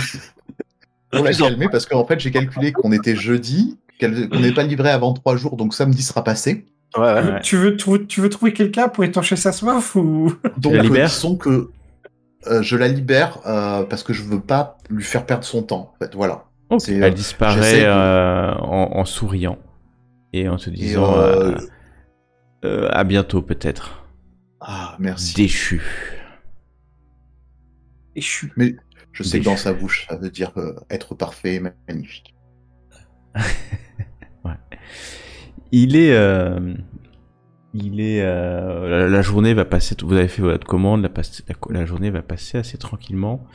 la calmer, parce qu'en fait, j'ai calculé qu'on était jeudi, qu'on n'est pas livré avant 3 jours, donc samedi sera passé. Ouais. Tu veux trouver quelqu'un pour étancher sa soif ou... Donc, disons que je la libère parce que je veux pas lui faire perdre son temps. En fait, voilà. Okay. Elle disparaît en souriant et en te disant à bientôt peut-être. Ah, merci. Déchu. Mais je sais que dans sa bouche, ça veut dire être parfait, magnifique. Ouais. Il est Il est la journée va passer. Vous avez fait votre commande. La journée va passer assez tranquillement.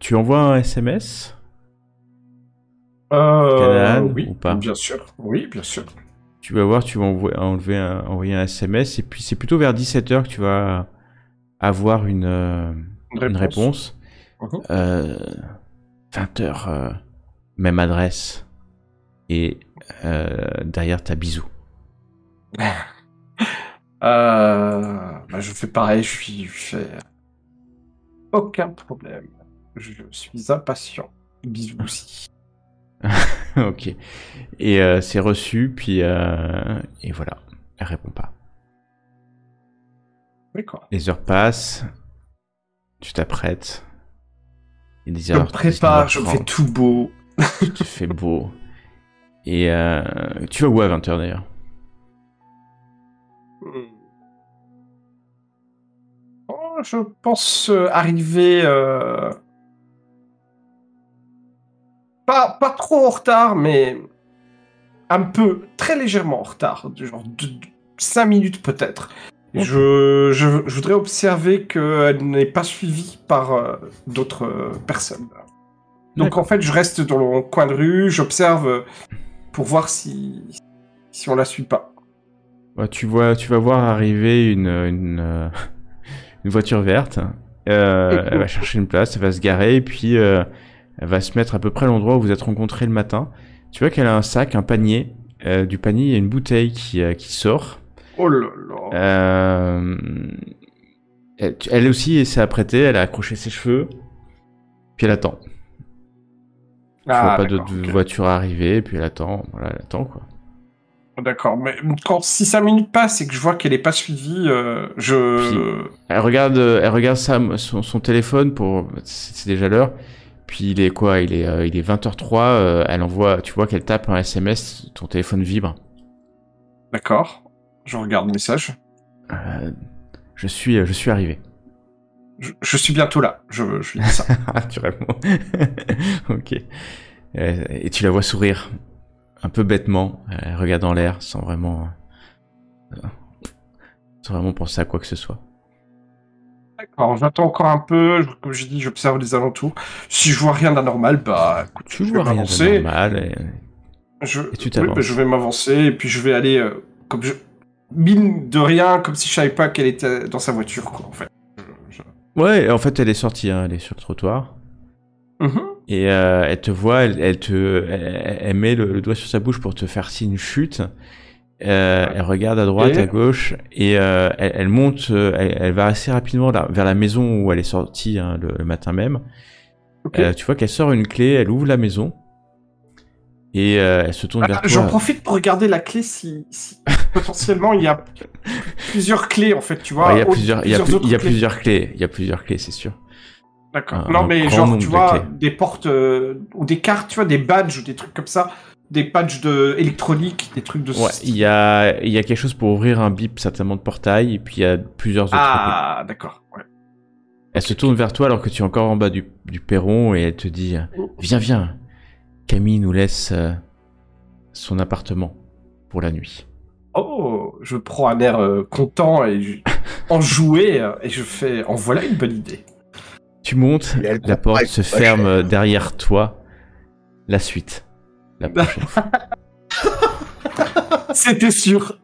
Tu envoies un SMS Canaan, oui, ou pas? bien sûr. Oui, bien sûr. Tu vas voir, tu vas envoyer un SMS et puis c'est plutôt vers 17h que tu vas avoir une réponse. 20h, même adresse. Et derrière, t'as bisous. Je fais pareil, je fais aucun problème. Je suis impatient. Bisous aussi. Ok. Et c'est reçu, puis et voilà. Elle répond pas. D'accord. Les heures passent. Tu t'apprêtes. Il est 10 Je me heures, prépare, je me 19h30. fais tout beau. Tu fais beau. Et tu vas où à 20h d'ailleurs? Oh, je pense arriver pas trop en retard, mais un peu, très légèrement en retard, du genre 5 minutes peut-être. Et Ok. je voudrais observer qu'elle n'est pas suivie par d'autres personnes. Donc D'accord. en fait, je reste dans le coin de rue, j'observe pour voir si on la suit pas. Ouais, tu vas voir arriver une voiture verte. Elle va chercher une place, elle va se garer, et puis elle va se mettre à peu près à l'endroit où vous êtes rencontrés le matin. Tu vois qu'elle a un sac, un panier. Du panier, il y a une bouteille qui sort. Oh là là. Elle aussi s'est apprêtée, elle a accroché ses cheveux, puis elle attend. Tu vois pas d'autres voitures arriver, puis elle attend. Voilà, elle attend quoi. D'accord, mais si 5 minutes passent et que je vois qu'elle est pas suivie, Elle regarde son téléphone pour. C'est déjà l'heure. Puis il est quoi? Il est 20h03. Elle envoie. Tu vois qu'elle tape un SMS. Ton téléphone vibre. D'accord. Je regarde le message. Je suis arrivé. Je suis bientôt là. Je lui dis ça. Tu réponds. Ok. Et tu la vois sourire. Un peu bêtement. Elle regarde en l'air sans vraiment penser à quoi que ce soit. D'accord, j'attends encore un peu. Comme je dis, j'observe les alentours. Si je vois rien d'anormal, bah, écoute, Tu je vois vais rien m'avancer. d'anormal. Et tu t'avances. Je vais m'avancer et puis je vais aller mine de rien, comme si je savais pas qu'elle était dans sa voiture, quoi, en fait. Ouais, en fait, elle est sortie. Hein, elle est sur le trottoir. Mhm. Et elle te voit, elle met le doigt sur sa bouche pour te faire signe chute. Elle regarde à droite, à gauche, et elle monte. Elle va assez rapidement vers la maison où elle est sortie hein, le matin même. Okay. Tu vois qu'elle sort une clé, elle ouvre la maison et elle se tourne vers toi. J'en profite pour regarder la clé si potentiellement il y a plusieurs clés en fait, tu vois. Il y a plusieurs clés. Il y a plusieurs clés, c'est sûr. D'accord. Non, mais genre, tu vois, des portes ou des cartes, tu vois, des badges ou des trucs comme ça. Des badges électroniques, des trucs de Ouais, il y a quelque chose pour ouvrir un bip, certainement de portail, et puis il y a plusieurs autres clés. D'accord. Ouais. Elle se tourne vers toi alors que tu es encore en bas du perron et elle te dit Viens. Camille nous laisse son appartement pour la nuit. Oh, je prends un air content et enjoué et je fais en voilà une bonne idée. Tu montes, la porte se ferme derrière toi. La suite. La prochaine fois. C'était sûr.